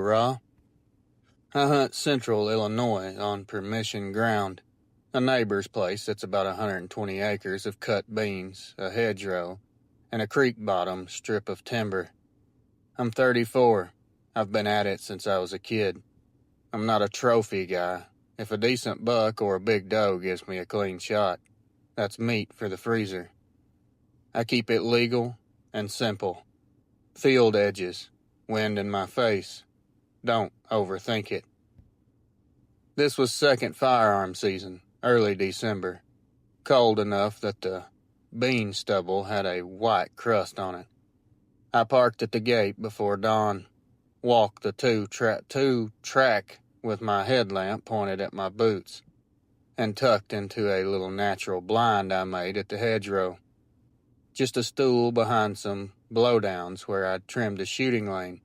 rah. I hunt central Illinois on permission ground, a neighbor's place that's about 120 acres of cut beans, a hedgerow, and a creek bottom strip of timber. I'm 34. I've been at it since I was a kid. I'm not a trophy guy. If a decent buck or a big doe gives me a clean shot, that's meat for the freezer. I keep it legal and simple. Field edges, wind in my face. Don't overthink it. This was second firearm season, early December. Cold enough that the bean stubble had a white crust on it. I parked at the gate before dawn, walked the two-track with my headlamp pointed at my boots, and tucked into a little natural blind I made at the hedgerow. Just a stool behind some blowdowns where I'd trimmed a shooting lane.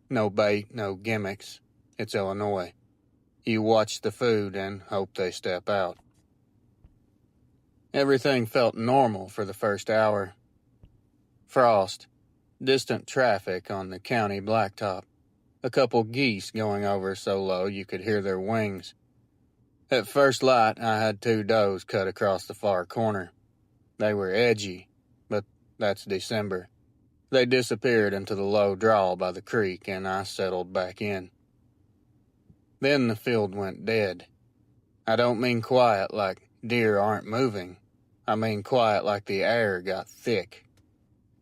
No bait, no gimmicks. It's Illinois. You watch the food and hope they step out. Everything felt normal for the first hour. Frost, distant traffic on the county blacktop, a couple geese going over so low you could hear their wings. At first light, I had two does cut across the far corner. They were edgy, but that's December. They disappeared into the low draw by the creek, and I settled back in. Then the field went dead. I don't mean quiet like deer aren't moving. I mean quiet like the air got thick.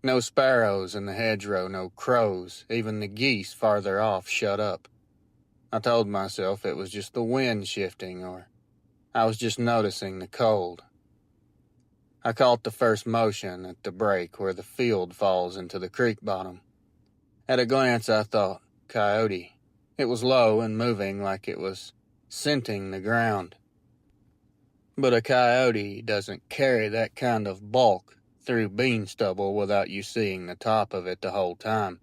No sparrows in the hedgerow, no crows, even the geese farther off shut up. I told myself it was just the wind shifting, or I was just noticing the cold. I caught the first motion at the break where the field falls into the creek bottom. At a glance I thought, coyote. It was low and moving like it was scenting the ground. But a coyote doesn't carry that kind of bulk through bean stubble without you seeing the top of it the whole time.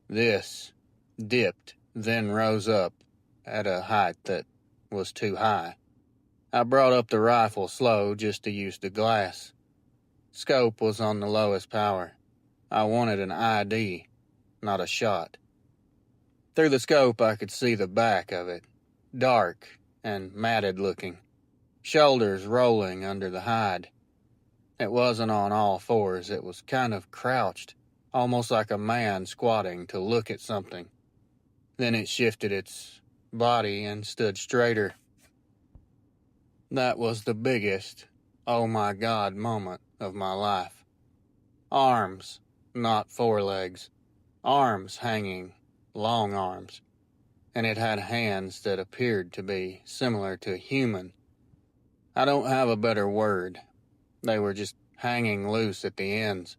This dipped, then rose up at a height that was too high. I brought up the rifle slow just to use the glass. Scope was on the lowest power. I wanted an ID, not a shot. Through the scope I could see the back of it, dark and matted looking, shoulders rolling under the hide. It wasn't on all fours, it was kind of crouched, almost like a man squatting to look at something. Then it shifted its body and stood straighter. That was the biggest, oh my God moment of my life. Arms, not forelegs. Arms hanging, long arms. And it had hands that appeared to be similar to human. I don't have a better word. They were just hanging loose at the ends.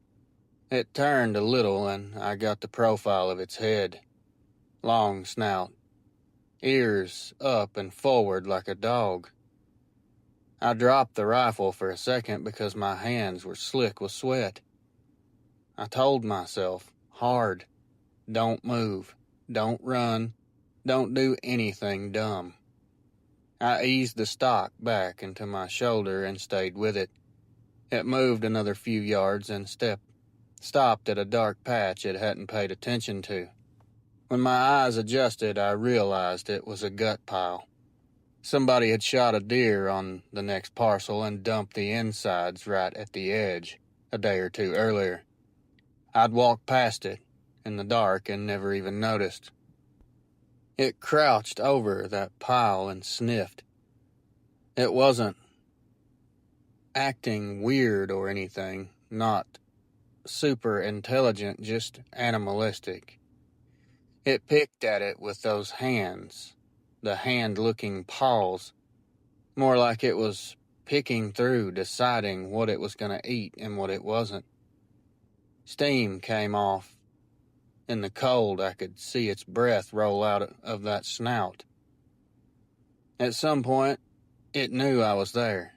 It turned a little and I got the profile of its head. Long snout. Ears up and forward like a dog. I dropped the rifle for a second because my hands were slick with sweat. I told myself, hard, don't move, don't run, don't do anything dumb. I eased the stock back into my shoulder and stayed with it. It moved another few yards and stopped at a dark patch it hadn't paid attention to. When my eyes adjusted, I realized it was a gut pile. Somebody had shot a deer on the next parcel and dumped the insides right at the edge a day or two earlier. I'd walked past it in the dark and never even noticed. It crouched over that pile and sniffed. It wasn't acting weird or anything, not super intelligent, just animalistic. It picked at it with those hands, the hand-looking paws, more like it was picking through, deciding what it was going to eat and what it wasn't. Steam came off. In the cold, I could see its breath roll out of that snout. At some point, it knew I was there.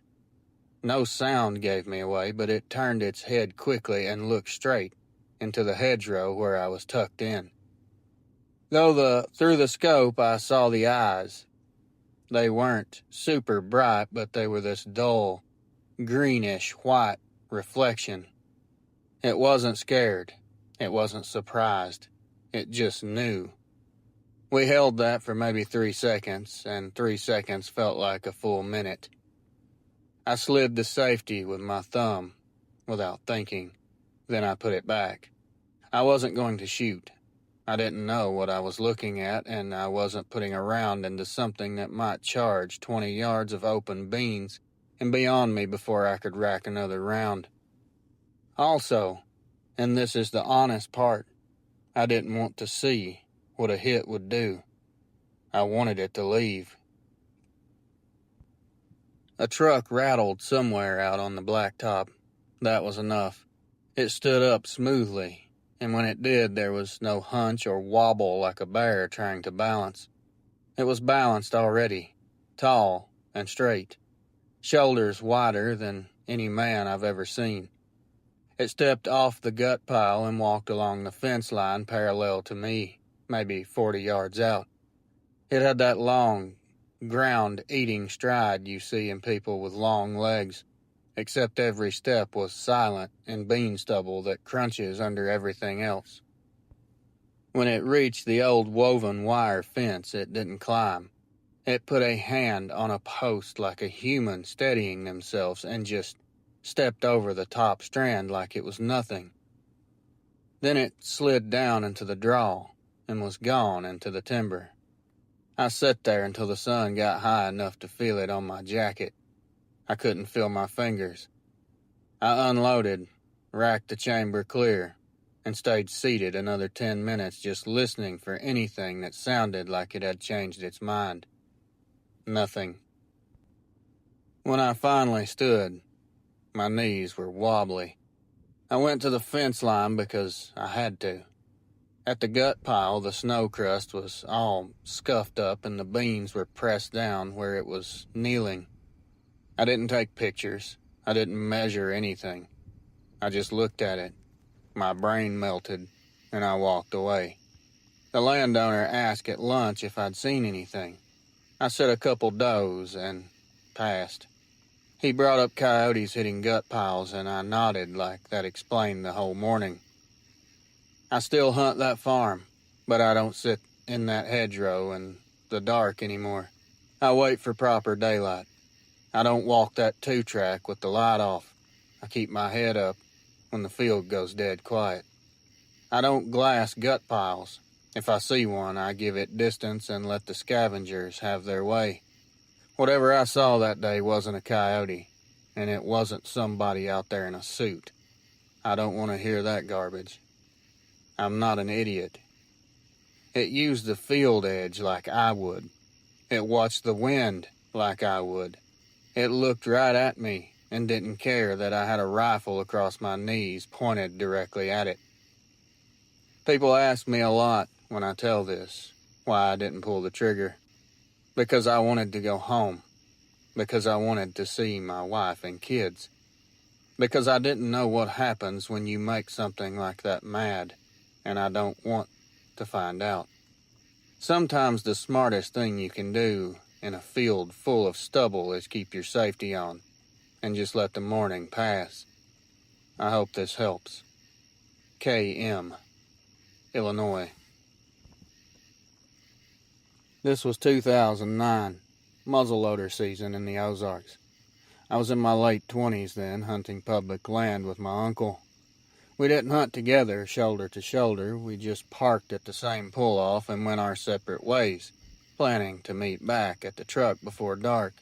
No sound gave me away, but it turned its head quickly and looked straight into the hedgerow where I was tucked in. Through the scope, I saw the eyes. They weren't super bright, but they were this dull, greenish white reflection. It wasn't scared. It wasn't surprised. It just knew. We held that for maybe 3 seconds, and 3 seconds felt like a full minute. I slid the safety with my thumb, without thinking. Then I put it back. I wasn't going to shoot. I didn't know what I was looking at, and I wasn't putting a round into something that might charge 20 yards of open beans and be on me before I could rack another round. Also, and this is the honest part, I didn't want to see what a hit would do. I wanted it to leave. A truck rattled somewhere out on the blacktop. That was enough. It stood up smoothly, and when it did, there was no hunch or wobble like a bear trying to balance. It was balanced already, tall and straight, shoulders wider than any man I've ever seen. It stepped off the gut pile and walked along the fence line parallel to me, maybe 40 yards out. It had that long, ground-eating stride you see in people with long legs, except every step was silent and bean stubble that crunches under everything else. When it reached the old woven wire fence, it didn't climb. It put a hand on a post like a human steadying themselves and just stepped over the top strand like it was nothing. Then it slid down into the draw and was gone into the timber. I sat there until the sun got high enough to feel it on my jacket. I couldn't feel my fingers. I unloaded, racked the chamber clear, and stayed seated another 10 minutes just listening for anything that sounded like it had changed its mind. Nothing. When I finally stood, my knees were wobbly. I went to the fence line because I had to. At the gut pile, the snow crust was all scuffed up and the beans were pressed down where it was kneeling. I didn't take pictures. I didn't measure anything. I just looked at it. My brain melted, and I walked away. The landowner asked at lunch if I'd seen anything. I said a couple does and passed. He brought up coyotes hitting gut piles, and I nodded like that explained the whole morning. I still hunt that farm, but I don't sit in that hedgerow in the dark anymore. I wait for proper daylight. I don't walk that 2-track with the light off. I keep my head up when the field goes dead quiet. I don't glass gut piles. If I see one, I give it distance and let the scavengers have their way. Whatever I saw that day wasn't a coyote, and it wasn't somebody out there in a suit. I don't want to hear that garbage. I'm not an idiot. It used the field edge like I would. It watched the wind like I would. It looked right at me and didn't care that I had a rifle across my knees pointed directly at it. People ask me a lot when I tell this, why I didn't pull the trigger. Because I wanted to go home. Because I wanted to see my wife and kids. Because I didn't know what happens when you make something like that mad, and I don't want to find out. Sometimes the smartest thing you can do in a field full of stubble is keep your safety on, and just let the morning pass. I hope this helps. K.M., Illinois. This was 2009, muzzleloader season in the Ozarks. I was in my late 20s then, hunting public land with my uncle. We didn't hunt together, shoulder to shoulder. We just parked at the same pull-off and went our separate ways, planning to meet back at the truck before dark.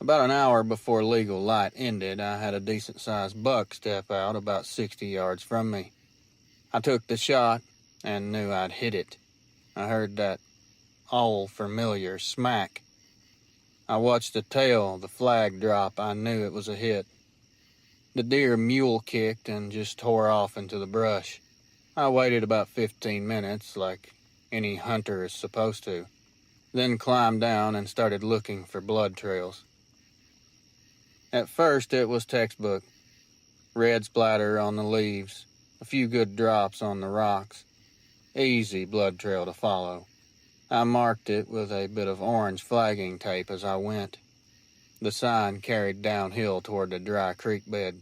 About an hour before legal light ended, I had a decent-sized buck step out about 60 yards from me. I took the shot and knew I'd hit it. I heard that all-familiar smack. I watched the tail, the flag drop. I knew it was a hit. The deer mule-kicked and just tore off into the brush. I waited about 15 minutes, like any hunter is supposed to, then climbed down and started looking for blood trails. At first, it was textbook. Red splatter on the leaves, a few good drops on the rocks. Easy blood trail to follow. I marked it with a bit of orange flagging tape as I went. The sign carried downhill toward the dry creek bed.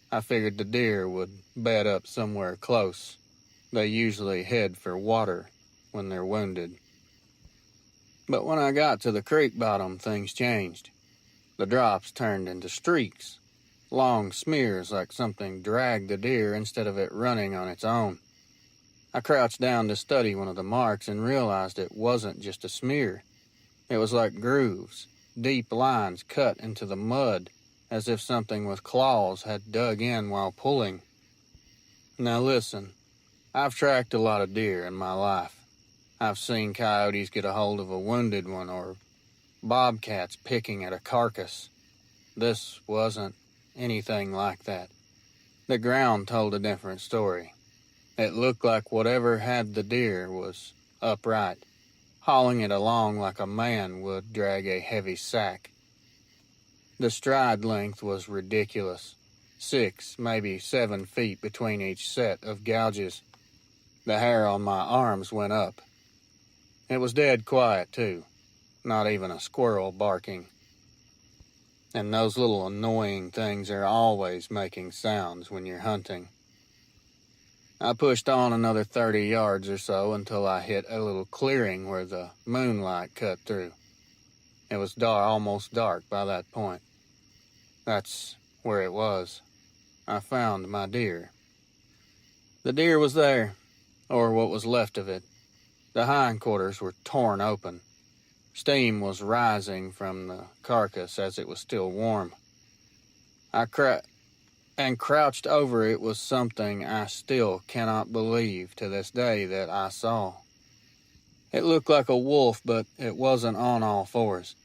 I figured the deer would bed up somewhere close. They usually head for water, when they're wounded. But when I got to the creek bottom, things changed. The drops turned into streaks, long smears like something dragged the deer instead of it running on its own. I crouched down to study one of the marks and realized it wasn't just a smear. It was like grooves, deep lines cut into the mud, as if something with claws had dug in while pulling. Now listen, I've tracked a lot of deer in my life. I've seen coyotes get a hold of a wounded one or bobcats picking at a carcass. This wasn't anything like that. The ground told a different story. It looked like whatever had the deer was upright, hauling it along like a man would drag a heavy sack. The stride length was ridiculous. 6, maybe 7 feet between each set of gouges. The hair on my arms went up. It was dead quiet, too. Not even a squirrel barking. And those little annoying things are always making sounds when you're hunting. I pushed on another 30 yards or so until I hit a little clearing where the moonlight cut through. It was almost dark by that point. That's where it was. I found my deer. The deer was there, or what was left of it. The hindquarters were torn open. Steam was rising from the carcass as it was still warm. I crouched over it was something I still cannot believe to this day that I saw. It looked like a wolf, but it wasn't on all fours.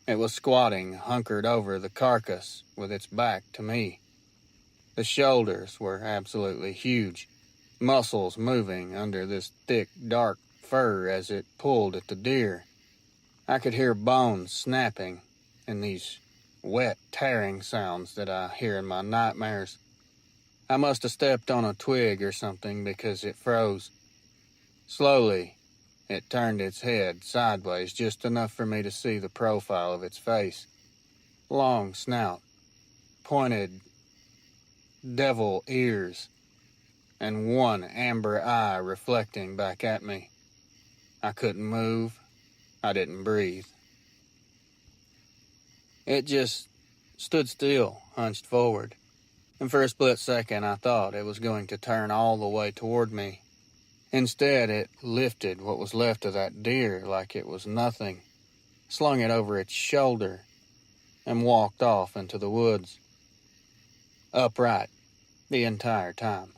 It was squatting, hunkered over the carcass with its back to me. The shoulders were absolutely huge, muscles moving under this thick, dark fur as it pulled at the deer. I could hear bones snapping and these wet, tearing sounds that I hear in my nightmares. I must have stepped on a twig or something because it froze. Slowly, it turned its head sideways just enough for me to see the profile of its face. Long snout, pointed devil ears, and one amber eye reflecting back at me. I couldn't move. I didn't breathe. It just stood still, hunched forward, and for a split second I thought it was going to turn all the way toward me. Instead, it lifted what was left of that deer like it was nothing, slung it over its shoulder, and walked off into the woods. Upright, the entire time.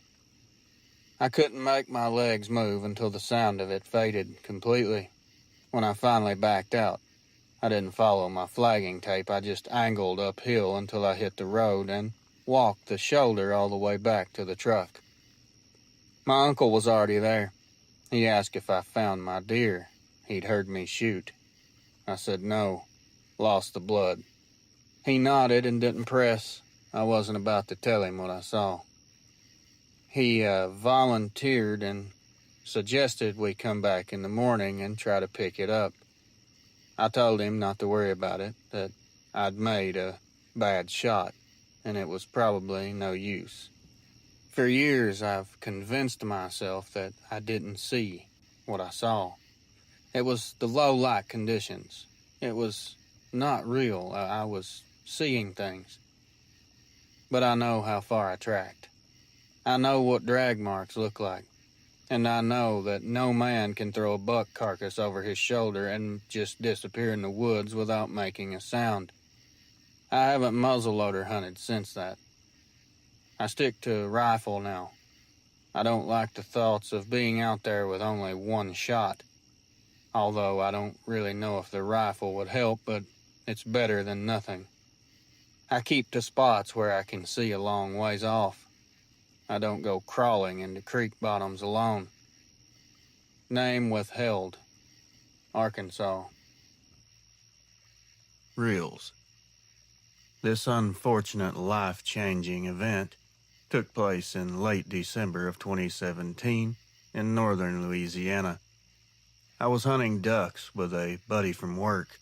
I couldn't make my legs move until the sound of it faded completely. When I finally backed out, I didn't follow my flagging tape. I just angled uphill until I hit the road and walked the shoulder all the way back to the truck. My uncle was already there. He asked if I found my deer. He'd heard me shoot. I said no, lost the blood. He nodded and didn't press. I wasn't about to tell him what I saw. He volunteered and suggested we come back in the morning and try to pick it up. I told him not to worry about it, that I'd made a bad shot, and it was probably no use. For years, I've convinced myself that I didn't see what I saw. It was the low light conditions. It was not real. I was seeing things. But I know how far I tracked. I know what drag marks look like. And I know that no man can throw a buck carcass over his shoulder and just disappear in the woods without making a sound. I haven't muzzleloader hunted since that. I stick to rifle now. I don't like the thoughts of being out there with only one shot. Although I don't really know if the rifle would help, but it's better than nothing. I keep to spots where I can see a long ways off. I don't go crawling into creek bottoms alone. Name withheld. Arkansas. Reels. This unfortunate life-changing event took place in late December of 2017 in northern Louisiana. I was hunting ducks with a buddy from work.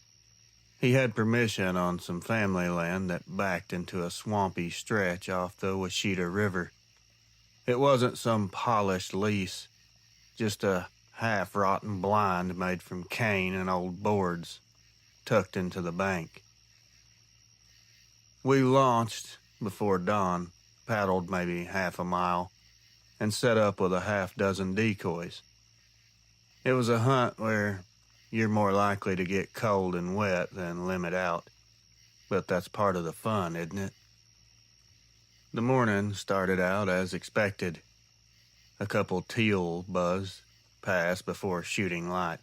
He had permission on some family land that backed into a swampy stretch off the Washita River. It wasn't some polished lease, just a half-rotten blind made from cane and old boards tucked into the bank. We launched before dawn, paddled maybe half a mile, and set up with a half-dozen decoys. It was a hunt where you're more likely to get cold and wet than limit out, but that's part of the fun, isn't it? The morning started out as expected. A couple teal buzzed past before shooting light.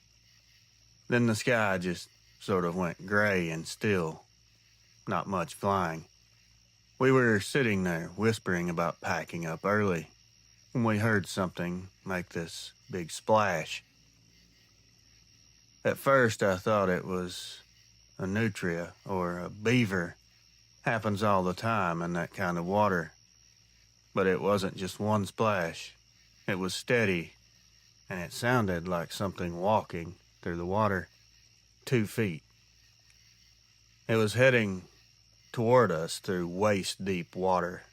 Then the sky just sort of went gray and still. Not much flying. We were sitting there whispering about packing up early when we heard something make this big splash. At first I thought it was a nutria or a beaver. Happens all the time in that kind of water. But it wasn't just one splash. It was steady, and it sounded like something walking through the water, 2 feet. It was heading toward us through waist-deep water.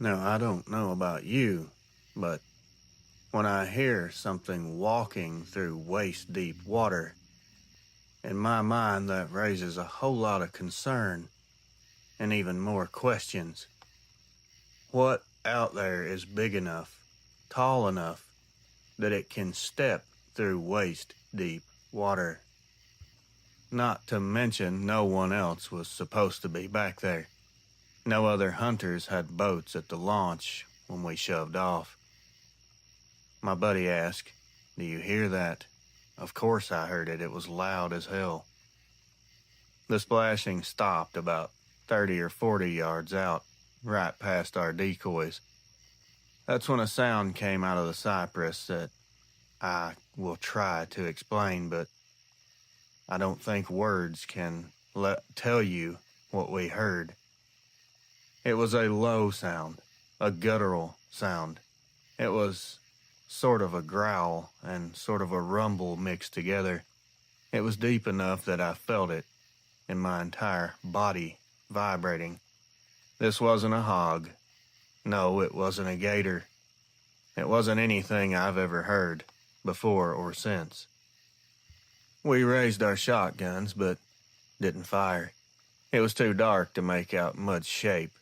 Now, I don't know about you, but when I hear something walking through waist-deep water, in my mind that raises a whole lot of concern and even more questions. What out there is big enough, tall enough, that it can step through waist-deep water? Not to mention no one else was supposed to be back there. No other hunters had boats at the launch when we shoved off. My buddy asked, "Do you hear that?" Of course I heard it. It was loud as hell. The splashing stopped about 30 or 40 yards out, right past our decoys. That's when a sound came out of the cypress that I will try to explain, but I don't think words can tell you what we heard. It was a low sound, a guttural sound. It was sort of a growl and sort of a rumble mixed together. It was deep enough that I felt it in my entire body vibrating. This wasn't a hog. No, it wasn't a gator. It wasn't anything I've ever heard before or since. We raised our shotguns, but didn't fire. It was too dark to make out much shape.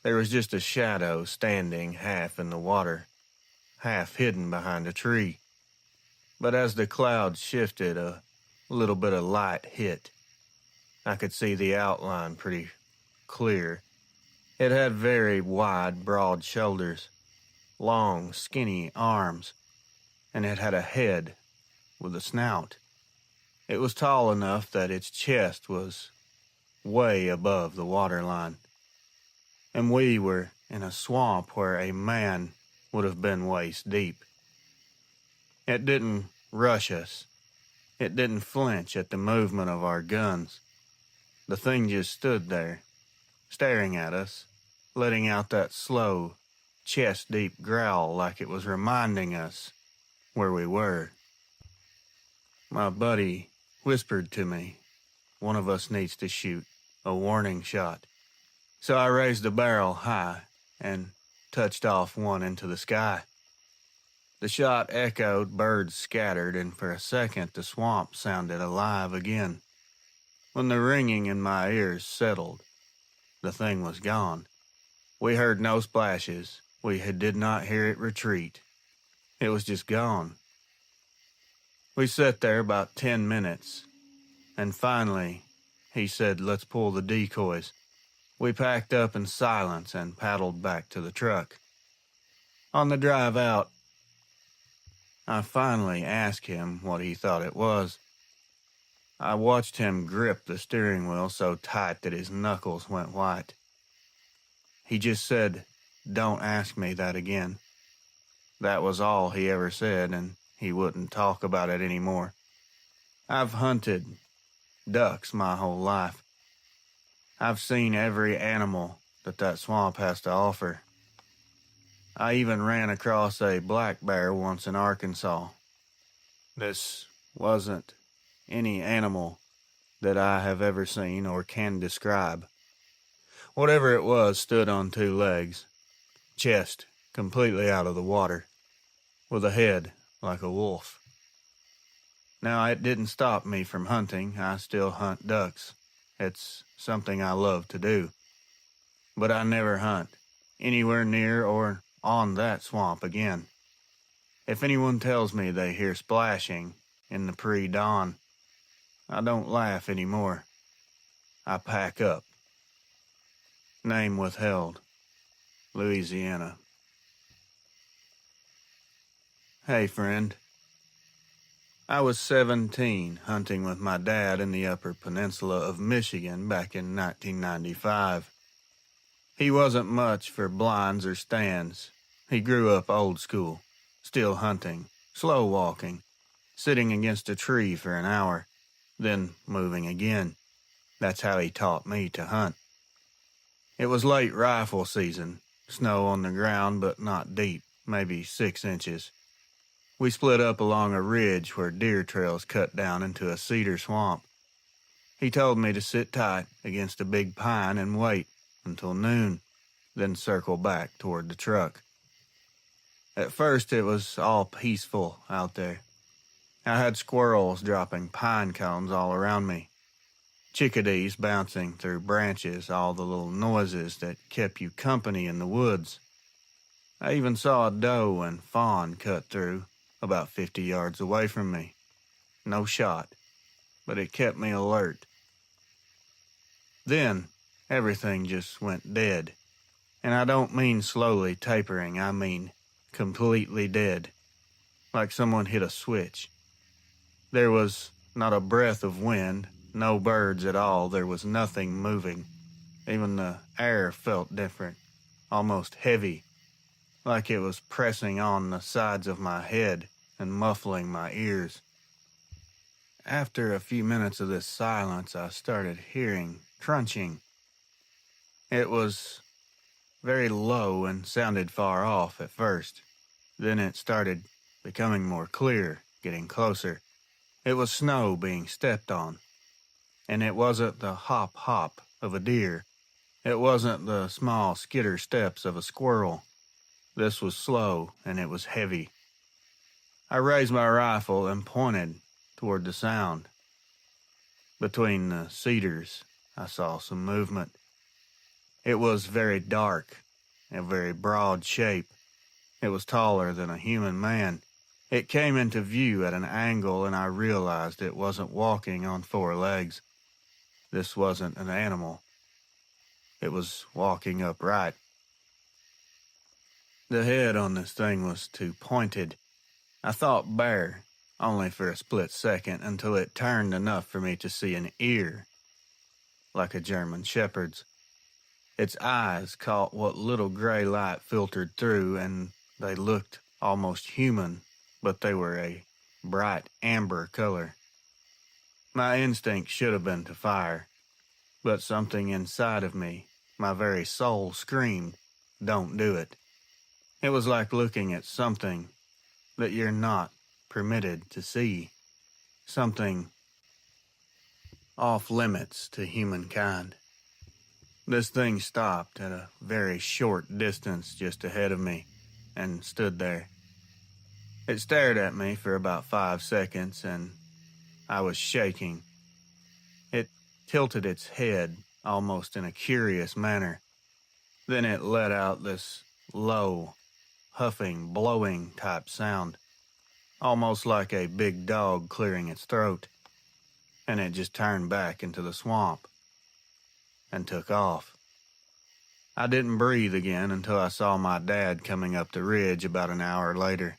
There was just a shadow standing half in the water, half hidden behind a tree. But as the clouds shifted, a little bit of light hit. I could see the outline pretty clear. It had very wide, broad shoulders, long, skinny arms, and it had a head with a snout. It was tall enough that its chest was way above the waterline. And we were in a swamp where a man would have been waist deep. It didn't rush us. It didn't flinch at the movement of our guns. The thing just stood there, staring at us, letting out that slow, chest-deep growl like it was reminding us where we were. My buddy whispered to me, "One of us needs to shoot a warning shot." So I raised the barrel high and touched off one into the sky. The shot echoed, birds scattered, and for a second the swamp sounded alive again. When the ringing in my ears settled, the thing was gone. We heard no splashes. We did not hear it retreat. It was just gone. We sat there about 10 minutes, and finally, he said, "Let's pull the decoys." We packed up in silence and paddled back to the truck. On the drive out, I finally asked him what he thought it was. I watched him grip the steering wheel so tight that his knuckles went white. He just said, "Don't ask me that again." That was all he ever said, and he wouldn't talk about it anymore. I've hunted ducks my whole life. I've seen every animal that swamp has to offer. I even ran across a black bear once in Arkansas. This wasn't any animal that I have ever seen or can describe. Whatever it was stood on 2 legs, chest completely out of the water. with a head like a wolf. Now, it didn't stop me from hunting. I still hunt ducks. It's something I love to do. But I never hunt anywhere near or on that swamp again. If anyone tells me they hear splashing in the pre-dawn, I don't laugh anymore. I pack up. Name withheld. Louisiana. Hey, friend. I was 17 hunting with my dad in the Upper Peninsula of Michigan back in 1995. He wasn't much for blinds or stands. He grew up old school, still hunting, slow walking, sitting against a tree for an hour, then moving again. That's how he taught me to hunt. It was late rifle season, snow on the ground but not deep, maybe 6 inches. We split up along a ridge where deer trails cut down into a cedar swamp. He told me to sit tight against a big pine and wait until noon, then circle back toward the truck. At first it was all peaceful out there. I had squirrels dropping pine cones all around me, chickadees bouncing through branches, all the little noises that kept you company in the woods. I even saw a doe and fawn cut through about 50 yards away from me. No shot, but it kept me alert. Then, everything just went dead. And I don't mean slowly tapering, I mean completely dead. Like someone hit a switch. There was not a breath of wind, no birds at all, there was nothing moving. Even the air felt different, almost heavy, like it was pressing on the sides of my head and muffling my ears. After a few minutes of this silence, I started hearing crunching. It was very low and sounded far off at first. Then it started becoming more clear, getting closer. It was snow being stepped on. And it wasn't the hop-hop of a deer. It wasn't the small skitter steps of a squirrel. This was slow, and it was heavy. I raised my rifle and pointed toward the sound. Between the cedars, I saw some movement. It was very dark, a very broad shape. It was taller than a human man. It came into view at an angle, and I realized it wasn't walking on 4 legs. This wasn't an animal. It was walking upright. The head on this thing was too pointed. I thought bear, only for a split second, until it turned enough for me to see an ear, like a German shepherd's. Its eyes caught what little gray light filtered through, and they looked almost human, but they were a bright amber color. My instinct should have been to fire, but something inside of me, my very soul, screamed, "Don't do it." It was like looking at something that you're not permitted to see, something off limits to humankind. This thing stopped at a very short distance just ahead of me and stood there. It stared at me for about 5 seconds, and I was shaking. It tilted its head almost in a curious manner. Then it let out this low, huffing, blowing type sound, almost like a big dog clearing its throat, and it just turned back into the swamp and took off. I didn't breathe again until I saw my dad coming up the ridge about an hour later.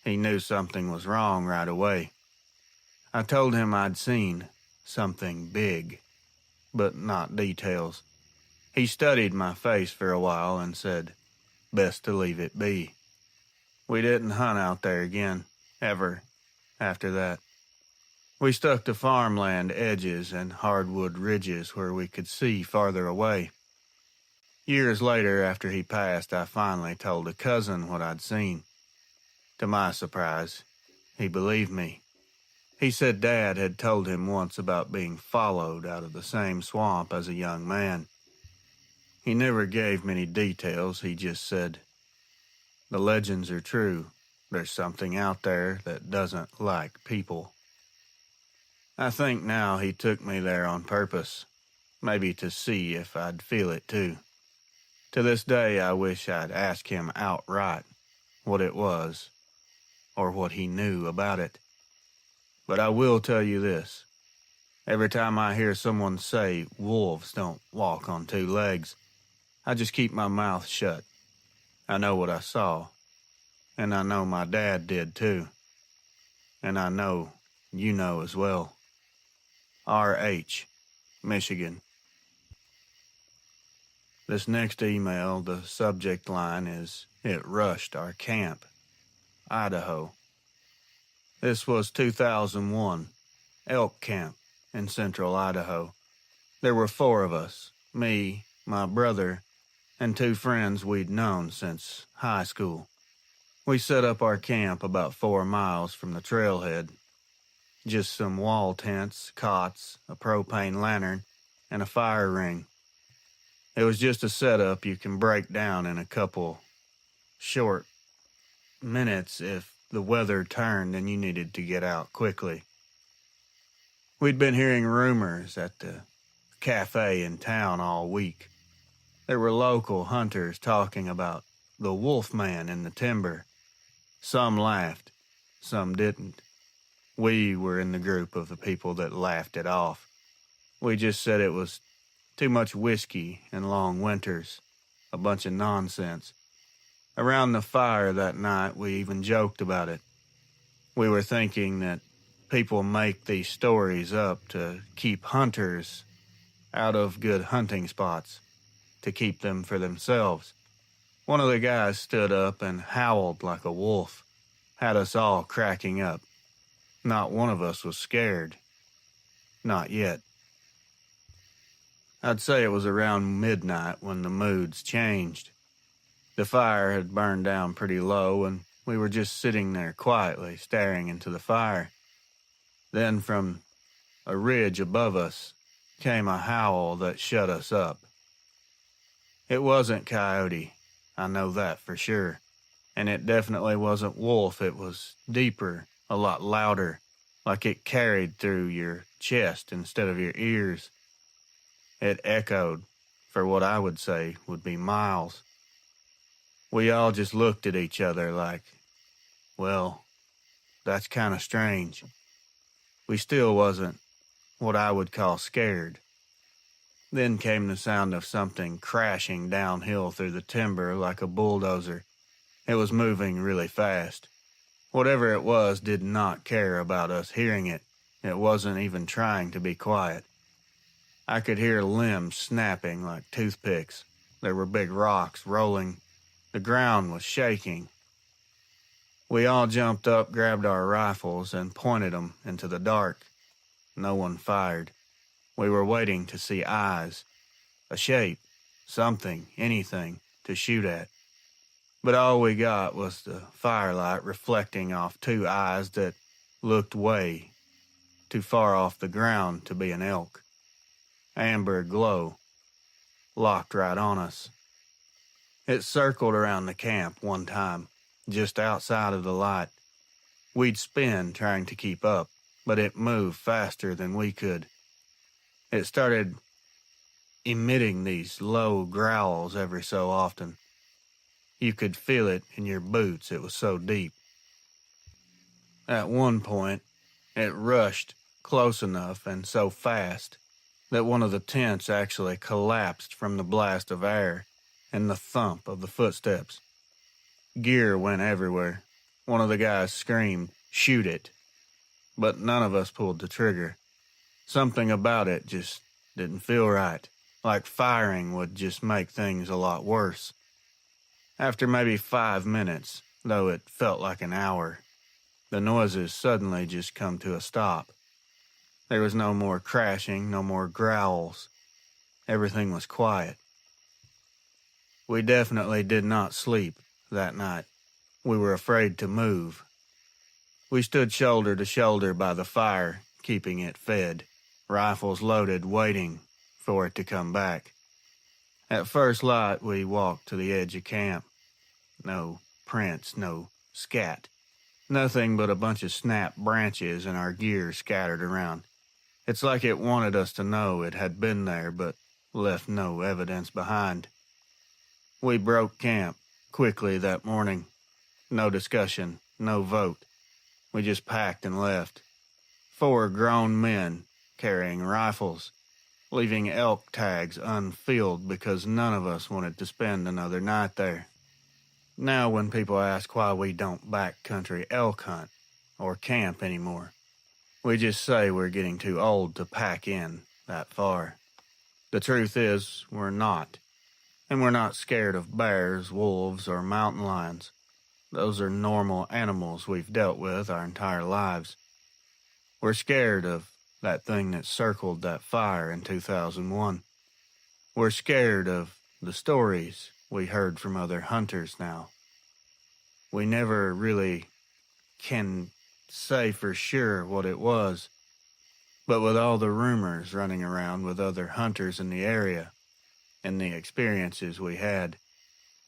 He knew something was wrong right away. I told him I'd seen something big, but not details. He studied my face for a while and said, best to leave it be. We didn't hunt out there again, ever, after that. We stuck to farmland edges and hardwood ridges where we could see farther away. Years later, after he passed, I finally told a cousin what I'd seen. To my surprise, he believed me. He said Dad had told him once about being followed out of the same swamp as a young man. He never gave many details, he just said, "The legends are true. There's something out there that doesn't like people. I think now he took me there on purpose, maybe to see if I'd feel it too. To this day, I wish I'd asked him outright what it was, or what he knew about it. But I will tell you this. Every time I hear someone say wolves don't walk on two legs, I just keep my mouth shut. I know what I saw, and I know my dad did too. And I know you know as well. R.H., Michigan. This next email, the subject line is, "It rushed our camp, Idaho." This was 2001, elk camp in central Idaho. There were 4 of us, me, my brother, and 2 friends we'd known since high school. We set up our camp about 4 miles from the trailhead. Just some wall tents, cots, a propane lantern, and a fire ring. It was just a setup you can break down in a couple short minutes if the weather turned and you needed to get out quickly. We'd been hearing rumors at the cafe in town all week. There were local hunters talking about the wolf man in the timber. Some laughed, some didn't. We were in the group of the people that laughed it off. We just said it was too much whiskey and long winters, a bunch of nonsense. Around the fire that night, we even joked about it. We were thinking that people make these stories up to keep hunters out of good hunting spots, to keep them for themselves. One of the guys stood up and howled like a wolf, had us all cracking up. Not one of us was scared. Not yet. I'd say it was around midnight when the moods changed. The fire had burned down pretty low, and we were just sitting there quietly staring into the fire. Then from a ridge above us came a howl that shut us up. It wasn't coyote, I know that for sure. And it definitely wasn't wolf. It was deeper, a lot louder, like it carried through your chest instead of your ears. It echoed for what I would say would be miles. We all just looked at each other like, well, that's kind of strange. We still wasn't what I would call scared. Then came the sound of something crashing downhill through the timber like a bulldozer. It was moving really fast. Whatever it was did not care about us hearing it. It wasn't even trying to be quiet. I could hear limbs snapping like toothpicks. There were big rocks rolling. The ground was shaking. We all jumped up, grabbed our rifles, and pointed them into the dark. No one fired. We were waiting to see eyes, a shape, something, anything to shoot at. But all we got was the firelight reflecting off 2 eyes that looked way too far off the ground to be an elk. Amber glow, locked right on us. It circled around the camp one time, just outside of the light. We'd spin trying to keep up, but it moved faster than we could. It started emitting these low growls every so often. You could feel it in your boots, it was so deep. At one point, it rushed close enough and so fast that one of the tents actually collapsed from the blast of air and the thump of the footsteps. Gear went everywhere. One of the guys screamed, "Shoot it!" But none of us pulled the trigger. Something about it just didn't feel right, like firing would just make things a lot worse. After maybe 5 minutes, though it felt like an hour, the noises suddenly just come to a stop. There was no more crashing, no more growls. Everything was quiet. We definitely did not sleep that night. We were afraid to move. We stood shoulder to shoulder by the fire, keeping it fed, rifles loaded, waiting for it to come back. At first light, we walked to the edge of camp. No prints, no scat. Nothing but a bunch of snapped branches and our gear scattered around. It's like it wanted us to know it had been there, but left no evidence behind. We broke camp quickly that morning. No discussion, no vote. We just packed and left. 4 grown men carrying rifles, leaving elk tags unfilled because none of us wanted to spend another night there. Now when people ask why we don't backcountry elk hunt or camp anymore, we just say we're getting too old to pack in that far. The truth is, we're not. And we're not scared of bears, wolves, or mountain lions. Those are normal animals we've dealt with our entire lives. We're scared of that thing that circled that fire in 2001. We're scared of the stories we heard from other hunters now. We never really can say for sure what it was, but with all the rumors running around with other hunters in the area, and the experiences we had,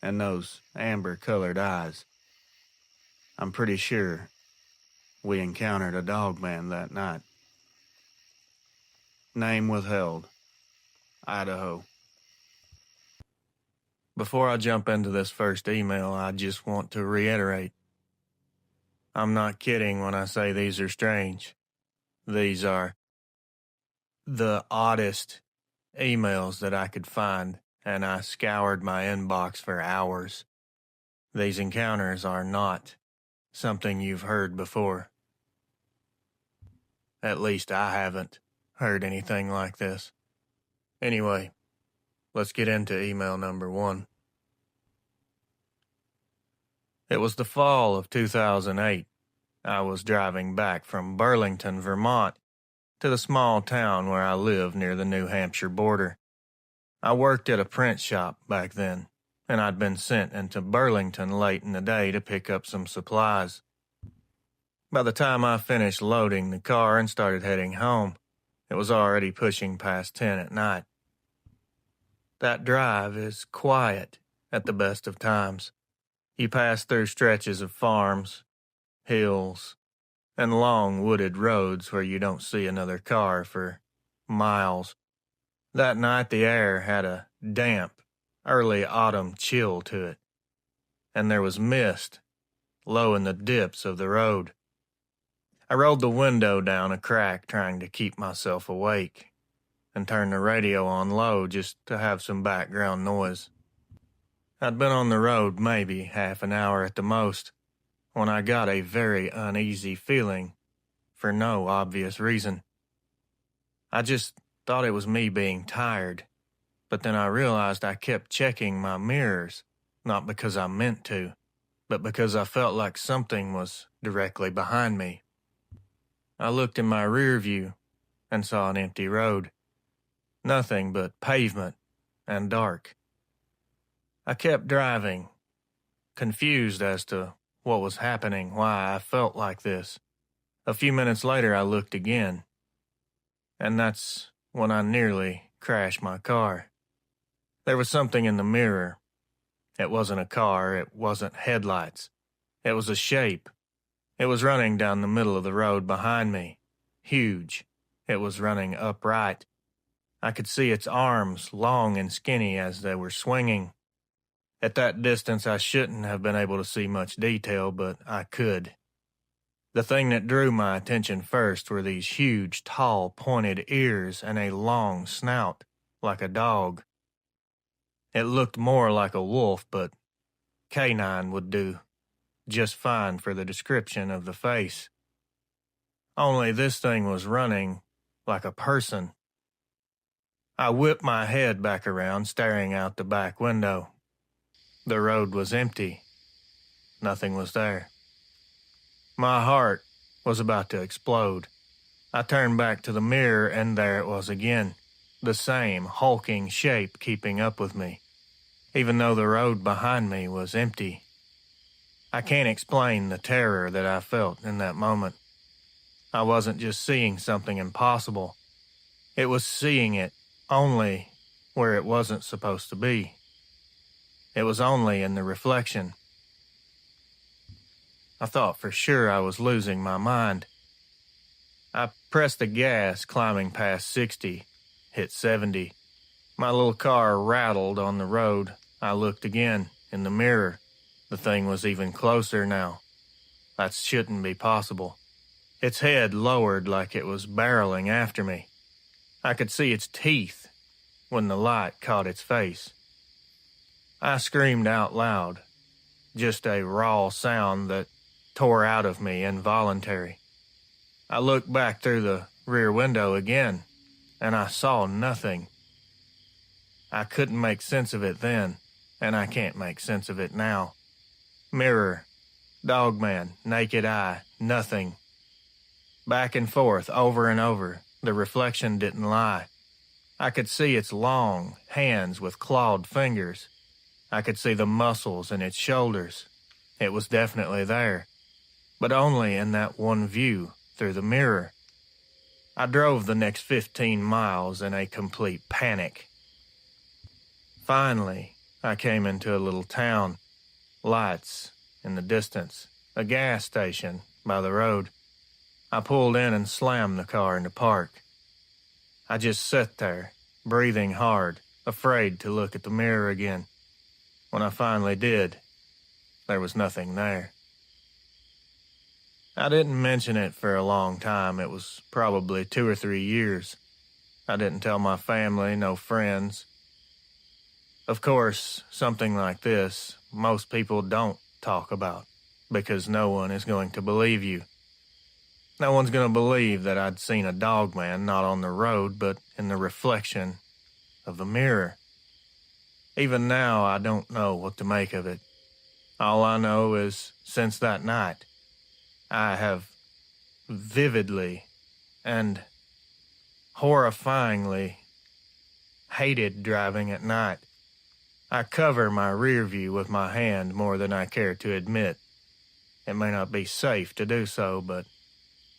and those amber-colored eyes, I'm pretty sure we encountered a dogman that night. Name withheld. Idaho. Before I jump into this first email, I just want to reiterate. I'm not kidding when I say these are strange. These are the oddest emails that I could find, and I scoured my inbox for hours. These encounters are not something you've heard before. At least I haven't heard anything like this. Anyway, let's get into email number 1. It was the fall of 2008. I was driving back from Burlington, Vermont, to the small town where I live near the New Hampshire border. I worked at a print shop back then, and I'd been sent into Burlington late in the day to pick up some supplies. By the time I finished loading the car and started heading home, it was already pushing past 10 at night. That drive is quiet at the best of times. You pass through stretches of farms, hills, and long wooded roads where you don't see another car for miles. That night the air had a damp, early autumn chill to it, and there was mist low in the dips of the road. I rolled the window down a crack trying to keep myself awake, and turned the radio on low just to have some background noise. I'd been on the road maybe half an hour at the most, when I got a very uneasy feeling for no obvious reason. I just thought it was me being tired, but then I realized I kept checking my mirrors, not because I meant to, but because I felt like something was directly behind me. I looked in my rear view and saw an empty road. Nothing but pavement and dark. I kept driving, confused as to what was happening, why I felt like this. A few minutes later I looked again, and that's when I nearly crashed my car. There was something in the mirror. It wasn't a car, it wasn't headlights. It was a shape. It was running down the middle of the road behind me. Huge. It was running upright. I could see its arms, long and skinny as they were swinging. At that distance I shouldn't have been able to see much detail, but I could. The thing that drew my attention first were these huge, tall, pointed ears and a long snout, like a dog. It looked more like a wolf, but canine would do just fine for the description of the face. Only this thing was running like a person. I whipped my head back around, staring out the back window. The road was empty. Nothing was there. My heart was about to explode. I turned back to the mirror, and there it was again, the same hulking shape keeping up with me, even though the road behind me was empty. I can't explain the terror that I felt in that moment. I wasn't just seeing something impossible. It was seeing it only where it wasn't supposed to be. It was only in the reflection. I thought for sure I was losing my mind. I pressed the gas, climbing past 60, hit 70. My little car rattled on the road. I looked again, in the mirror. The thing was even closer now. That shouldn't be possible. Its head lowered like it was barreling after me. I could see its teeth when the light caught its face. I screamed out loud, just a raw sound that tore out of me involuntary. I looked back through the rear window again, and I saw nothing. I couldn't make sense of it then, and I can't make sense of it now. Mirror, Dogman, naked eye, nothing. Back and forth, over and over, the reflection didn't lie. I could see its long hands with clawed fingers. I could see the muscles in its shoulders. It was definitely there, but only in that one view through the mirror. I drove the next 15 miles in a complete panic. Finally, I came into a little town. Lights in the distance, a gas station by the road. I pulled in and slammed the car into park. I just sat there, breathing hard, afraid to look at the mirror again. When I finally did, there was nothing there. I didn't mention it for a long time. It was probably 2 or 3 years. I didn't tell my family, no friends. Of course, something like this, most people don't talk about, because no one is going to believe you. No one's going to believe that I'd seen a dogman not on the road, but in the reflection of the mirror. Even now, I don't know what to make of it. All I know is, since that night, I have vividly and horrifyingly hated driving at night. I cover my rear view with my hand more than I care to admit. It may not be safe to do so, but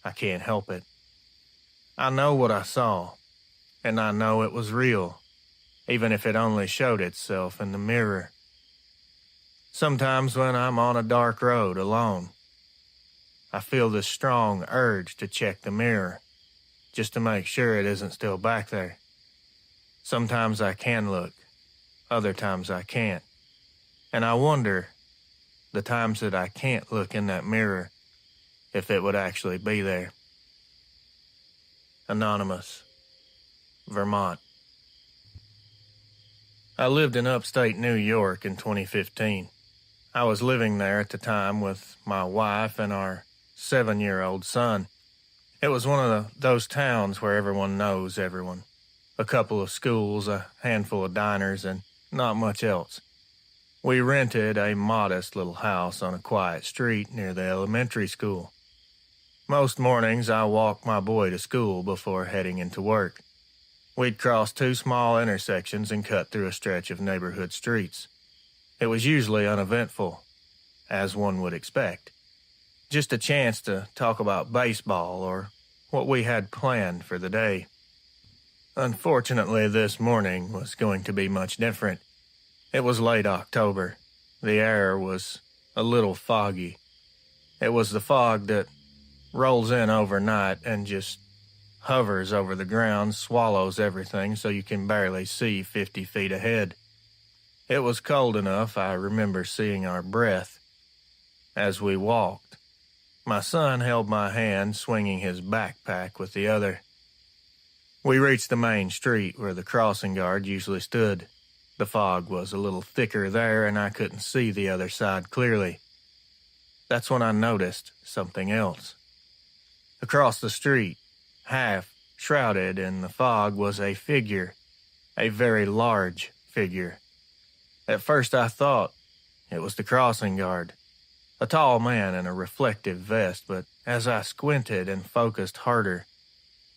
I can't help it. I know what I saw, and I know it was real, even if it only showed itself in the mirror. Sometimes when I'm on a dark road alone, I feel this strong urge to check the mirror, just to make sure it isn't still back there. Sometimes I can look, other times I can't. And I wonder, the times that I can't look in that mirror, if it would actually be there. Anonymous, Vermont. I lived in upstate New York in 2015. I was living there at the time with my wife and our 7-year-old son. It was one of those towns where everyone knows everyone. A couple of schools, a handful of diners, and not much else. We rented a modest little house on a quiet street near the elementary school. Most mornings I walked my boy to school before heading into work. We'd cross 2 small intersections and cut through a stretch of neighborhood streets. It was usually uneventful, as one would expect. Just a chance to talk about baseball or what we had planned for the day. Unfortunately, this morning was going to be much different. It was late October. The air was a little foggy. It was the fog that rolls in overnight and just hovers over the ground, swallows everything so you can barely see 50 feet ahead. It was cold enough I remember seeing our breath as we walked. My son held my hand, swinging his backpack with the other. We reached the main street where the crossing guard usually stood. The fog was a little thicker there and I couldn't see the other side clearly. That's when I noticed something else. Across the street, half shrouded in the fog, was a figure, a very large figure. At first I thought it was the crossing guard, a tall man in a reflective vest, but as I squinted and focused harder,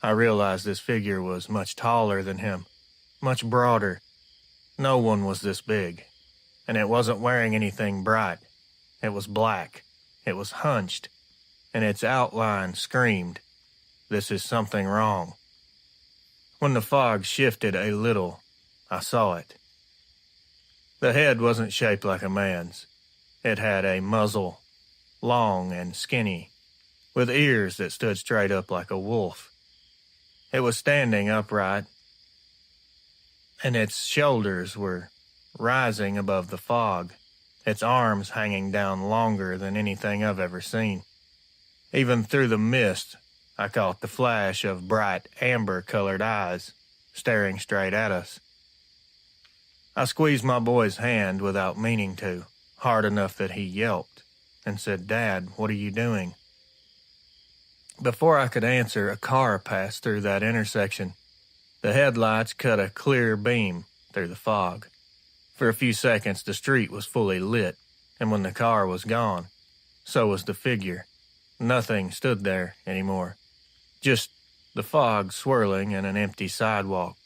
I realized this figure was much taller than him, much broader. No one was this big, and it wasn't wearing anything bright. It was black, it was hunched, and its outline screamed, "This is something wrong." When the fog shifted a little, I saw it. The head wasn't shaped like a man's. It had a muzzle, long and skinny, with ears that stood straight up like a wolf. It was standing upright, and its shoulders were rising above the fog, its arms hanging down longer than anything I've ever seen. Even through the mist, I caught the flash of bright amber-colored eyes staring straight at us. I squeezed my boy's hand without meaning to, hard enough that he yelped, and said, "Dad, what are you doing?" Before I could answer, a car passed through that intersection. The headlights cut a clear beam through the fog. For a few seconds, the street was fully lit, and when the car was gone, so was the figure. Nothing stood there anymore. Just the fog swirling and an empty sidewalk.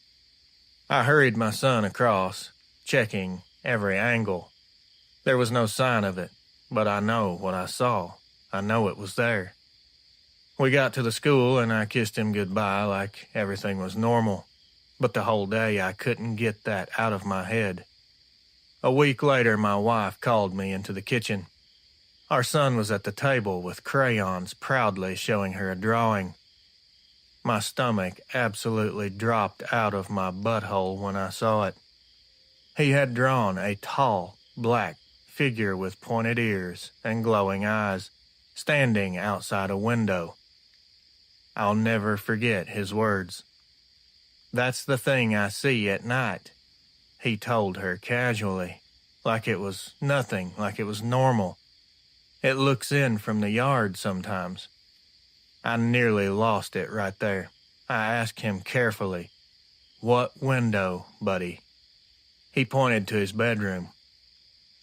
I hurried my son across, checking every angle. There was no sign of it, but I know what I saw. I know it was there. We got to the school and I kissed him goodbye like everything was normal, but the whole day I couldn't get that out of my head. A week later, my wife called me into the kitchen. Our son was at the table with crayons proudly showing her a drawing. My stomach absolutely dropped out of my butthole when I saw it. He had drawn a tall, black figure with pointed ears and glowing eyes, standing outside a window. I'll never forget his words. "That's the thing I see at night," he told her casually, like it was nothing, like it was normal. "It looks in from the yard sometimes." I nearly lost it right there. I asked him carefully, "What window, buddy?" He pointed to his bedroom.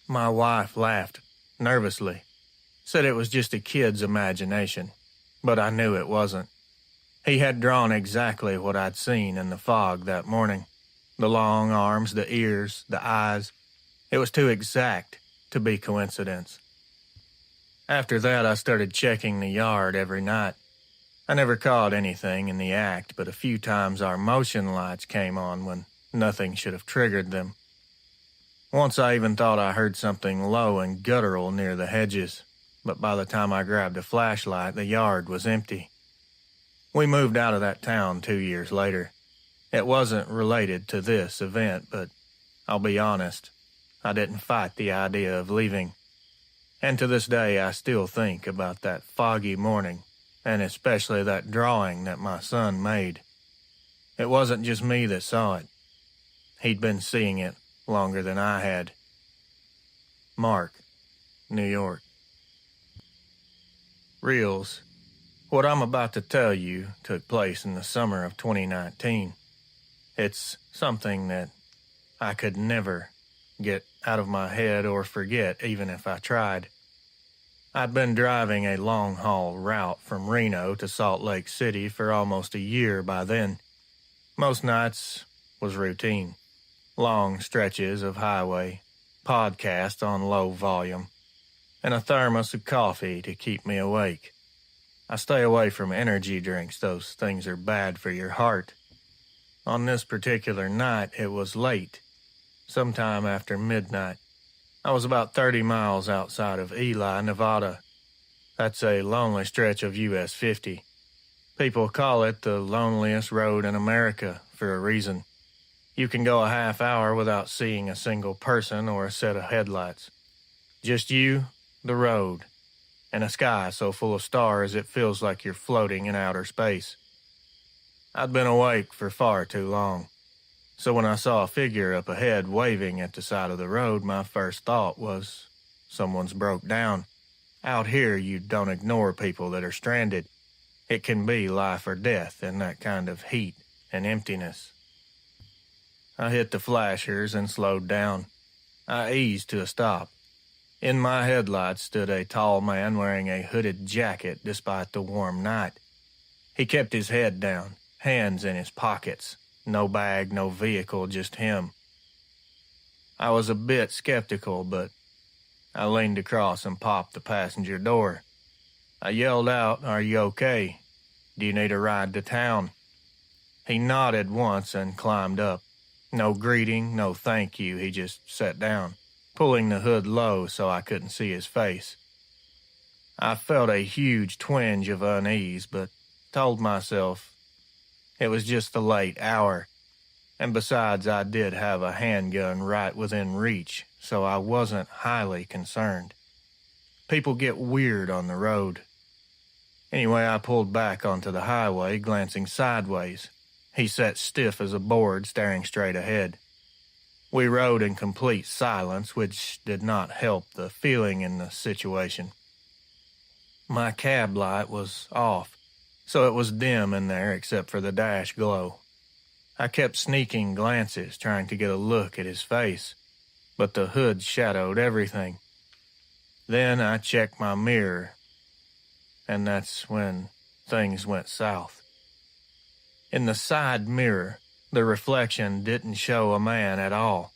My wife laughed, nervously, said it was just a kid's imagination, but I knew it wasn't. He had drawn exactly what I'd seen in the fog that morning. The long arms, the ears, the eyes. It was too exact to be coincidence. After that, I started checking the yard every night. I never caught anything in the act, but a few times our motion lights came on when nothing should have triggered them. Once I even thought I heard something low and guttural near the hedges, but by the time I grabbed a flashlight, the yard was empty. We moved out of that town 2 years later. It wasn't related to this event, but I'll be honest, I didn't fight the idea of leaving. And to this day, I still think about that foggy morning, and especially that drawing that my son made. It wasn't just me that saw it. He'd been seeing it longer than I had. Mark, New York. Reels. What I'm about to tell you took place in the summer of 2019. It's something that I could never get out of my head or forget, even if I tried. I'd been driving a long-haul route from Reno to Salt Lake City for almost a year by then. Most nights was routine. Long stretches of highway, podcast on low volume, and a thermos of coffee to keep me awake. I stay away from energy drinks. Those things are bad for your heart. On this particular night, it was late, sometime after midnight. I was about 30 miles outside of Ely, Nevada. That's a lonely stretch of US 50. People call it the loneliest road in America for a reason. You can go a half hour without seeing a single person or a set of headlights. Just you, the road, and a sky so full of stars it feels like you're floating in outer space. I'd been awake for far too long, so when I saw a figure up ahead waving at the side of the road, my first thought was, someone's broke down. Out here, you don't ignore people that are stranded. It can be life or death in that kind of heat and emptiness. I hit the flashers and slowed down. I eased to a stop. In my headlights stood a tall man wearing a hooded jacket despite the warm night. He kept his head down, hands in his pockets. No bag, no vehicle, just him. I was a bit skeptical, but I leaned across and popped the passenger door. I yelled out, "Are you okay? Do you need a ride to town?" He nodded once and climbed up. No greeting, no thank you, he just sat down, pulling the hood low so I couldn't see his face. I felt a huge twinge of unease, but told myself it was just the late hour, and besides I did have a handgun right within reach, so I wasn't highly concerned. People get weird on the road. Anyway, I pulled back onto the highway, glancing sideways. He sat stiff as a board, staring straight ahead. We rode in complete silence, which did not help the feeling in the situation. My cab light was off, so it was dim in there except for the dash glow. I kept sneaking glances, trying to get a look at his face, but the hood shadowed everything. Then I checked my mirror, and that's when things went south. In the side mirror, the reflection didn't show a man at all.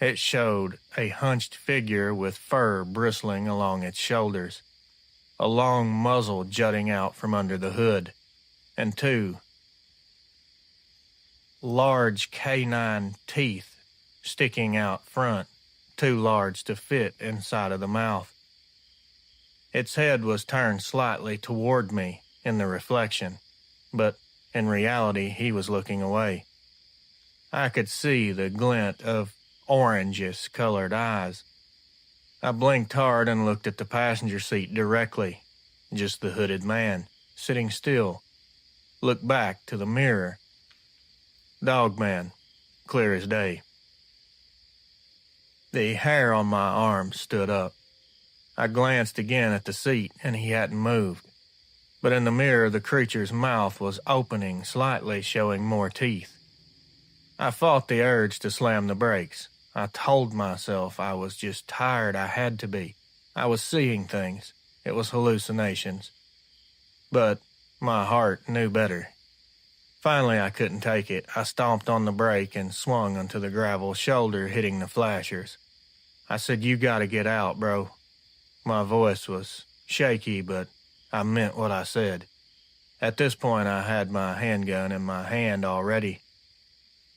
It showed a hunched figure with fur bristling along its shoulders, a long muzzle jutting out from under the hood, and two large canine teeth sticking out front, too large to fit inside of the mouth. Its head was turned slightly toward me in the reflection, but in reality he was looking away. I could see the glint of orangish-colored eyes. I blinked hard and looked at the passenger seat directly, just the hooded man, sitting still. Looked back to the mirror. Dogman, clear as day. The hair on my arm stood up. I glanced again at the seat, and he hadn't moved. But in the mirror, the creature's mouth was opening slightly, showing more teeth. I fought the urge to slam the brakes. I told myself I was just tired. I had to be. I was seeing things. It was hallucinations. But my heart knew better. Finally, I couldn't take it. I stomped on the brake and swung onto the gravel shoulder, hitting the flashers. I said, "You gotta get out, bro." My voice was shaky, but I meant what I said. At this point, I had my handgun in my hand already.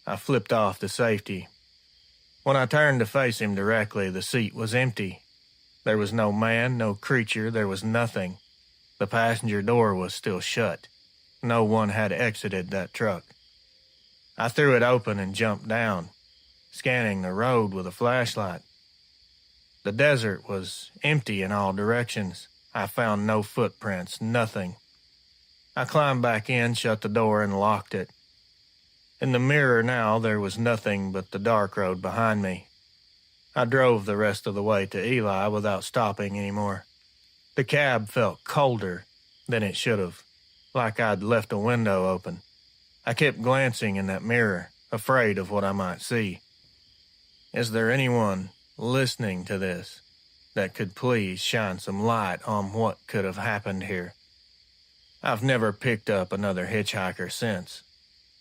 I flipped off the safety. When I turned to face him directly, the seat was empty. There was no man, no creature, there was nothing. The passenger door was still shut. No one had exited that truck. I threw it open and jumped down, scanning the road with a flashlight. The desert was empty in all directions. I found no footprints, nothing. I climbed back in, shut the door, and locked it. In the mirror now, there was nothing but the dark road behind me. I drove the rest of the way to Eli without stopping anymore. The cab felt colder than it should have, like I'd left a window open. I kept glancing in that mirror, afraid of what I might see. Is there anyone listening to this that could please shine some light on what could have happened here? I've never picked up another hitchhiker since.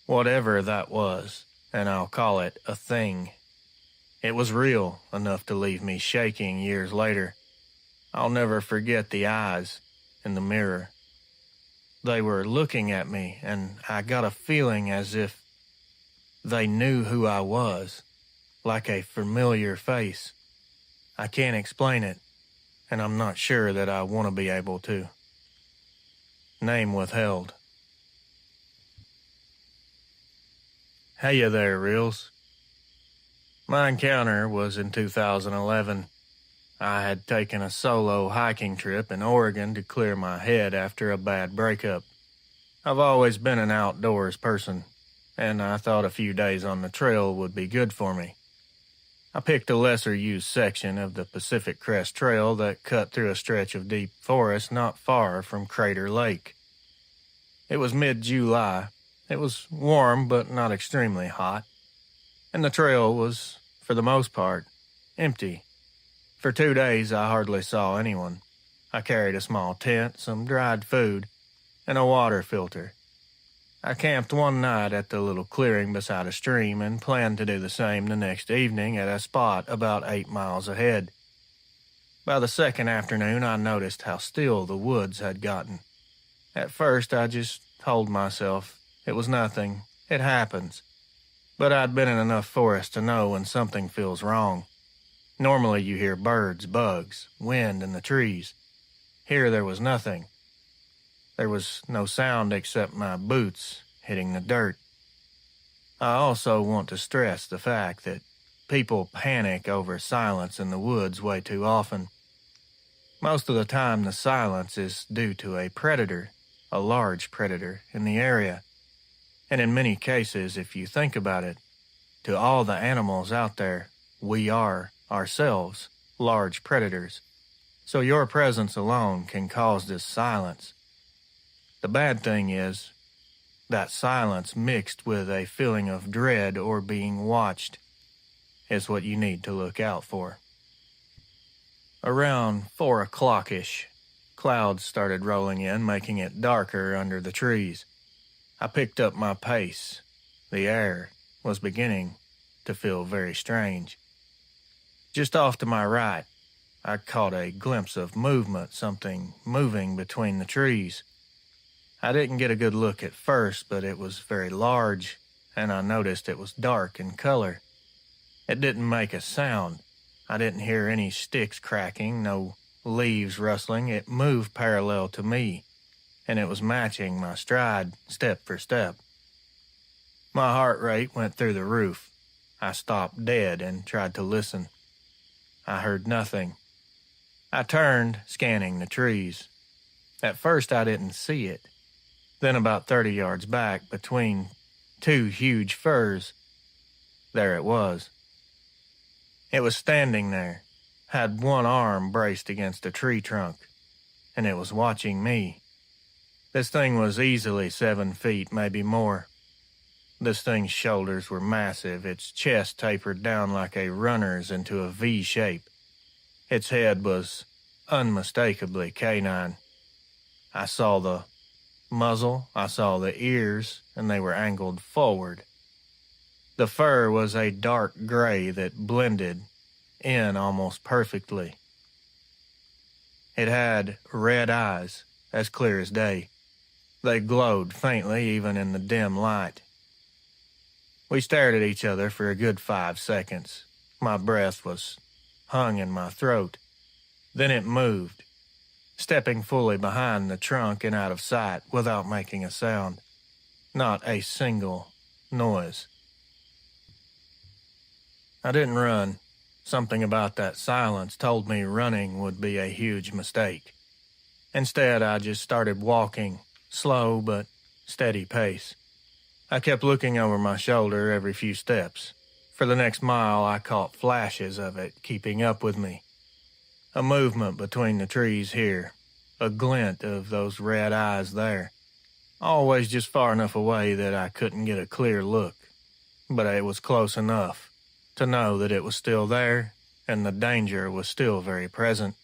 Whatever that was, and I'll call it a thing. It was real enough to leave me shaking years later. I'll never forget the eyes in the mirror. They were looking at me, and I got a feeling as if they knew who I was, like a familiar face. I can't explain it, and I'm not sure that I want to be able to. Name withheld. Heya there, Reels. My encounter was in 2011. I had taken a solo hiking trip in Oregon to clear my head after a bad breakup. I've always been an outdoors person, and I thought a few days on the trail would be good for me. I picked a lesser-used section of the Pacific Crest Trail that cut through a stretch of deep forest not far from Crater Lake. It was mid-July. It was warm but not extremely hot, and the trail was, for the most part, empty. For 2 days I hardly saw anyone. I carried a small tent, some dried food, and a water filter. I camped one night at the little clearing beside a stream and planned to do the same the next evening at a spot about 8 miles ahead. By the second afternoon I noticed how still the woods had gotten. At first I just told myself it was nothing, it happens. But I'd been in enough forest to know when something feels wrong. Normally you hear birds, bugs, wind in the trees. here there was nothing. There was no sound except my boots hitting the dirt. I also want to stress the fact that people panic over silence in the woods way too often. Most of the time, the silence is due to a predator, a large predator, in the area. And in many cases, if you think about it, to all the animals out there, we are, ourselves, large predators. So your presence alone can cause this silence. The bad thing is, that silence mixed with a feeling of dread or being watched is what you need to look out for. Around 4 o'clock-ish, clouds started rolling in, making it darker under the trees. I picked up my pace. The air was beginning to feel very strange. Just off to my right, I caught a glimpse of movement, something moving between the trees. I didn't get a good look at first, but it was very large, and I noticed it was dark in color. It didn't make a sound. I didn't hear any sticks cracking, no leaves rustling. It moved parallel to me, and it was matching my stride step for step. My heart rate went through the roof. I stopped dead and tried to listen. I heard nothing. I turned, scanning the trees. At first I didn't see it. Then about 30 yards back, between 2 huge firs, there it was. It was standing there, had one arm braced against a tree trunk, and it was watching me. This thing was easily 7 feet, maybe more. This thing's shoulders were massive, its chest tapered down like a runner's into a V shape. Its head was unmistakably canine. I saw the muzzle, I saw the ears, and they were angled forward. The fur was a dark gray that blended in almost perfectly. It had red eyes, as clear as day. They glowed faintly even in the dim light. We stared at each other for a good 5 seconds. My breath was hung in my throat. Then it moved, stepping fully behind the trunk and out of sight without making a sound. Not a single noise. I didn't run. Something about that silence told me running would be a huge mistake. Instead, I just started walking, slow but steady pace. I kept looking over my shoulder every few steps. For the next mile, I caught flashes of it keeping up with me. A movement between the trees here, a glint of those red eyes there. Always just far enough away that I couldn't get a clear look, but it was close enough to know that it was still there and the danger was still very present.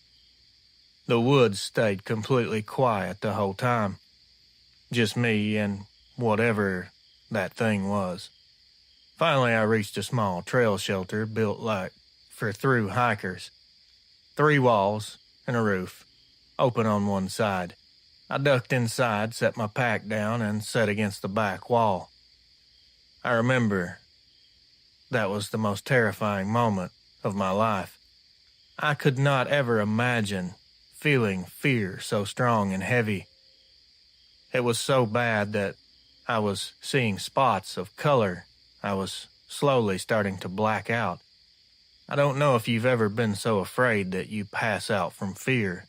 The woods stayed completely quiet the whole time. Just me and whatever that thing was. Finally, I reached a small trail shelter built like for through hikers. 3 walls and a roof, open on one side. I ducked inside, set my pack down, and sat against the back wall. I remember that was the most terrifying moment of my life. I could not ever imagine feeling fear so strong and heavy. It was so bad that I was seeing spots of color. I was slowly starting to black out. I don't know if you've ever been so afraid that you pass out from fear,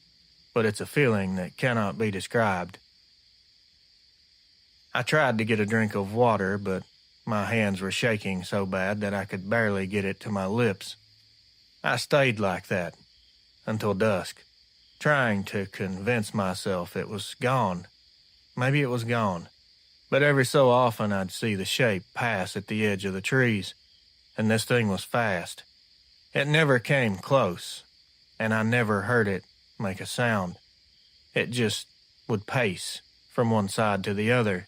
but it's a feeling that cannot be described. I tried to get a drink of water, but my hands were shaking so bad that I could barely get it to my lips. I stayed like that until dusk, trying to convince myself it was gone. Maybe it was gone, but every so often I'd see the shape pass at the edge of the trees, and this thing was fast. It never came close, and I never heard it make a sound. It just would pace from one side to the other,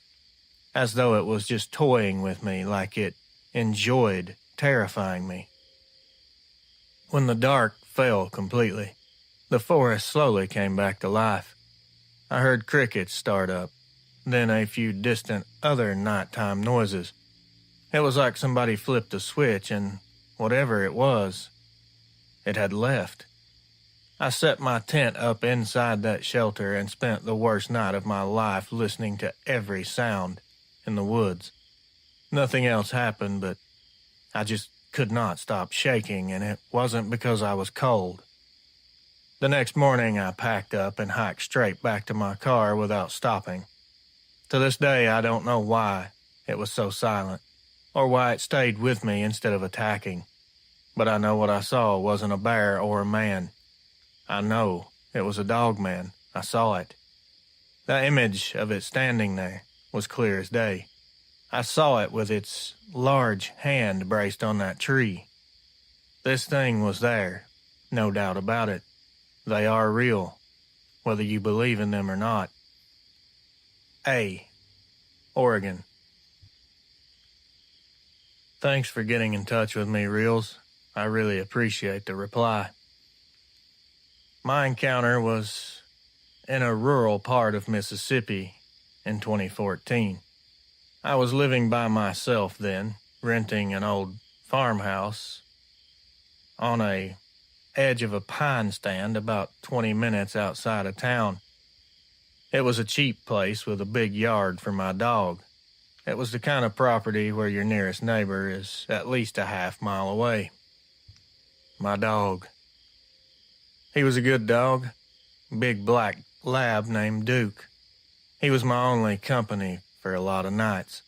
as though it was just toying with me, like it enjoyed terrifying me. When the dark fell completely, the forest slowly came back to life. I heard crickets start up, then a few distant other nighttime noises. It was like somebody flipped a switch and whatever it was, it had left. I set my tent up inside that shelter and spent the worst night of my life listening to every sound in the woods. Nothing else happened, but I just could not stop shaking, and it wasn't because I was cold. The next morning, I packed up and hiked straight back to my car without stopping. To this day, I don't know why it was so silent, or why it stayed with me instead of attacking. But I know what I saw wasn't a bear or a man. I know it was a dogman. I saw it. The image of it standing there was clear as day. I saw it with its large hand braced on that tree. This thing was there, no doubt about it. They are real, whether you believe in them or not. A. Oregon. Thanks for getting in touch with me, Reels. I really appreciate the reply. My encounter was in a rural part of Mississippi in 2014. I was living by myself then, renting an old farmhouse on a edge of a pine stand about 20 minutes outside of town. It was a cheap place with a big yard for my dog. It was the kind of property where your nearest neighbor is at least a half-mile away. My dog. He was a good dog, big black lab named Duke. He was my only company for a lot of nights.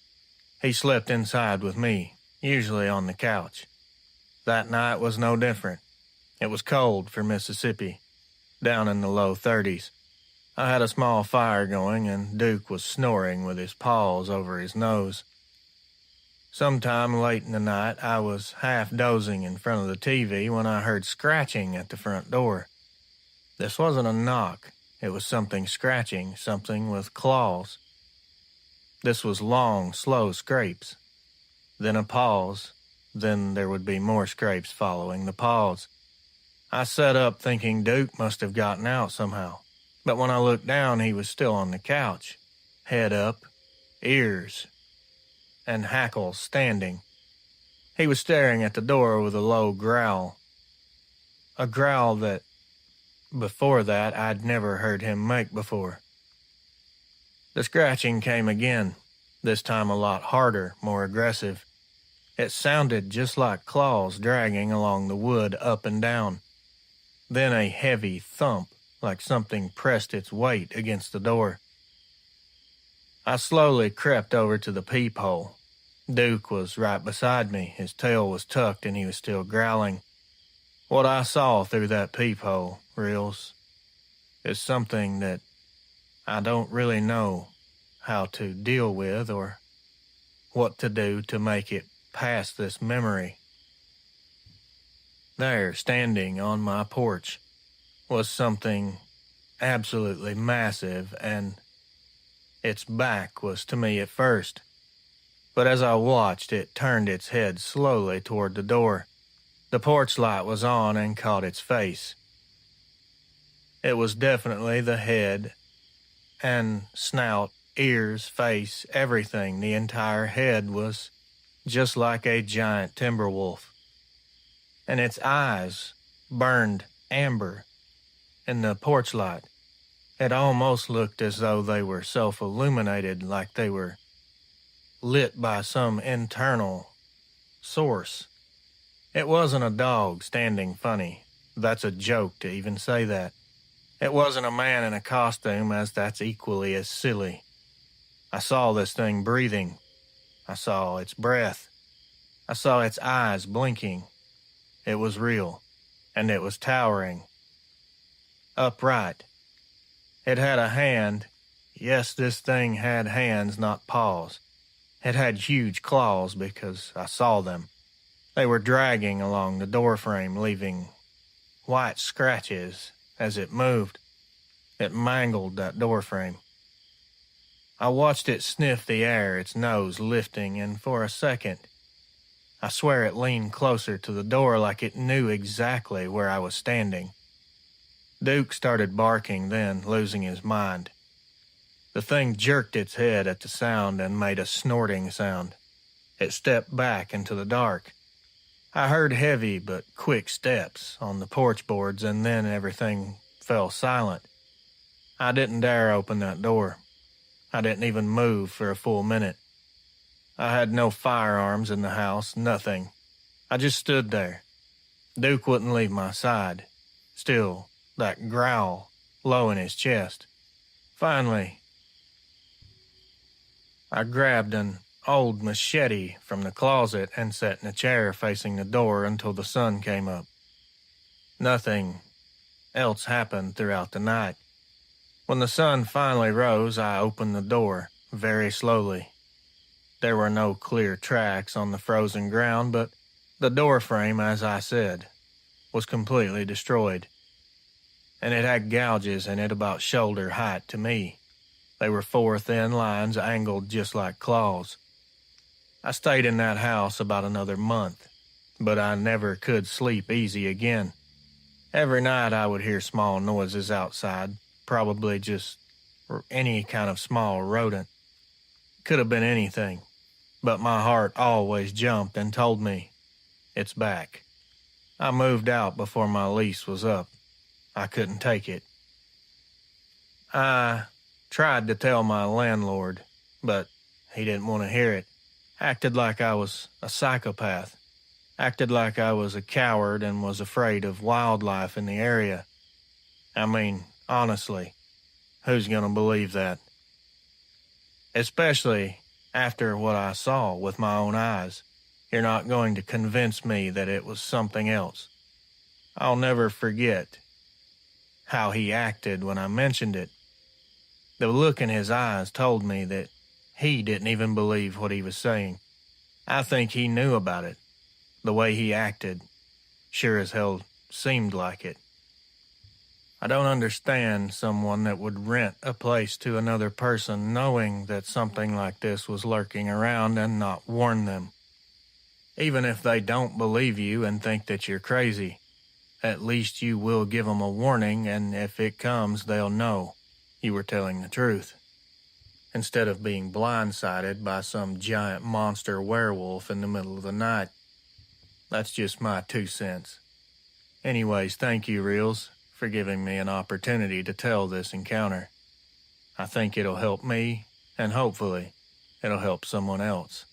He slept inside with me, usually on the couch. That night was no different. It was cold for Mississippi, down in the low 30s. I had a small fire going, and Duke was snoring with his paws over his nose. Sometime late in the night, I was half dozing in front of the TV when I heard scratching at the front door. This wasn't a knock. It was something scratching, something with claws. This was long, slow scrapes. Then a pause. Then there would be more scrapes following the pause. I sat up thinking Duke must have gotten out somehow. But when I looked down, he was still on the couch, head up, ears, and hackles standing. He was staring at the door with a low growl. A growl that, before that, I'd never heard him make before. The scratching came again, this time a lot harder, more aggressive. It sounded just like claws dragging along the wood up and down. Then a heavy thump, like something pressed its weight against the door. I slowly crept over to the peephole. Duke was right beside me. His tail was tucked and he was still growling. What I saw through that peephole, Reels, is something that I don't really know how to deal with or what to do to make it past this memory. There, standing on my porch, was something absolutely massive, and its back was to me at first. But as I watched, it turned its head slowly toward the door. The porch light was on and caught its face. It was definitely the head and snout, ears, face, everything. The entire head was just like a giant timber wolf. And its eyes burned amber in the porch light. It almost looked as though they were self-illuminated, like they were lit by some internal source. It wasn't a dog standing funny. That's a joke to even say that. It wasn't a man in a costume, as that's equally as silly. I saw this thing breathing. I saw its breath. I saw its eyes blinking. It was real, and it was towering. Upright. It had a hand. Yes, this thing had hands, not paws. It had huge claws because I saw them. They were dragging along the doorframe, leaving white scratches as it moved. It mangled that doorframe. I watched it sniff the air, its nose lifting, and for a second, I swear it leaned closer to the door like it knew exactly where I was standing. Duke started barking then, losing his mind. The thing jerked its head at the sound and made a snorting sound. It stepped back into the dark. I heard heavy but quick steps on the porch boards, and then everything fell silent. I didn't dare open that door. I didn't even move for a full minute. I had no firearms in the house, nothing. I just stood there. Duke wouldn't leave my side. Still, that growl low in his chest. Finally, I grabbed an old machete from the closet and sat in a chair facing the door until the sun came up. Nothing else happened throughout the night. When the sun finally rose, I opened the door very slowly. There were no clear tracks on the frozen ground, but the door frame, as I said, was completely destroyed. And it had gouges in it about shoulder height to me. They were 4 thin lines angled just like claws. I stayed in that house about another month, but I never could sleep easy again. Every night I would hear small noises outside, probably just any kind of small rodent. Could have been anything, but my heart always jumped and told me, it's back. I moved out before my lease was up. I couldn't take it. I tried to tell my landlord, but he didn't want to hear it. Acted like I was a psychopath. Acted like I was a coward and was afraid of wildlife in the area. I mean, honestly, who's going to believe that? Especially after what I saw with my own eyes. You're not going to convince me that it was something else. I'll never forget how he acted when I mentioned it. The look in his eyes told me that he didn't even believe what he was saying. I think he knew about it. The way he acted sure as hell seemed like it. I don't understand someone that would rent a place to another person knowing that something like this was lurking around and not warn them. Even if they don't believe you and think that you're crazy, at least you will give them a warning, and if it comes, they'll know you were telling the truth, instead of being blindsided by some giant monster werewolf in the middle of the night. That's just my 2 cents. Anyways, thank you, Reels, for giving me an opportunity to tell this encounter. I think it'll help me, and hopefully, it'll help someone else.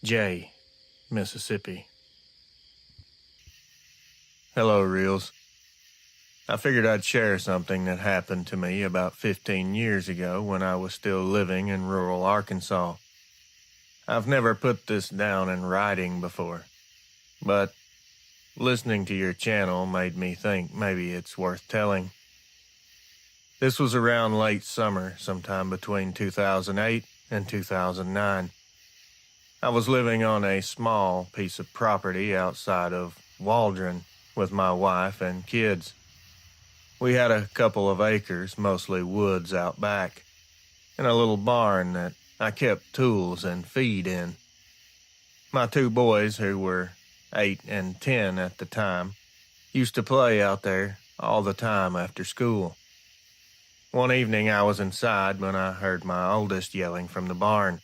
Jay, Mississippi. Hello, Reels. I figured I'd share something that happened to me about 15 years ago when I was still living in rural Arkansas. I've never put this down in writing before, but listening to your channel made me think maybe it's worth telling. This was around late summer, sometime between 2008 and 2009. I was living on a small piece of property outside of Waldron with my wife and kids. We had a couple of acres, mostly woods out back, and a little barn that I kept tools and feed in. My 2 boys, who were 8 and 10 at the time, used to play out there all the time after school. One evening I was inside when I heard my oldest yelling from the barn.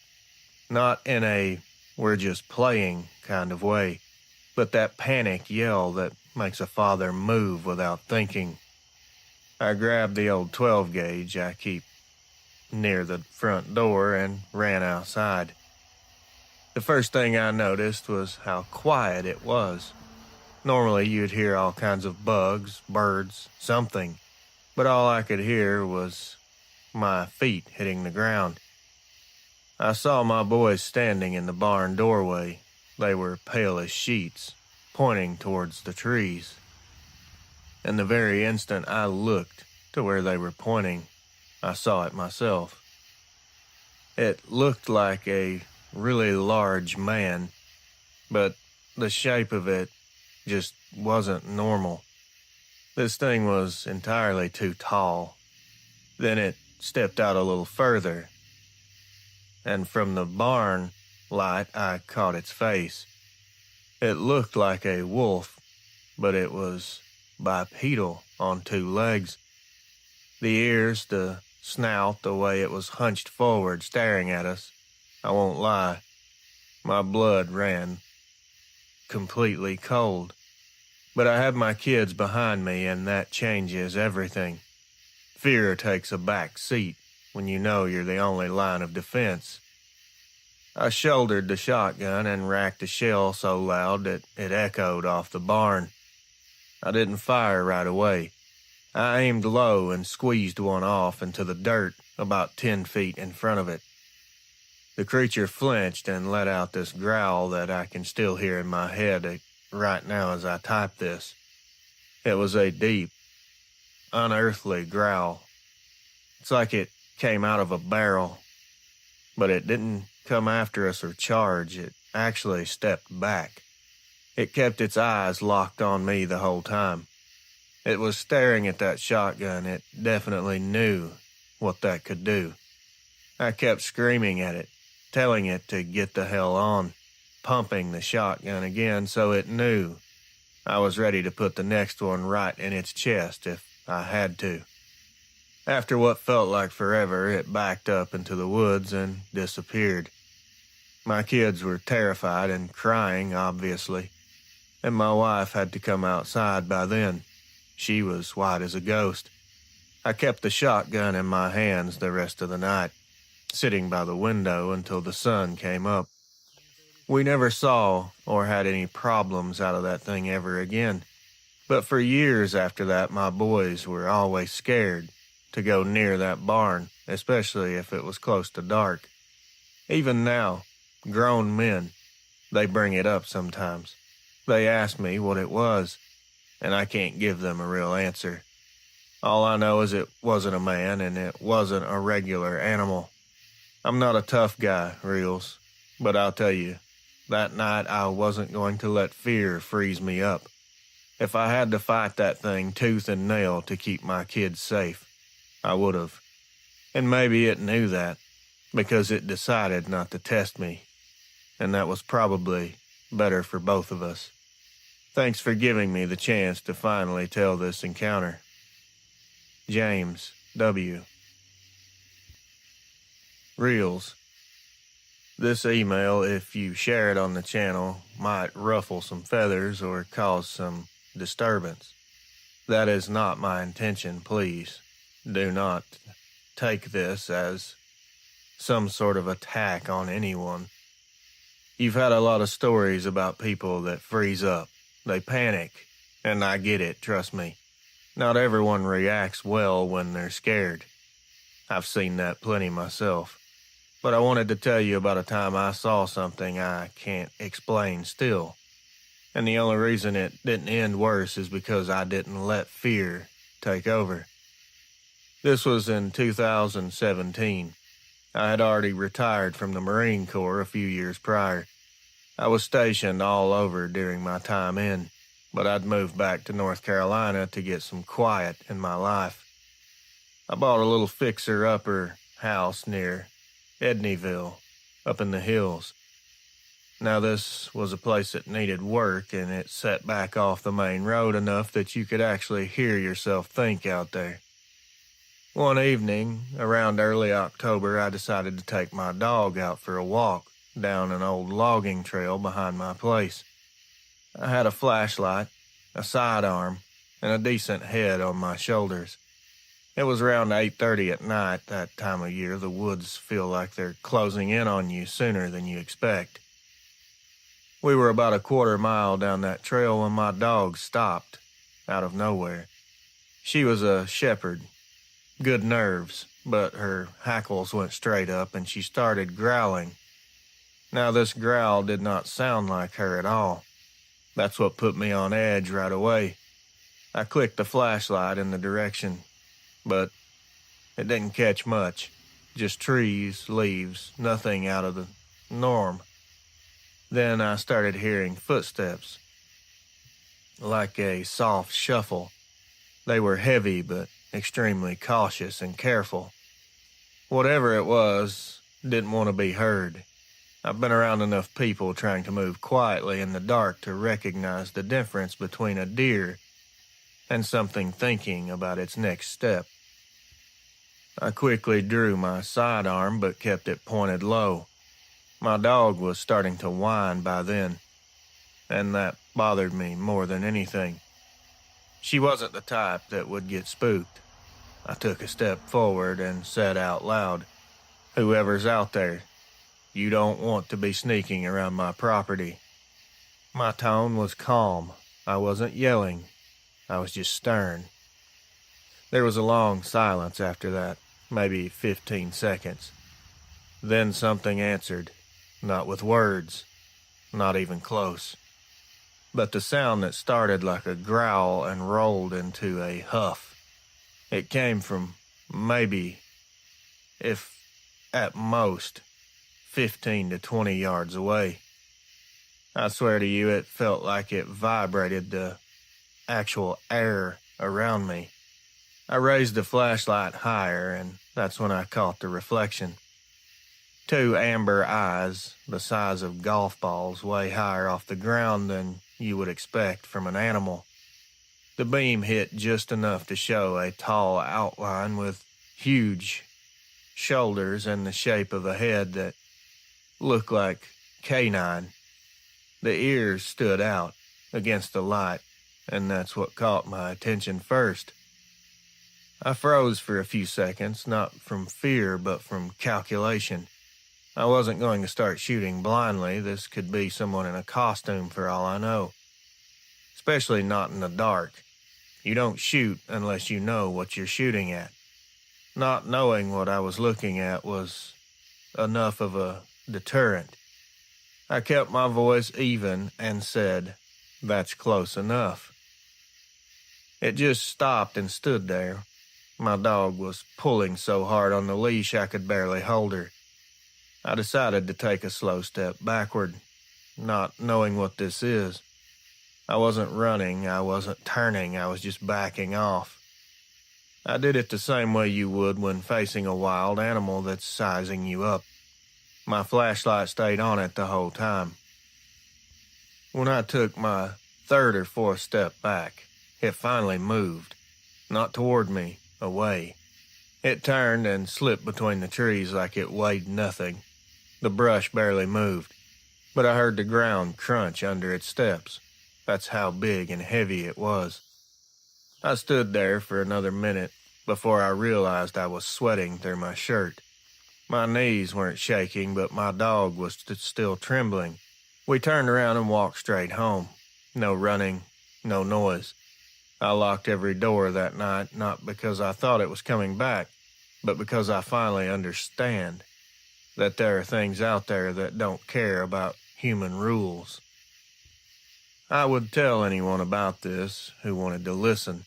Not in a we're just playing kind of way, but that panic yell that makes a father move without thinking. I grabbed the old 12 gauge I keep near the front door and ran outside. The first thing I noticed was how quiet it was. Normally you'd hear all kinds of bugs, birds, something, but all I could hear was my feet hitting the ground. I saw my boys standing in the barn doorway. They were pale as sheets, pointing towards the trees. And the very instant I looked to where they were pointing, I saw it myself. It looked like a really large man, but the shape of it just wasn't normal. This thing was entirely too tall. Then it stepped out a little further, and from the barn light I caught its face. It looked like a wolf, but it was bipedal on 2 legs. The ears, the snout, the way it was hunched forward staring at us. I won't lie, my blood ran completely cold. But I have my kids behind me, and that changes everything. Fear takes a back seat when you know you're the only line of defense. I shouldered the shotgun and racked a shell so loud that it echoed off the barn. I didn't fire right away. I aimed low and squeezed one off into the dirt about 10 feet in front of it. The creature flinched and let out this growl that I can still hear in my head right now as I type this. It was a deep, unearthly growl. It's like it came out of a barrel. But it didn't come after us or charge. It actually stepped back. It kept its eyes locked on me the whole time. It was staring at that shotgun. It definitely knew what that could do. I kept screaming at it, telling it to get the hell on, pumping the shotgun again so it knew I was ready to put the next one right in its chest if I had to. After what felt like forever, it backed up into the woods and disappeared. My kids were terrified and crying, obviously, and my wife had to come outside by then. She was white as a ghost. I kept the shotgun in my hands the rest of the night, sitting by the window until the sun came up. We never saw or had any problems out of that thing ever again. But for years after that, my boys were always scared to go near that barn, especially if it was close to dark. Even now, grown men, they bring it up sometimes. They ask me what it was, and I can't give them a real answer. All I know is it wasn't a man and it wasn't a regular animal. I'm not a tough guy, Reels, but I'll tell you, that night I wasn't going to let fear freeze me up. If I had to fight that thing tooth and nail to keep my kids safe, I would have. And maybe it knew that, because it decided not to test me. And that was probably better for both of us. Thanks for giving me the chance to finally tell this encounter. James W. Reels. This email, if you share it on the channel, might ruffle some feathers or cause some disturbance. That is not my intention, please. Do not take this as some sort of attack on anyone. You've had a lot of stories about people that freeze up. They panic, and I get it, trust me. Not everyone reacts well when they're scared. I've seen that plenty myself. But I wanted to tell you about a time I saw something I can't explain still. And the only reason it didn't end worse is because I didn't let fear take over. This was in 2017. I had already retired from the Marine Corps a few years prior. I was stationed all over during my time in, but I'd moved back to North Carolina to get some quiet in my life. I bought a little fixer-upper house near Edneyville, up in the hills. Now this was a place that needed work, and it set back off the main road enough that you could actually hear yourself think out there. One evening, around early October, I decided to take my dog out for a walk down an old logging trail behind my place. I had a flashlight, a sidearm, and a decent head on my shoulders. It was around 8:30 at night. That time of year, the woods feel like they're closing in on you sooner than you expect. We were about a quarter mile down that trail when my dog stopped, out of nowhere. She was a shepherd, good nerves, but her hackles went straight up and she started growling. Now this growl did not sound like her at all. That's what put me on edge right away. I clicked the flashlight in the direction, but it didn't catch much. Just trees, leaves, nothing out of the norm. Then I started hearing footsteps, like a soft shuffle. They were heavy but extremely cautious and careful. Whatever it was, didn't want to be heard. I've been around enough people trying to move quietly in the dark to recognize the difference between a deer and something thinking about its next step. I quickly drew my sidearm but kept it pointed low. My dog was starting to whine by then. and that bothered me more than anything. She wasn't the type that would get spooked. I took a step forward and said out loud, "Whoever's out there, you don't want to be sneaking around my property." My tone was calm. I wasn't yelling. I was just stern. There was a long silence after that, maybe 15 seconds. Then something answered, not with words, not even close, but the sound that started like a growl and rolled into a huff. It came from maybe, if at most, 15 to 20 yards away. I swear to you, it felt like it vibrated the actual air around me. I raised the flashlight higher, and that's when I caught the reflection. Two amber eyes, the size of golf balls, way higher off the ground than you would expect from an animal. The beam hit just enough to show a tall outline with huge shoulders and the shape of a head that looked like canine. The ears stood out against the light, and that's what caught my attention first. I froze for a few seconds, not from fear, but from calculation. I wasn't going to start shooting blindly. This could be someone in a costume for all I know. Especially not in the dark. You don't shoot unless you know what you're shooting at. Not knowing what I was looking at was enough of a deterrent. I kept my voice even and said, "That's close enough." It just stopped and stood there. My dog was pulling so hard on the leash I could barely hold her. I decided to take a slow step backward, not knowing what this is. I wasn't running, I wasn't turning, I was just backing off. I did it the same way you would when facing a wild animal that's sizing you up. My flashlight stayed on it the whole time. When I took my third or fourth step back, it finally moved. Not toward me, away. It turned and slipped between the trees like it weighed nothing. The brush barely moved, but I heard the ground crunch under its steps. That's how big and heavy it was. I stood there for another minute before I realized I was sweating through my shirt. My knees weren't shaking, but my dog was still trembling. We turned around and walked straight home. No running, no noise. I locked every door that night, not because I thought it was coming back, but because I finally understand that there are things out there that don't care about human rules. I would tell anyone about this who wanted to listen,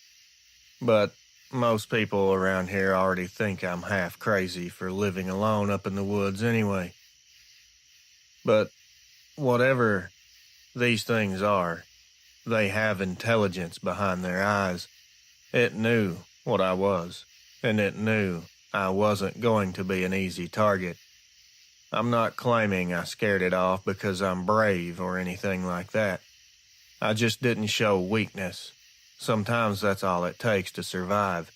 but most people around here already think I'm half crazy for living alone up in the woods anyway. But whatever these things are, they have intelligence behind their eyes. It knew what I was, and it knew I wasn't going to be an easy target. I'm not claiming I scared it off because I'm brave or anything like that. I just didn't show weakness. Sometimes that's all it takes to survive.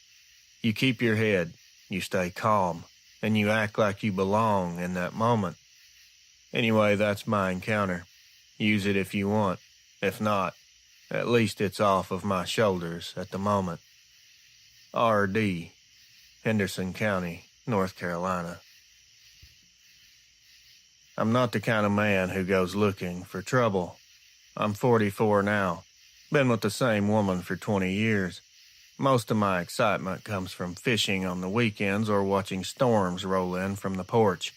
You keep your head, you stay calm, and you act like you belong in that moment. Anyway, that's my encounter. Use it if you want. If not, at least it's off of my shoulders at the moment. R.D., Henderson County, North Carolina. I'm not the kind of man who goes looking for trouble. I'm 44 now. Been with the same woman for 20 years. Most of my excitement comes from fishing on the weekends or watching storms roll in from the porch.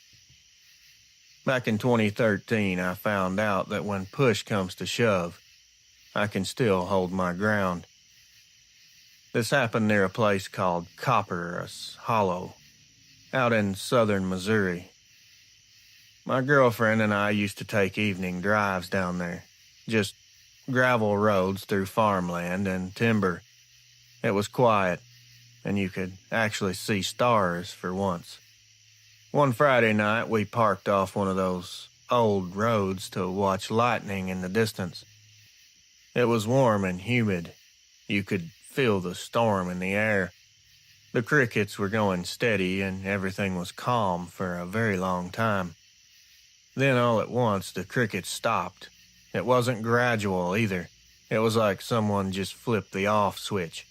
Back in 2013, I found out that when push comes to shove, I can still hold my ground. This happened near a place called Copperus Hollow, out in southern Missouri. My girlfriend and I used to take evening drives down there, just gravel roads through farmland and timber. It was quiet, and you could actually see stars for once. One Friday night, we parked off one of those old roads to watch lightning in the distance. It was warm and humid. You could feel the storm in the air. The crickets were going steady, and everything was calm for a very long time. Then all at once, the crickets stopped, It wasn't gradual either. It was like someone just flipped the off switch.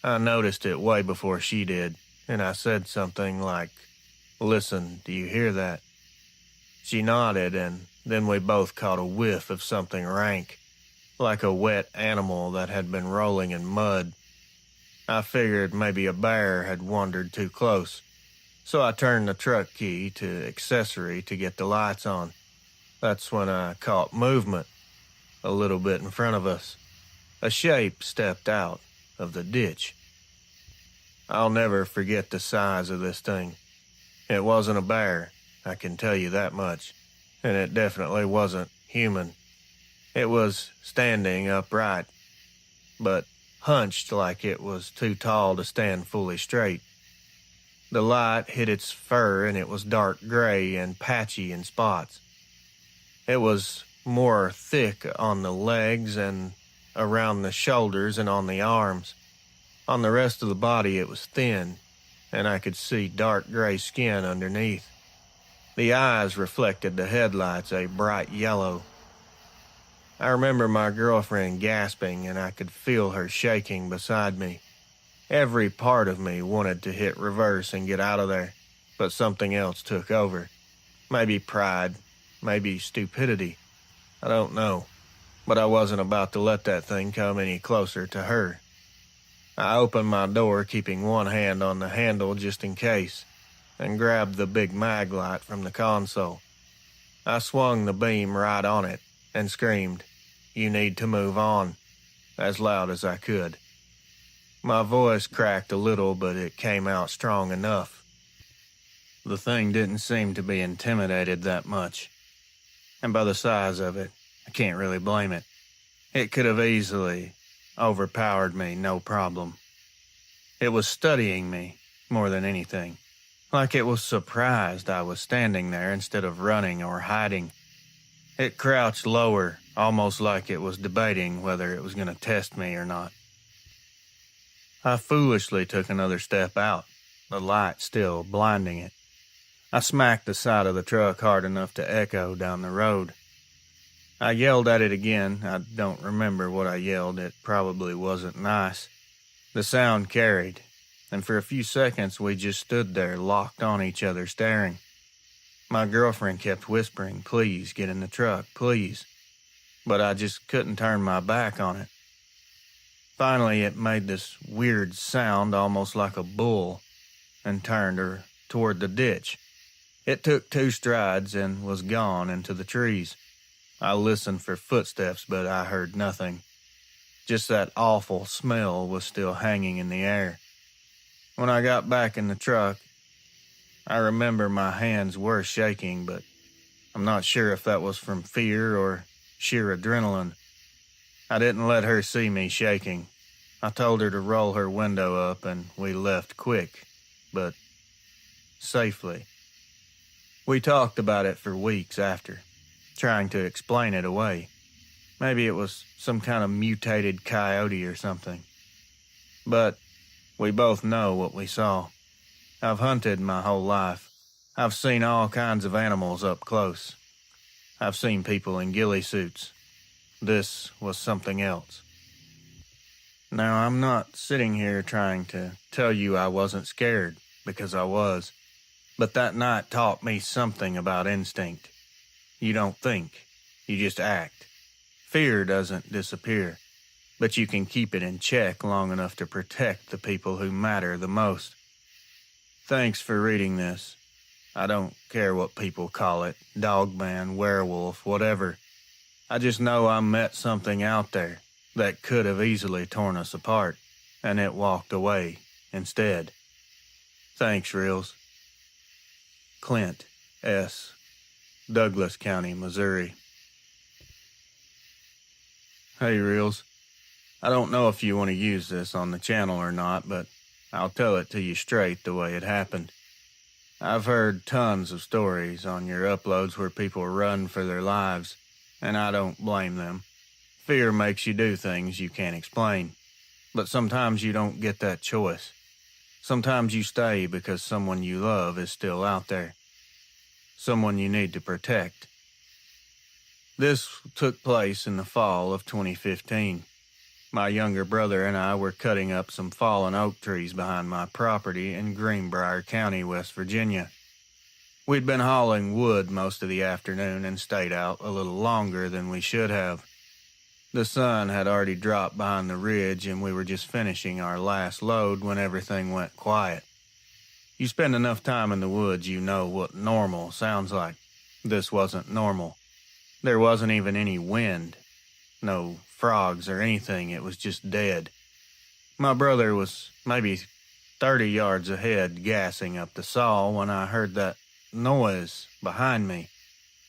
I noticed it way before she did, and I said something like, "Listen, do you hear that?" She nodded, and then we both caught a whiff of something rank, like a wet animal that had been rolling in mud. I figured maybe a bear had wandered too close, so I turned the truck key to accessory to get the lights on. That's when I caught movement a little bit in front of us. A shape stepped out of the ditch. I'll never forget the size of this thing. It wasn't a bear, I can tell you that much, and it definitely wasn't human. It was standing upright, but hunched like it was too tall to stand fully straight. The light hit its fur and it was dark gray and patchy in spots. It was more thick on the legs and around the shoulders and on the arms. On the rest of the body it was thin, and I could see dark gray skin underneath. The eyes reflected the headlights a bright yellow. I remember my girlfriend gasping, and I could feel her shaking beside me. Every part of me wanted to hit reverse and get out of there, but something else took over. Maybe pride, maybe stupidity. I don't know, but I wasn't about to let that thing come any closer to her. I opened my door, keeping one hand on the handle just in case, and grabbed the big mag light from the console. I swung the beam right on it and screamed, "You need to move on," as loud as I could. My voice cracked a little, but it came out strong enough. The thing didn't seem to be intimidated that much, and by the size of it, I can't really blame it. It could have easily overpowered me, no problem. It was studying me more than anything, like it was surprised I was standing there instead of running or hiding. It crouched lower, almost like it was debating whether it was going to test me or not. I foolishly took another step out, the light still blinding it. I smacked the side of the truck hard enough to echo down the road. I yelled at it again. I don't remember what I yelled. It probably wasn't nice. The sound carried, and for a few seconds we just stood there locked on each other staring. My girlfriend kept whispering, "Please get in the truck, please." But I just couldn't turn my back on it. Finally, it made this weird sound almost like a bull and turned her toward the ditch. It took 2 strides and was gone into the trees. I listened for footsteps, but I heard nothing. Just that awful smell was still hanging in the air. When I got back in the truck, I remember my hands were shaking, but I'm not sure if that was from fear or sheer adrenaline. I didn't let her see me shaking. I told her to roll her window up, and we left quick, but safely. We talked about it for weeks after, trying to explain it away. Maybe it was some kind of mutated coyote or something. But we both know what we saw. I've hunted my whole life. I've seen all kinds of animals up close. I've seen people in ghillie suits. This was something else. Now, I'm not sitting here trying to tell you I wasn't scared, because I was. But that night taught me something about instinct. You don't think, you just act. Fear doesn't disappear, but you can keep it in check long enough to protect the people who matter the most. Thanks for reading this. I don't care what people call it, dogman, werewolf, whatever. I just know I met something out there that could have easily torn us apart, and it walked away instead. Thanks, Reels. Clint S., Douglas County, Missouri. Hey, Reels. I don't know if you want to use this on the channel or not, but I'll tell it to you straight the way it happened. I've heard tons of stories on your uploads where people run for their lives, and I don't blame them. Fear makes you do things you can't explain, but sometimes you don't get that choice. Sometimes you stay because someone you love is still out there, someone you need to protect. This took place in the fall of 2015. My younger brother and I were cutting up some fallen oak trees behind my property in Greenbrier County, West Virginia. We'd been hauling wood most of the afternoon and stayed out a little longer than we should have. The sun had already dropped behind the ridge and we were just finishing our last load when everything went quiet. You spend enough time in the woods, you know what normal sounds like. This wasn't normal. There wasn't even any wind. No frogs or anything, it was just dead. My brother was maybe 30 yards ahead gassing up the saw when I heard that noise behind me.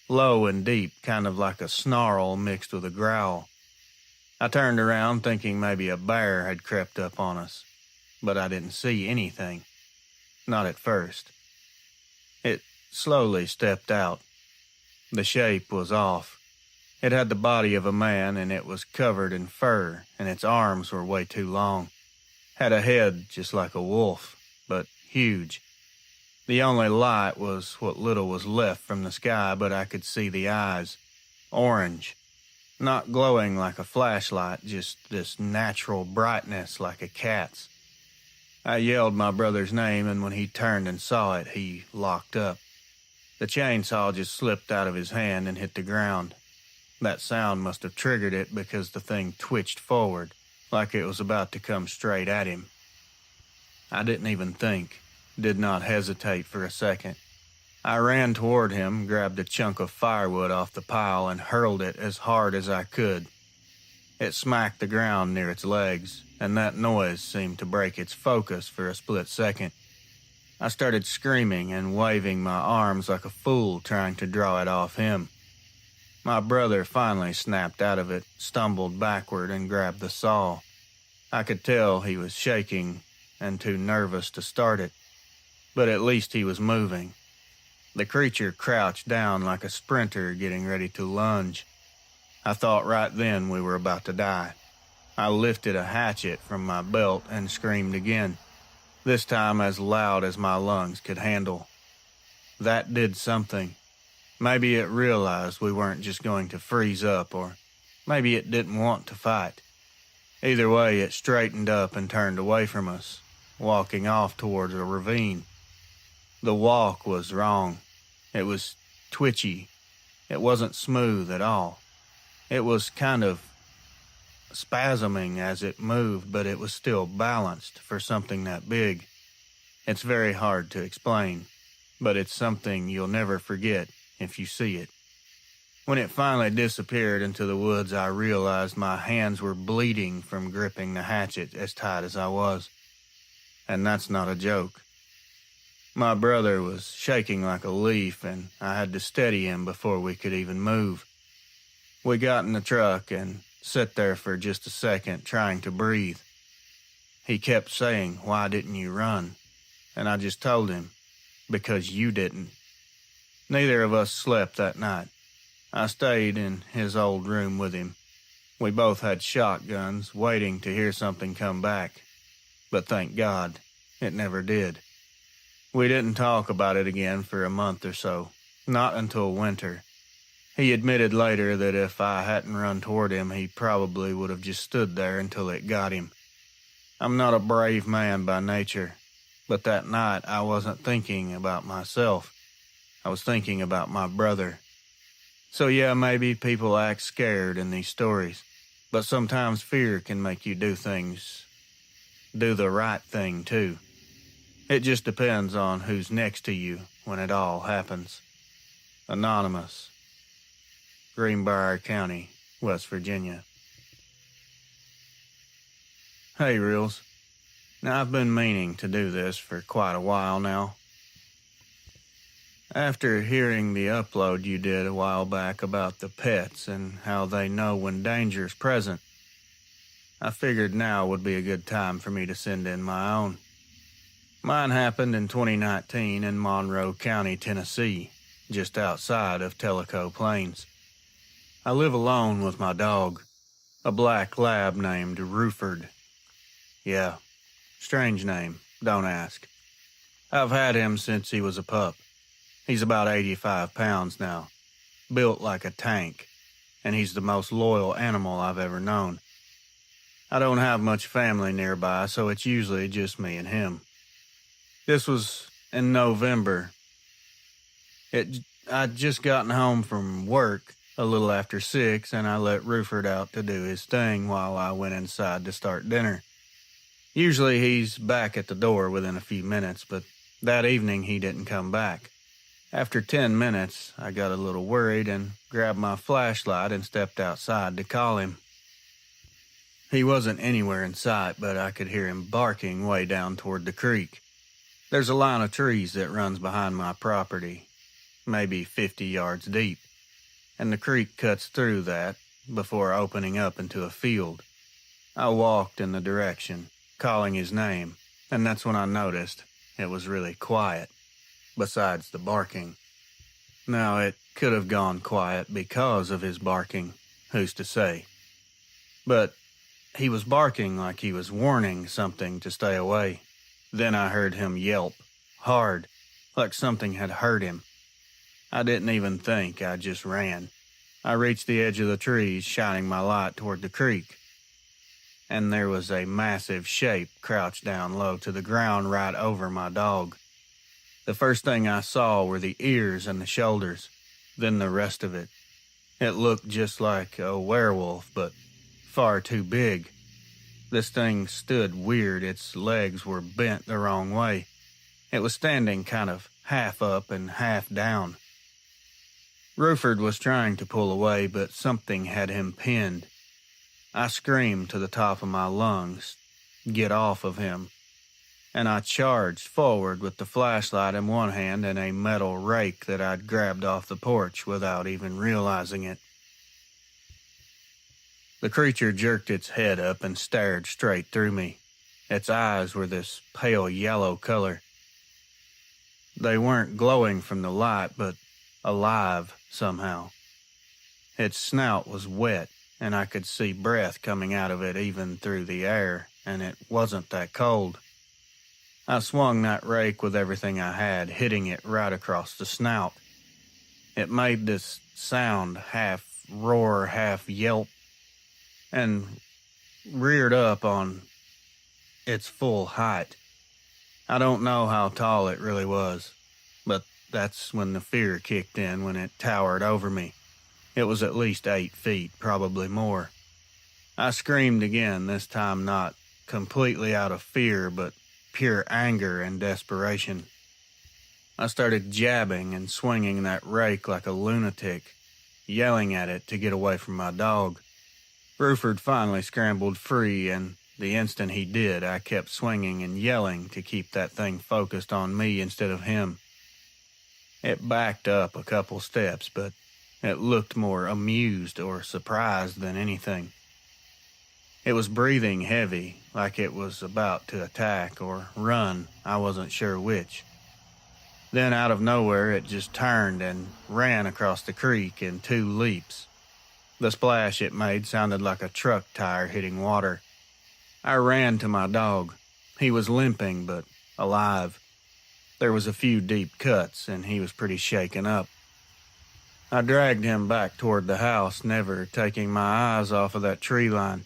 Low and deep, kind of like a snarl mixed with a growl. I turned around thinking maybe a bear had crept up on us, but I didn't see anything. Not at first. It slowly stepped out. The shape was off. It had the body of a man and it was covered in fur and its arms were way too long. Had a head just like a wolf, but huge. The only light was what little was left from the sky, but I could see the eyes. Orange. Not glowing like a flashlight, just this natural brightness like a cat's. I yelled my brother's name, and when he turned and saw it, he locked up. The chainsaw just slipped out of his hand and hit the ground. That sound must have triggered it because the thing twitched forward, like it was about to come straight at him. I didn't even think, did not hesitate for a second. I ran toward him, grabbed a chunk of firewood off the pile, and hurled it as hard as I could. It smacked the ground near its legs, and that noise seemed to break its focus for a split second. I started screaming and waving my arms like a fool trying to draw it off him. My brother finally snapped out of it, stumbled backward, and grabbed the saw. I could tell he was shaking and too nervous to start it, but at least he was moving. The creature crouched down like a sprinter getting ready to lunge. I thought right then we were about to die. I lifted a hatchet from my belt and screamed again, this time as loud as my lungs could handle. That did something. Maybe it realized we weren't just going to freeze up, or maybe it didn't want to fight. Either way, it straightened up and turned away from us, walking off towards a ravine. The walk was wrong. It was twitchy. It wasn't smooth at all. It was kind of spasming as it moved, but it was still balanced for something that big. It's very hard to explain, but it's something you'll never forget if you see it. When it finally disappeared into the woods, I realized my hands were bleeding from gripping the hatchet as tight as I was. And that's not a joke. My brother was shaking like a leaf, and I had to steady him before we could even move. We got in the truck and sat there for just a second, trying to breathe. He kept saying, "Why didn't you run?" And I just told him, "Because you didn't." Neither of us slept that night. I stayed in his old room with him. We both had shotguns, waiting to hear something come back. But thank God, it never did. We didn't talk about it again for a month or so, not until winter. He admitted later that if I hadn't run toward him, he probably would have just stood there until it got him. I'm not a brave man by nature, but that night I wasn't thinking about myself. I was thinking about my brother. So yeah, maybe people act scared in these stories, but sometimes fear can make you do the right thing too. It just depends on who's next to you when it all happens. Anonymous. Greenbrier County, West Virginia. Hey, Reels. Now, I've been meaning to do this for quite a while now. After hearing the upload you did a while back about the pets and how they know when danger's present, I figured now would be a good time for me to send in my own. Mine happened in 2019 in Monroe County, Tennessee, just outside of Tellico Plains. I live alone with my dog, a black lab named Ruford. Yeah, strange name, don't ask. I've had him since he was a pup. He's about 85 pounds now, built like a tank. and he's the most loyal animal I've ever known. I don't have much family nearby, so it's usually just me and him. This was in November. I'd just gotten home from work a little after 6, and I let Ruford out to do his thing while I went inside to start dinner. Usually he's back at the door within a few minutes, but that evening he didn't come back. After 10 minutes, I got a little worried and grabbed my flashlight and stepped outside to call him. He wasn't anywhere in sight, but I could hear him barking way down toward the creek. There's a line of trees that runs behind my property, maybe 50 yards deep, and the creek cuts through that before opening up into a field. I walked in the direction, calling his name, and that's when I noticed it was really quiet, besides the barking. Now, it could have gone quiet because of his barking, who's to say? But he was barking like he was warning something to stay away. Then I heard him yelp, hard, like something had hurt him. I didn't even think, I just ran. I reached the edge of the trees, shining my light toward the creek. And there was a massive shape crouched down low to the ground right over my dog. The first thing I saw were the ears and the shoulders, then the rest of it. It looked just like a werewolf, but far too big. This thing stood weird. Its legs were bent the wrong way. It was standing kind of half up and half down. Ruford was trying to pull away, but something had him pinned. I screamed to the top of my lungs, "Get off of him." And I charged forward with the flashlight in one hand and a metal rake that I'd grabbed off the porch without even realizing it. The creature jerked its head up and stared straight through me. Its eyes were this pale yellow color. They weren't glowing from the light, but alive somehow. Its snout was wet, and I could see breath coming out of it even through the air, and it wasn't that cold. I swung that rake with everything I had, hitting it right across the snout. It made this sound, half roar, half yelp, and reared up on its full height. I don't know how tall it really was, but that's when the fear kicked in when it towered over me. It was at least 8 feet, probably more. I screamed again, this time not completely out of fear, but pure anger and desperation. I started jabbing and swinging that rake like a lunatic, yelling at it to get away from my dog. Ruford finally scrambled free, and the instant he did, I kept swinging and yelling to keep that thing focused on me instead of him. It backed up a couple steps, but it looked more amused or surprised than anything. It was breathing heavy, like it was about to attack or run, I wasn't sure which. Then out of nowhere it just turned and ran across the creek in 2 leaps. The splash it made sounded like a truck tire hitting water. I ran to my dog. He was limping, but alive. There was a few deep cuts, and he was pretty shaken up. I dragged him back toward the house, never taking my eyes off of that tree line.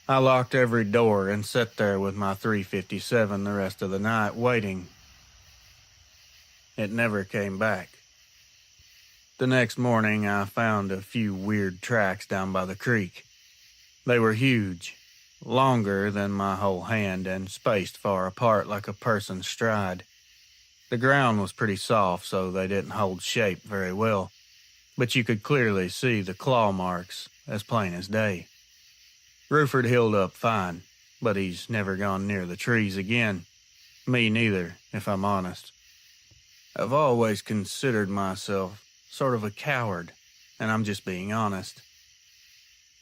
I locked every door and sat there with my .357 the rest of the night, waiting. It never came back. The next morning, I found a few weird tracks down by the creek. They were huge, longer than my whole hand, and spaced far apart like a person's stride. The ground was pretty soft, so they didn't hold shape very well, but you could clearly see the claw marks as plain as day. Ruford healed up fine, but he's never gone near the trees again. Me neither, if I'm honest. I've always considered myself sort of a coward, and I'm just being honest.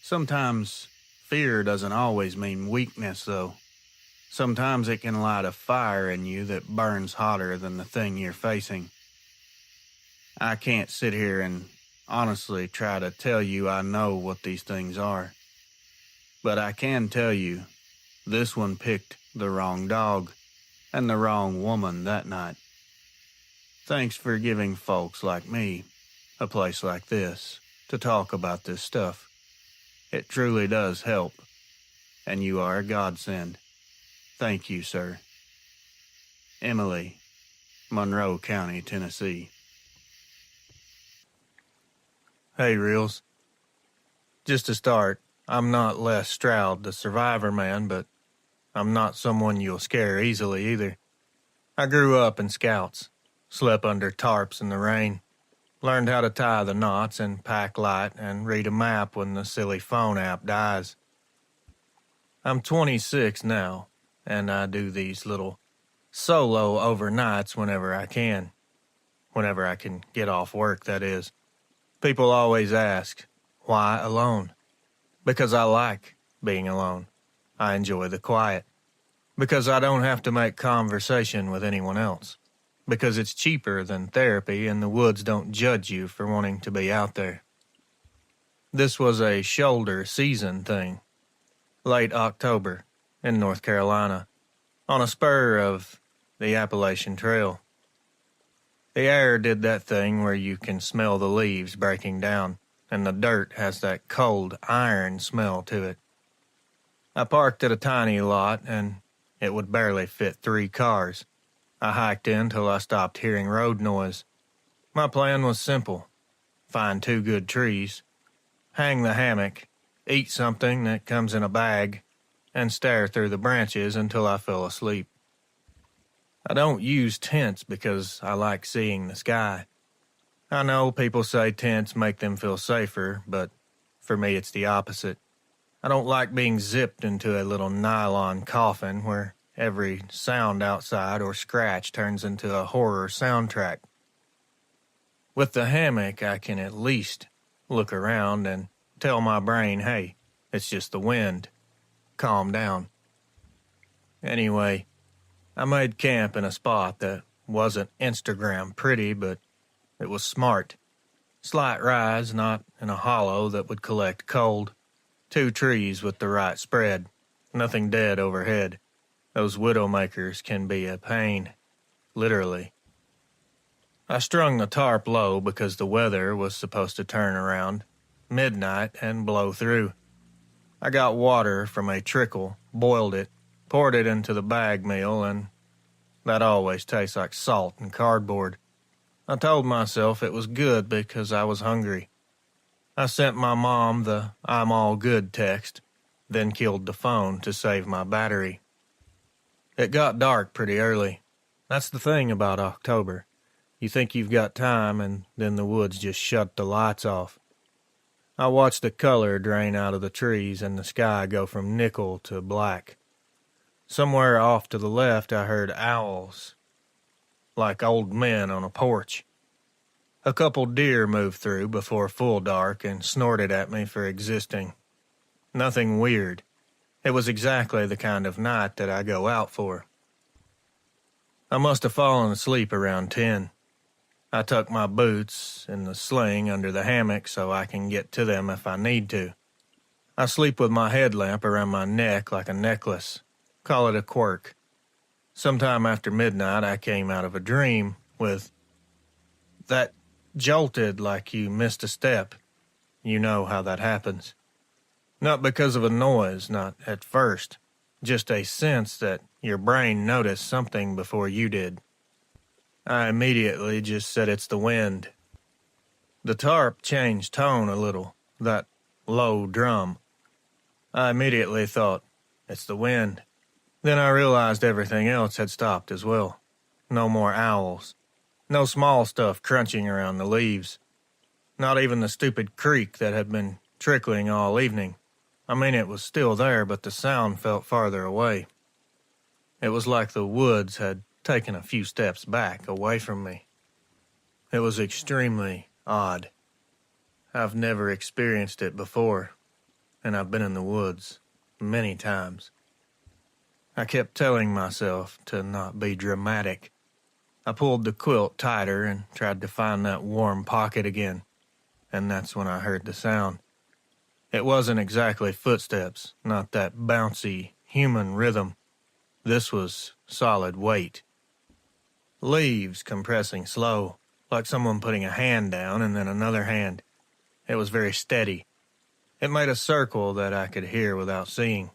Sometimes fear doesn't always mean weakness, though. Sometimes it can light a fire in you that burns hotter than the thing you're facing. I can't sit here and honestly try to tell you I know what these things are. But I can tell you, this one picked the wrong dog and the wrong woman that night. Thanks for giving folks like me a place like this. to talk about this stuff. It truly does help, and you are a godsend. Thank you, sir. Emily, Monroe County, Tennessee. Hey, Reels. Just to start, I'm not Les Stroud, the survivor man, but I'm not someone you'll scare easily either. I grew up in Scouts, slept under tarps in the rain, learned how to tie the knots and pack light and read a map when the silly phone app dies. I'm 26 now, and I do these little solo overnights whenever I can. Whenever I can get off work, that is. People always ask, why alone? Because I like being alone. I enjoy the quiet. Because I don't have to make conversation with anyone else. Because it's cheaper than therapy and the woods don't judge you for wanting to be out there. This was a shoulder season thing. Late October in North Carolina, on a spur of the Appalachian Trail. The air did that thing where you can smell the leaves breaking down, and the dirt has that cold iron smell to it. I parked at a tiny lot, and it would barely fit 3 cars. I hiked in till I stopped hearing road noise. My plan was simple. Find 2 good trees, hang the hammock, eat something that comes in a bag, and stare through the branches until I fell asleep. I don't use tents because I like seeing the sky. I know people say tents make them feel safer, but for me it's the opposite. I don't like being zipped into a little nylon coffin where every sound outside or scratch turns into a horror soundtrack. With the hammock, I can at least look around and tell my brain, hey, it's just the wind. Calm down. Anyway, I made camp in a spot that wasn't Instagram pretty, but it was smart. Slight rise, not in a hollow that would collect cold. 2 trees with the right spread. Nothing dead overhead. Those widowmakers can be a pain. Literally. I strung the tarp low because the weather was supposed to turn around midnight and blow through. I got water from a trickle, boiled it, poured it into the bag meal, and that always tastes like salt and cardboard. I told myself it was good because I was hungry. I sent my mom the I'm all good text, then killed the phone to save my battery. It got dark pretty early. That's the thing about October. You think you've got time, and then the woods just shut the lights off. I watched the color drain out of the trees and the sky go from nickel to black. Somewhere off to the left, I heard owls, like old men on a porch. A couple deer moved through before full dark and snorted at me for existing. Nothing weird. It was exactly the kind of night that I go out for. I must have fallen asleep around 10. I tuck my boots in the sling under the hammock so I can get to them if I need to. I sleep with my headlamp around my neck like a necklace. Call it a quirk. Sometime after midnight, I came out of a dream with that jolted like you missed a step. You know how that happens. Not because of a noise, not at first. Just a sense that your brain noticed something before you did. I immediately just said it's the wind. The tarp changed tone a little, that low drum. I immediately thought, it's the wind. Then I realized everything else had stopped as well. No more owls. No small stuff crunching around the leaves. Not even the stupid creek that had been trickling all evening. I mean, it was still there, but the sound felt farther away. It was like the woods had taken a few steps back, away from me. It was extremely odd. I've never experienced it before, and I've been in the woods many times. I kept telling myself to not be dramatic. I pulled the quilt tighter and tried to find that warm pocket again, and that's when I heard the sound. It wasn't exactly footsteps, not that bouncy human rhythm. This was solid weight. Leaves compressing slow, like someone putting a hand down and then another hand. It was very steady. It made a circle that I could hear without seeing.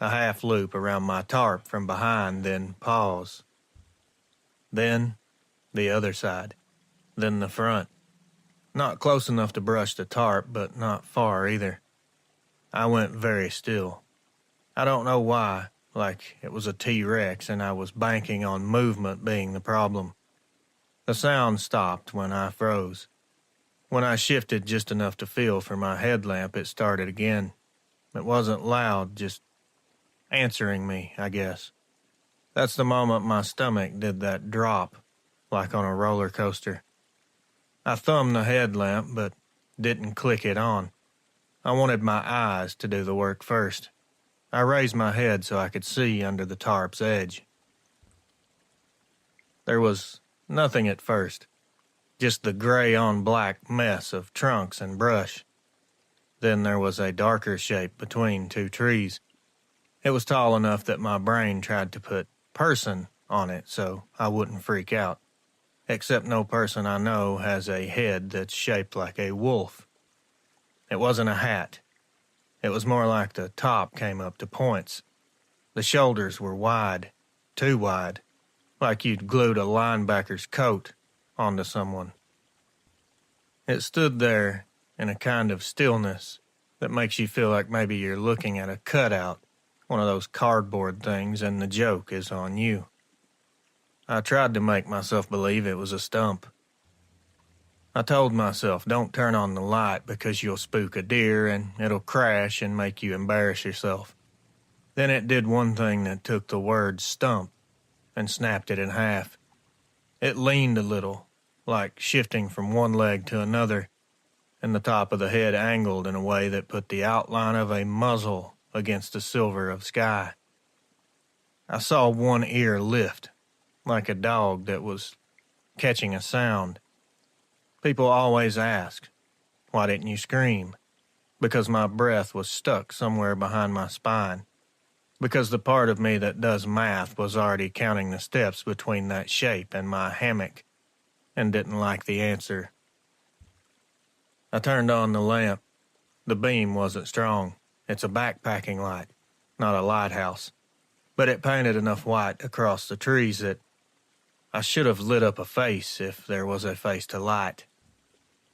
A half loop around my tarp from behind, then pause. Then the other side. Then the front. Not close enough to brush the tarp, but not far either. I went very still. I don't know why, like it was a T-Rex and I was banking on movement being the problem. The sound stopped when I froze. When I shifted just enough to feel for my headlamp, it started again. It wasn't loud, just answering me, I guess. That's the moment my stomach did that drop, like on a roller coaster. I thumbed the headlamp, but didn't click it on. I wanted my eyes to do the work first. I raised my head so I could see under the tarp's edge. There was nothing at first, just the gray-on-black mess of trunks and brush. Then there was a darker shape between two trees. It was tall enough that my brain tried to put person on it so I wouldn't freak out. Except no person I know has a head that's shaped like a wolf. It wasn't a hat. It was more like the top came up to points. The shoulders were wide, too wide, like you'd glued a linebacker's coat onto someone. It stood there in a kind of stillness that makes you feel like maybe you're looking at a cutout, one of those cardboard things, and the joke is on you. I tried to make myself believe it was a stump. I told myself, don't turn on the light because you'll spook a deer and it'll crash and make you embarrass yourself. Then it did one thing that took the word stump and snapped it in half. It leaned a little, like shifting from one leg to another, and the top of the head angled in a way that put the outline of a muzzle against the silver of sky. I saw one ear lift, like a dog that was catching a sound. People always ask, why didn't you scream? Because my breath was stuck somewhere behind my spine. Because the part of me that does math was already counting the steps between that shape and my hammock, and didn't like the answer. I turned on the lamp. The beam wasn't strong. It's a backpacking light, not a lighthouse. But it painted enough white across the trees that I should have lit up a face if there was a face to light.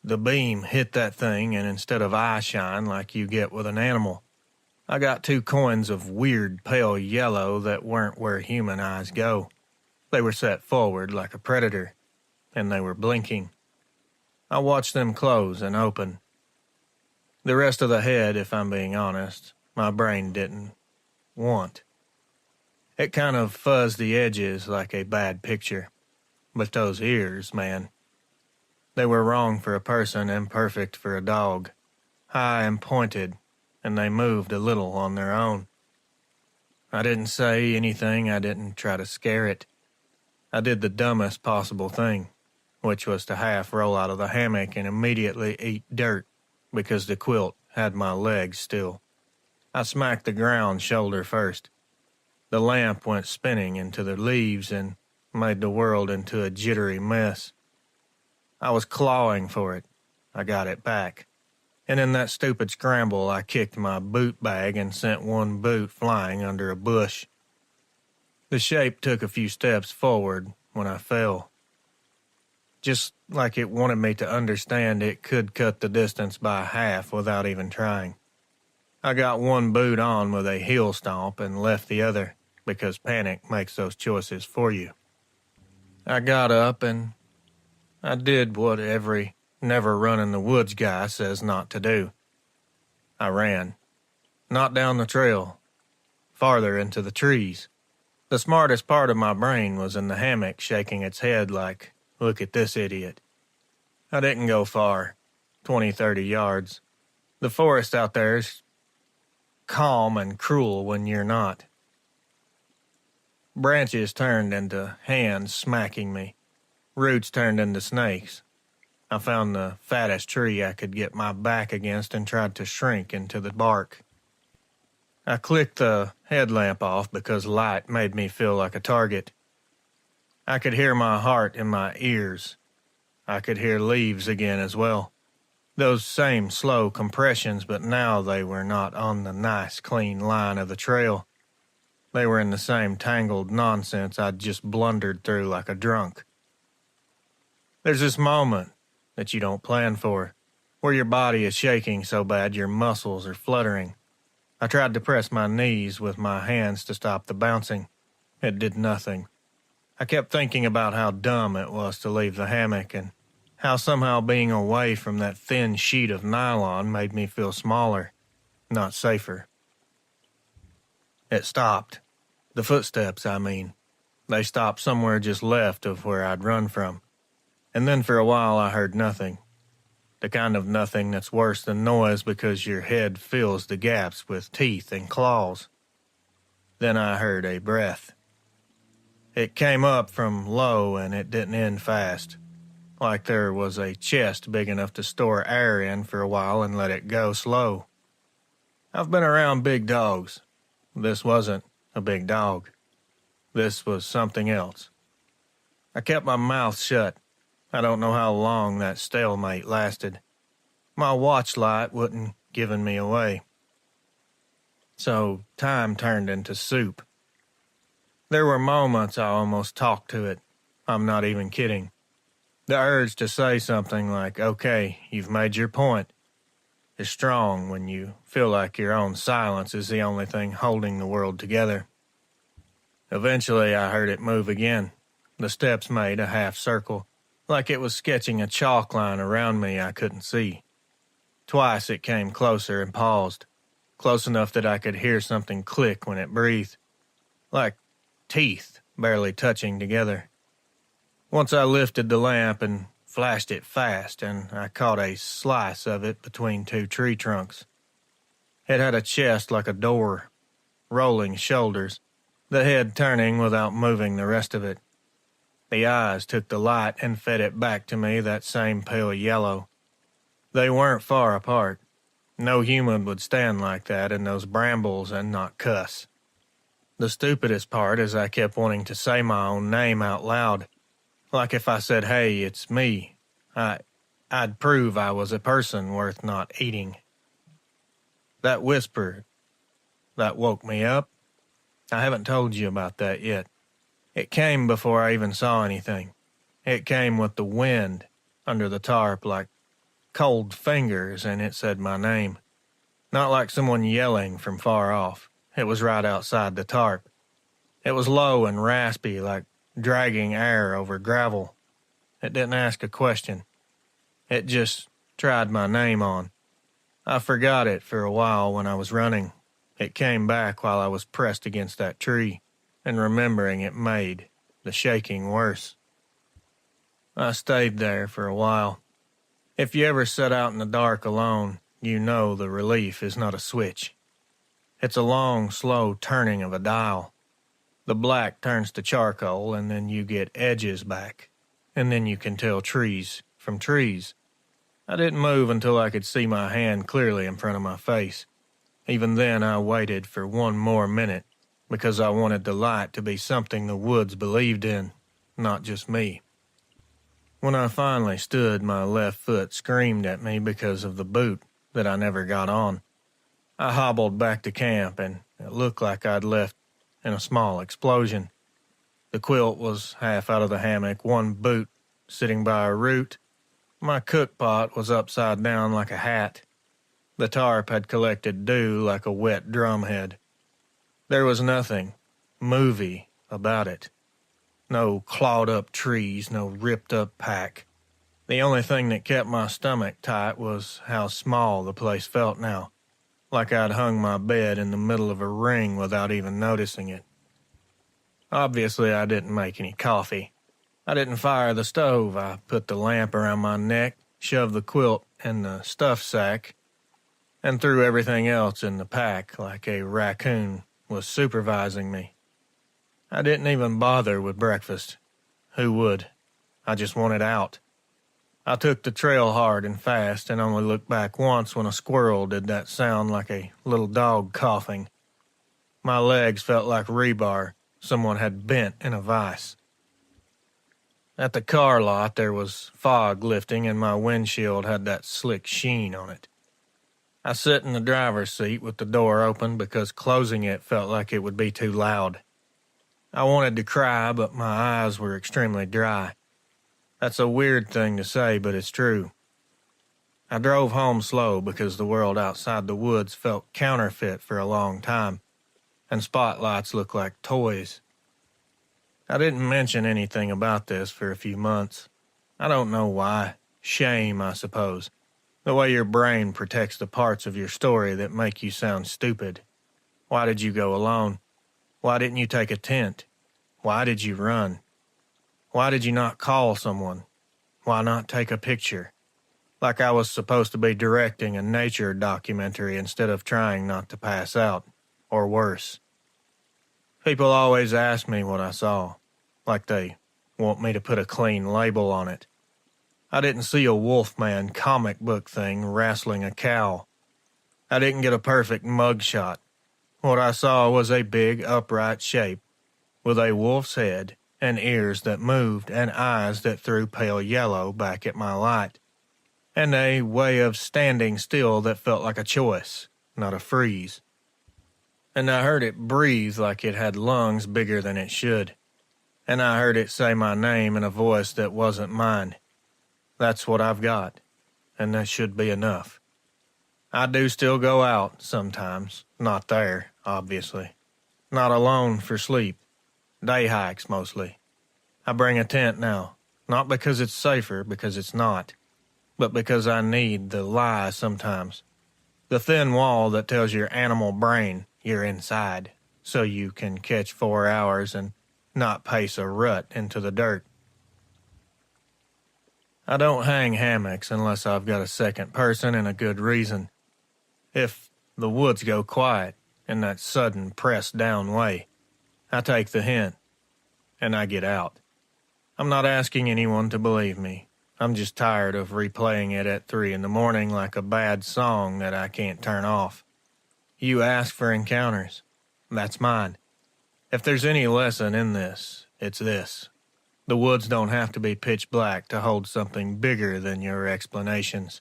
The beam hit that thing, and instead of eye shine like you get with an animal, I got 2 coins of weird pale yellow that weren't where human eyes go. They were set forward like a predator, and they were blinking. I watched them close and open. The rest of the head, if I'm being honest, my brain didn't want. It kind of fuzzed the edges like a bad picture. But those ears, man. They were wrong for a person and perfect for a dog. High and pointed, and they moved a little on their own. I didn't say anything. I didn't try to scare it. I did the dumbest possible thing, which was to half roll out of the hammock and immediately eat dirt because the quilt had my legs still. I smacked the ground shoulder first. The lamp went spinning into the leaves and made the world into a jittery mess. I was clawing for it. I got it back. And in that stupid scramble, I kicked my boot bag and sent one boot flying under a bush. The shape took a few steps forward when I fell. Just like it wanted me to understand it could cut the distance by half without even trying. I got one boot on with a heel stomp and left the other, because panic makes those choices for you. I got up and I did what every never-run-in-the-woods guy says not to do. I ran. Not down the trail. Farther into the trees. The smartest part of my brain was in the hammock shaking its head like, look at this idiot. I didn't go far. 20, 30 yards. The forest out there's calm and cruel when you're not. Branches turned into hands smacking me. Roots turned into snakes. I found the fattest tree I could get my back against and tried to shrink into the bark. I clicked the headlamp off because light made me feel like a target. I could hear my heart in my ears. I could hear leaves again as well. Those same slow compressions, but now they were not on the nice, clean line of the trail. They were in the same tangled nonsense I'd just blundered through like a drunk. There's this moment that you don't plan for, where your body is shaking so bad your muscles are fluttering. I tried to press my knees with my hands to stop the bouncing. It did nothing. I kept thinking about how dumb it was to leave the hammock and how somehow being away from that thin sheet of nylon made me feel smaller, not safer. It stopped. The footsteps, I mean. They stopped somewhere just left of where I'd run from. And then for a while I heard nothing. The kind of nothing that's worse than noise because your head fills the gaps with teeth and claws. Then I heard a breath. It came up from low and it didn't end fast. Like there was a chest big enough to store air in for a while and let it go slow. I've been around big dogs. This wasn't a big dog. This was something else. I kept my mouth shut. I don't know how long that stalemate lasted. My watch light wasn't giving me away. So time turned into soup. There were moments I almost talked to it. I'm not even kidding. The urge to say something like, okay, you've made your point, is strong when you feel like your own silence is the only thing holding the world together. Eventually I heard it move again. The steps made a half circle, like it was sketching a chalk line around me I couldn't see. Twice it came closer and paused, close enough that I could hear something click when it breathed, like teeth barely touching together. Once I lifted the lamp and flashed it fast, and I caught a slice of it between two tree trunks. It had a chest like a door, rolling shoulders, the head turning without moving the rest of it. The eyes took the light and fed it back to me that same pale yellow. They weren't far apart. No human would stand like that in those brambles and not cuss. The stupidest part is I kept wanting to say my own name out loud. Like if I said, hey, it's me, I'd prove I was a person worth not eating. That whisper, that woke me up. I haven't told you about that yet. It came before I even saw anything. It came with the wind under the tarp like cold fingers, and it said my name. Not like someone yelling from far off. It was right outside the tarp. It was low and raspy, like dragging air over gravel. It didn't ask a question. It just tried my name on. I forgot it for a while when I was running. It came back while I was pressed against that tree, and remembering it made the shaking worse. I stayed there for a while. If you ever set out in the dark alone, you know the relief is not a switch. It's a long, slow turning of a dial. The black turns to charcoal, and then you get edges back, and then you can tell trees from trees. I didn't move until I could see my hand clearly in front of my face. Even then, I waited for one more minute, because I wanted the light to be something the woods believed in, not just me. When I finally stood, my left foot screamed at me because of the boot that I never got on. I hobbled back to camp, and it looked like I'd left in a small explosion. The quilt was half out of the hammock, one boot sitting by a root. My cook pot was upside down like a hat. The tarp had collected dew like a wet drumhead. There was nothing movie about it. No clawed-up trees, no ripped-up pack. The only thing that kept my stomach tight was how small the place felt now, like I'd hung my bed in the middle of a ring without even noticing it. Obviously, I didn't make any coffee. I didn't fire the stove. I put the lamp around my neck, shoved the quilt in the stuff sack, and threw everything else in the pack like a raccoon was supervising me. I didn't even bother with breakfast. Who would? I just wanted out. I took the trail hard and fast and only looked back once when a squirrel did that sound like a little dog coughing. My legs felt like rebar someone had bent in a vise. At the car lot, there was fog lifting and my windshield had that slick sheen on it. I sat in the driver's seat with the door open because closing it felt like it would be too loud. I wanted to cry, but my eyes were extremely dry. That's a weird thing to say, but it's true. I drove home slow because the world outside the woods felt counterfeit for a long time, and spotlights looked like toys. I didn't mention anything about this for a few months. I don't know why. Shame, I suppose. The way your brain protects the parts of your story that make you sound stupid. Why did you go alone? Why didn't you take a tent? Why did you run? Why did you not call someone? Why not take a picture? Like I was supposed to be directing a nature documentary instead of trying not to pass out, or worse. People always ask me what I saw, like they want me to put a clean label on it. I didn't see a Wolfman comic book thing wrestling a cow. I didn't get a perfect mugshot. What I saw was a big upright shape, with a wolf's head and ears that moved and eyes that threw pale yellow back at my light, and a way of standing still that felt like a choice, not a freeze. And I heard it breathe like it had lungs bigger than it should. And I heard it say my name in a voice that wasn't mine. That's what I've got, and that should be enough. I do still go out sometimes, not there, obviously. Not alone for sleep. Day hikes mostly. I bring a tent now, not because it's safer, because it's not, but because I need the lie sometimes. The thin wall that tells your animal brain you're inside, so you can catch 4 hours and not pace a rut into the dirt. I don't hang hammocks unless I've got a second person and a good reason. If the woods go quiet in that sudden pressed down way, I take the hint, and I get out. I'm not asking anyone to believe me. I'm just tired of replaying it at 3 in the morning like a bad song that I can't turn off. You ask for encounters. That's mine. If there's any lesson in this, it's this. The woods don't have to be pitch black to hold something bigger than your explanations.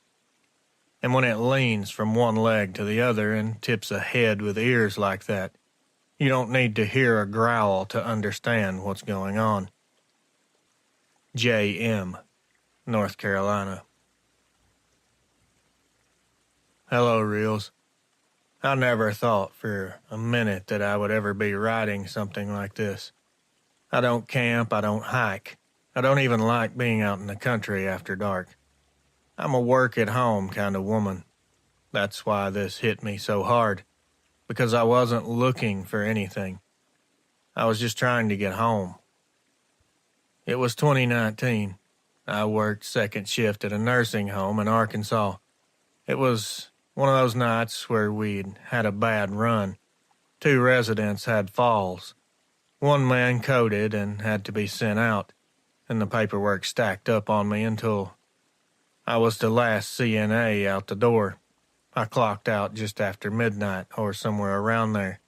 And when it leans from one leg to the other and tips a head with ears like that, you don't need to hear a growl to understand what's going on. J.M., North Carolina. Hello, Reels. I never thought for a minute that I would ever be writing something like this. I don't camp, I don't hike. I don't even like being out in the country after dark. I'm a work-at-home kind of woman. That's why this hit me so hard, because I wasn't looking for anything. I was just trying to get home. It was 2019. I worked second shift at a nursing home in Arkansas. It was one of those nights where we'd had a bad run. 2 residents had falls. 1 man coded and had to be sent out, and the paperwork stacked up on me until I was the last CNA out the door. I clocked out just after midnight or somewhere around there.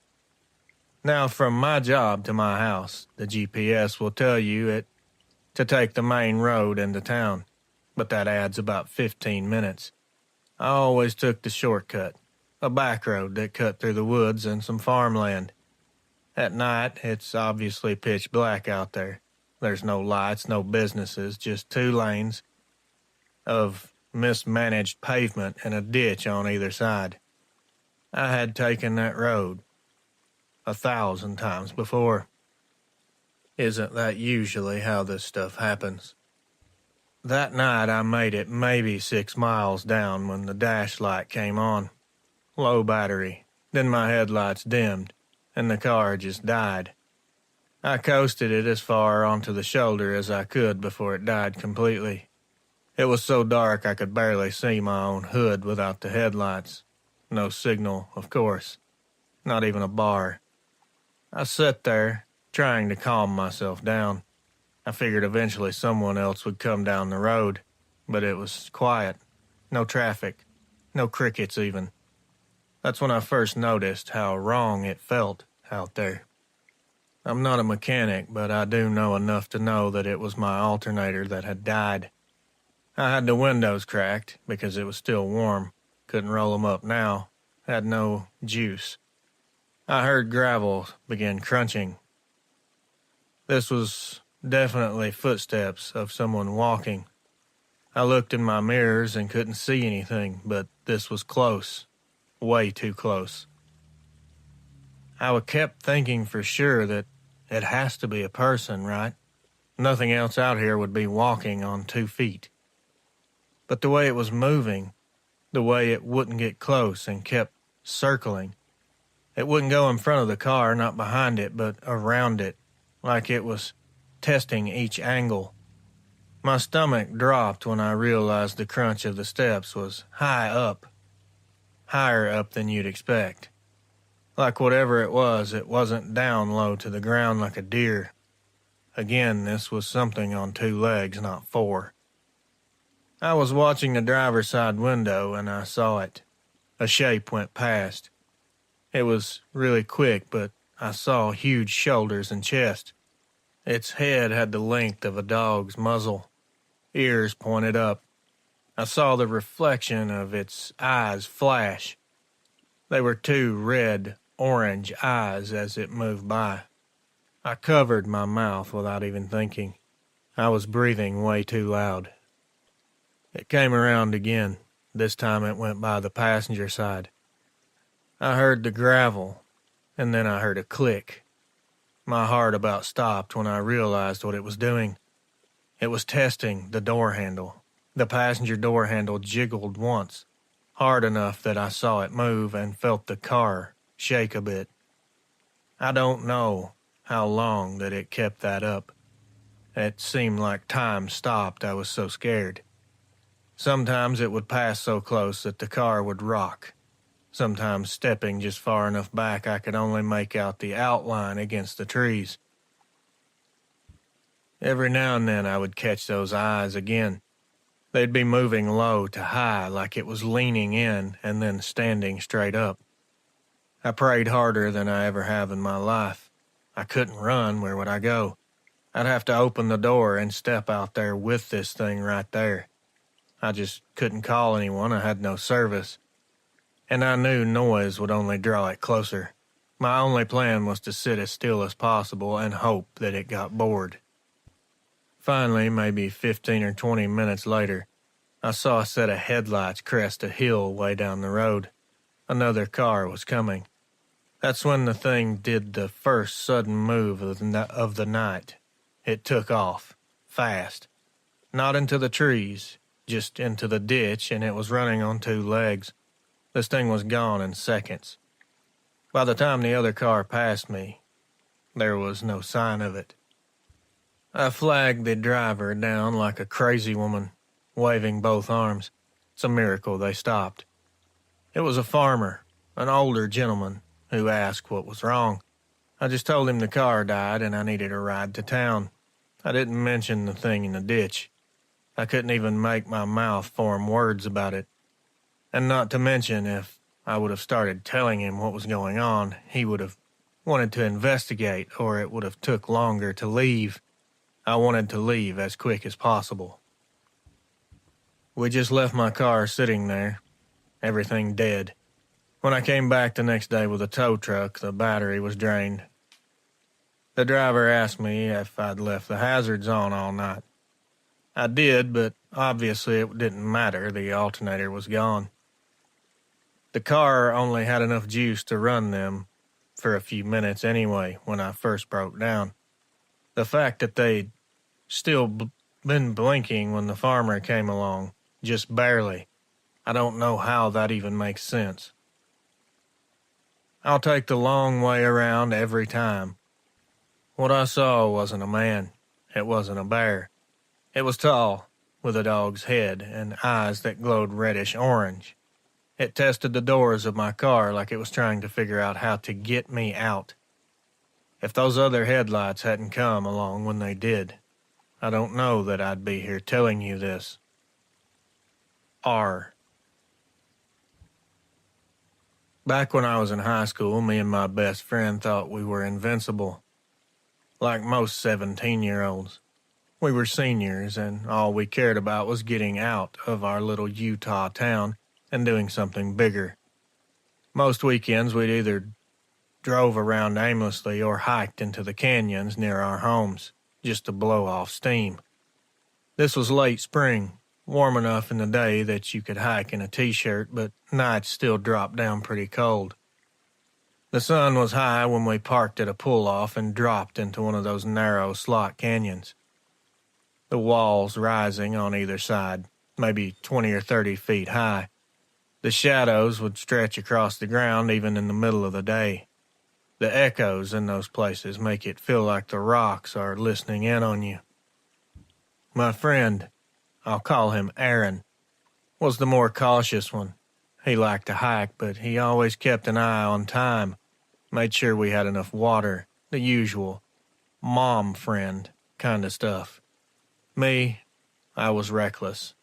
Now, from my job to my house, the GPS will tell you to take the main road into town, but that adds about 15 minutes. I always took the shortcut, a back road that cut through the woods and some farmland. At night, it's obviously pitch black out there. There's no lights, no businesses, just 2 lanes of mismanaged pavement and a ditch on either side. I had taken that road 1,000 times before. Isn't that usually how this stuff happens? That night I made it maybe 6 miles down when the dash light came on. Low battery. Then my headlights dimmed, and the car just died. I coasted it as far onto the shoulder as I could before it died completely. It was so dark I could barely see my own hood without the headlights. No signal, of course. Not even a bar. I sat there, trying to calm myself down. I figured eventually someone else would come down the road, but it was quiet. No traffic. No crickets even. That's when I first noticed how wrong it felt out there. I'm not a mechanic, but I do know enough to know that it was my alternator that had died. I had the windows cracked because it was still warm. Couldn't roll them up now. Had no juice. I heard gravel begin crunching. This was definitely footsteps of someone walking. I looked in my mirrors and couldn't see anything, but this was close. Way too close. I kept thinking for sure that it has to be a person, right? Nothing else out here would be walking on 2 feet. But the way it was moving, the way it wouldn't get close and kept circling, it wouldn't go in front of the car, not behind it, but around it, like it was testing each angle. My stomach dropped when I realized the crunch of the steps was high up, higher up than you'd expect. Like whatever it wasn't down low to the ground like a deer. Again, this was something on 2 legs, not 4. I was watching the driver's side window and I saw it. A shape went past. It was really quick, but I saw huge shoulders and chest. Its head had the length of a dog's muzzle. Ears pointed up. I saw the reflection of its eyes flash. They were 2 red-orange eyes as it moved by. I covered my mouth without even thinking. I was breathing way too loud. It came around again. This time it went by the passenger side. I heard the gravel, and then I heard a click. My heart about stopped when I realized what it was doing. It was testing the door handle. The passenger door handle jiggled once, hard enough that I saw it move and felt the car shake a bit. I don't know how long that it kept that up. It seemed like time stopped. I was so scared. Sometimes it would pass so close that the car would rock. Sometimes stepping just far enough back I could only make out the outline against the trees. Every now and then I would catch those eyes again. They'd be moving low to high like it was leaning in and then standing straight up. I prayed harder than I ever have in my life. I couldn't run. Where would I go? I'd have to open the door and step out there with this thing right there. I just couldn't call anyone. I had no service. And I knew noise would only draw it closer. My only plan was to sit as still as possible and hope that it got bored. Finally, maybe 15 or 20 minutes later, I saw a set of headlights crest a hill way down the road. Another car was coming. That's when the thing did the first sudden move of the night. It took off, fast. Not into the trees, just into the ditch, and it was running on 2 legs. This thing was gone in seconds. By the time the other car passed me, there was no sign of it. I flagged the driver down like a crazy woman, waving both arms. It's a miracle they stopped. It was a farmer, an older gentleman, who asked what was wrong. I just told him the car died and I needed a ride to town. I didn't mention the thing in the ditch. I couldn't even make my mouth form words about it. And not to mention, if I would have started telling him what was going on, he would have wanted to investigate, or it would have took longer to leave. I wanted to leave as quick as possible. We just left my car sitting there, everything dead. When I came back the next day with a tow truck, the battery was drained. The driver asked me if I'd left the hazards on all night. I did, but obviously it didn't matter. The alternator was gone. The car only had enough juice to run them for a few minutes anyway when I first broke down. The fact that they'd still been blinking when the farmer came along, just barely, I don't know how that even makes sense. I'll take the long way around every time. What I saw wasn't a man. It wasn't a bear. It was tall, with a dog's head and eyes that glowed reddish orange. It tested the doors of my car like it was trying to figure out how to get me out. If those other headlights hadn't come along when they did, I don't know that I'd be here telling you this. R. Back when I was in high school, me and my best friend thought we were invincible. like most 17-year-olds. We were seniors, and all we cared about was getting out of our little Utah town and doing something bigger. Most weekends we'd either drove around aimlessly or hiked into the canyons near our homes, just to blow off steam. This was late spring, warm enough in the day that you could hike in a t-shirt, but nights still dropped down pretty cold. The sun was high when we parked at a pull-off and dropped into one of those narrow slot canyons. The walls rising on either side, maybe 20 or 30 feet high. The shadows would stretch across the ground even in the middle of the day. The echoes in those places make it feel like the rocks are listening in on you. My friend, I'll call him Aaron, was the more cautious one. He liked to hike, but he always kept an eye on time, made sure we had enough water, the usual mom friend kind of stuff. Me, I was reckless.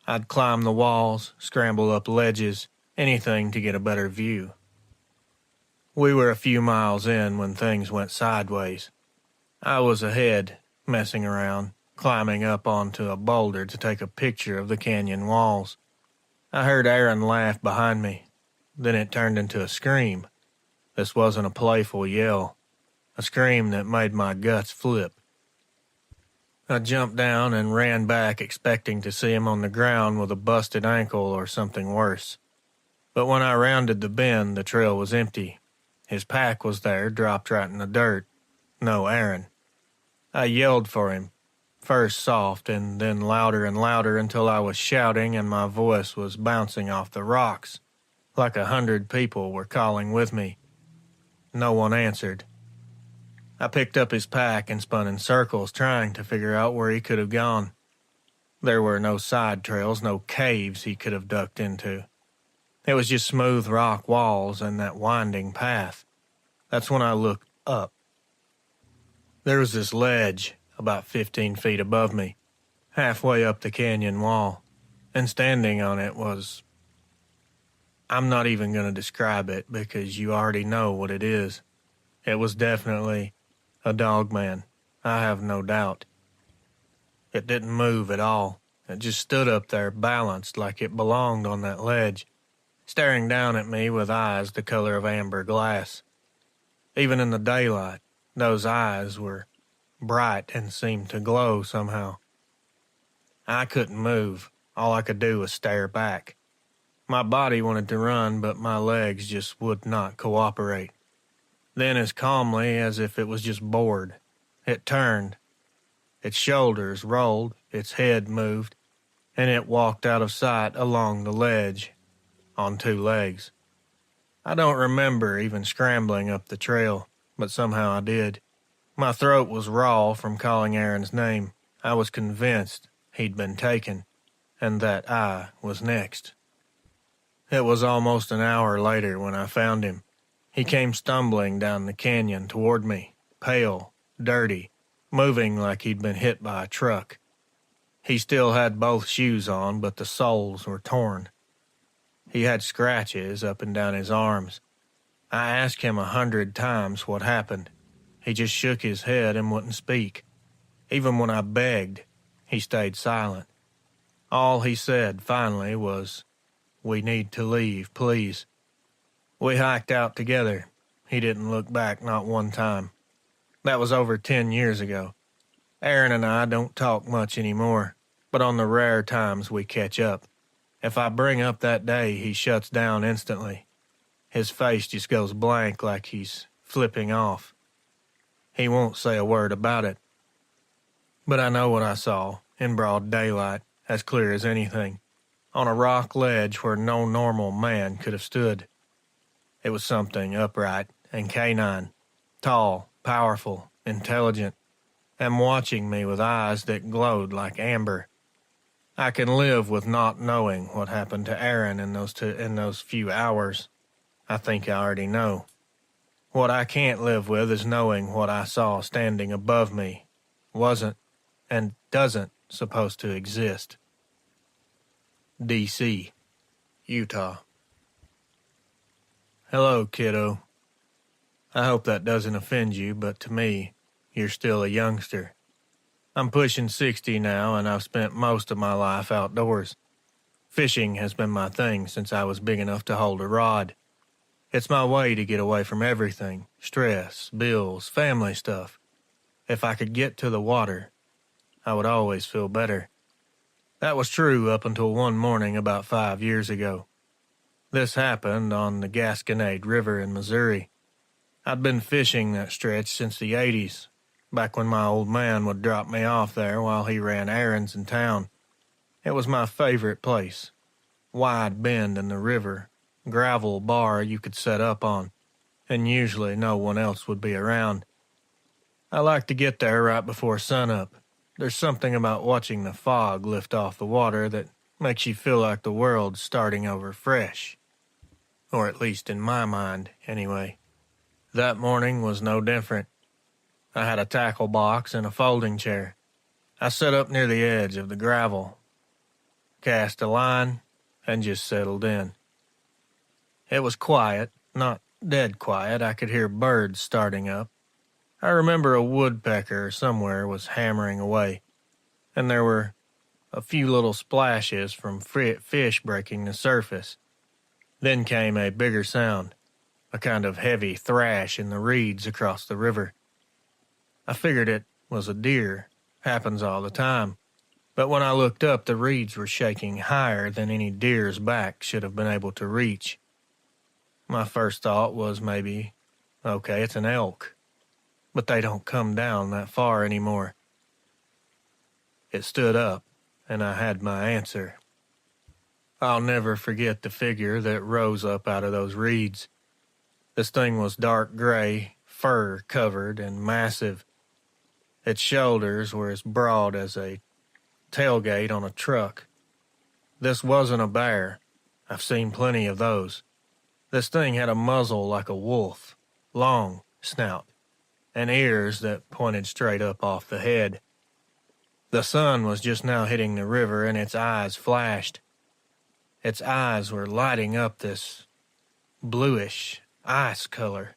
I'd climb the walls, scramble up ledges, anything to get a better view. We were a few miles in when things went sideways. I was ahead, messing around, climbing up onto a boulder to take a picture of the canyon walls. I heard Aaron laugh behind me. Then it turned into a scream. This wasn't a playful yell, a scream that made my guts flip. I jumped down and ran back, expecting to see him on the ground with a busted ankle or something worse. But when I rounded the bend, the trail was empty. His pack was there, dropped right in the dirt. No Aaron. I yelled for him, first soft and then louder and louder until I was shouting and my voice was bouncing off the rocks, like 100 people were calling with me. No one answered. I picked up his pack and spun in circles, trying to figure out where he could have gone. There were no side trails, no caves he could have ducked into. It was just smooth rock walls and that winding path. That's when I looked up. There was this ledge about 15 feet above me, halfway up the canyon wall, and standing on it was... I'm not even going to describe it because you already know what it is. It was definitely a Dogman, I have no doubt. It didn't move at all. It just stood up there balanced like it belonged on that ledge, staring down at me with eyes the color of amber glass. Even in the daylight, those eyes were bright and seemed to glow somehow. I couldn't move. All I could do was stare back. My body wanted to run, but my legs just would not cooperate. Then, as calmly as if it was just bored, it turned. Its shoulders rolled, its head moved, and it walked out of sight along the ledge, on two legs. I don't remember even scrambling up the trail, but somehow I did. My throat was raw from calling Aaron's name. I was convinced he'd been taken, and that I was next. It was almost an hour later when I found him. He came stumbling down the canyon toward me, pale, dirty, moving like he'd been hit by a truck. He still had both shoes on, but the soles were torn. He had scratches up and down his arms. I asked him 100 times what happened. He just shook his head and wouldn't speak. Even when I begged, he stayed silent. All he said finally was, "We need to leave, please." We hiked out together. He didn't look back not one time. That was over 10 years ago. Aaron and I don't talk much anymore, but on the rare times we catch up. If I bring up that day, he shuts down instantly. His face just goes blank like he's flipping off. He won't say a word about it. But I know what I saw, in broad daylight, as clear as anything, on a rock ledge where no normal man could have stood. It was something upright and canine, tall, powerful, intelligent, and watching me with eyes that glowed like amber. I can live with not knowing what happened to Aaron in those few hours. I think I already know. What I can't live with is knowing what I saw standing above me wasn't and doesn't supposed to exist. D.C., Utah. Hello, kiddo. I hope that doesn't offend you, but to me, you're still a youngster. I'm pushing 60 now, and I've spent most of my life outdoors. Fishing has been my thing since I was big enough to hold a rod. It's my way to get away from everything, stress, bills, family stuff. If I could get to the water, I would always feel better. That was true up until one morning about 5 years ago. This happened on the Gasconade River in Missouri. I'd been fishing that stretch since the 80s, back when my old man would drop me off there while he ran errands in town. It was my favorite place. Wide bend in the river, gravel bar you could set up on, and usually no one else would be around. I like to get there right before sunup. There's something about watching the fog lift off the water that makes you feel like the world's starting over fresh. Or at least in my mind, anyway. That morning was no different. I had a tackle box and a folding chair. I sat up near the edge of the gravel, cast a line, and just settled in. It was quiet, not dead quiet. I could hear birds starting up. I remember a woodpecker somewhere was hammering away, and there were a few little splashes from fish breaking the surface. Then came a bigger sound, a kind of heavy thrash in the reeds across the river. I figured it was a deer. Happens all the time. But when I looked up, the reeds were shaking higher than any deer's back should have been able to reach. My first thought was maybe, okay, it's an elk. But they don't come down that far anymore. It stood up, and I had my answer. I'll never forget the figure that rose up out of those reeds. This thing was dark gray, fur-covered, and massive. Its shoulders were as broad as a tailgate on a truck. This wasn't a bear. I've seen plenty of those. This thing had a muzzle like a wolf, long snout, and ears that pointed straight up off the head. The sun was just now hitting the river, and its eyes flashed. Its eyes were lighting up this bluish ice color.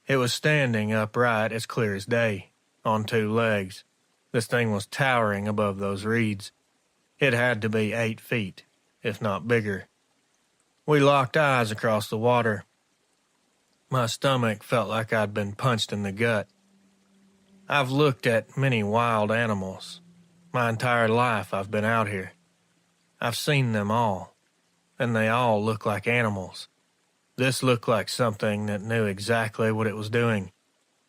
It was standing upright as clear as day, on two legs. This thing was towering above those reeds. It had to be 8 feet, if not bigger. We locked eyes across the water. My stomach felt like I'd been punched in the gut. I've looked at many wild animals. My entire life I've been out here. I've seen them all, and they all look like animals. This looked like something that knew exactly what it was doing,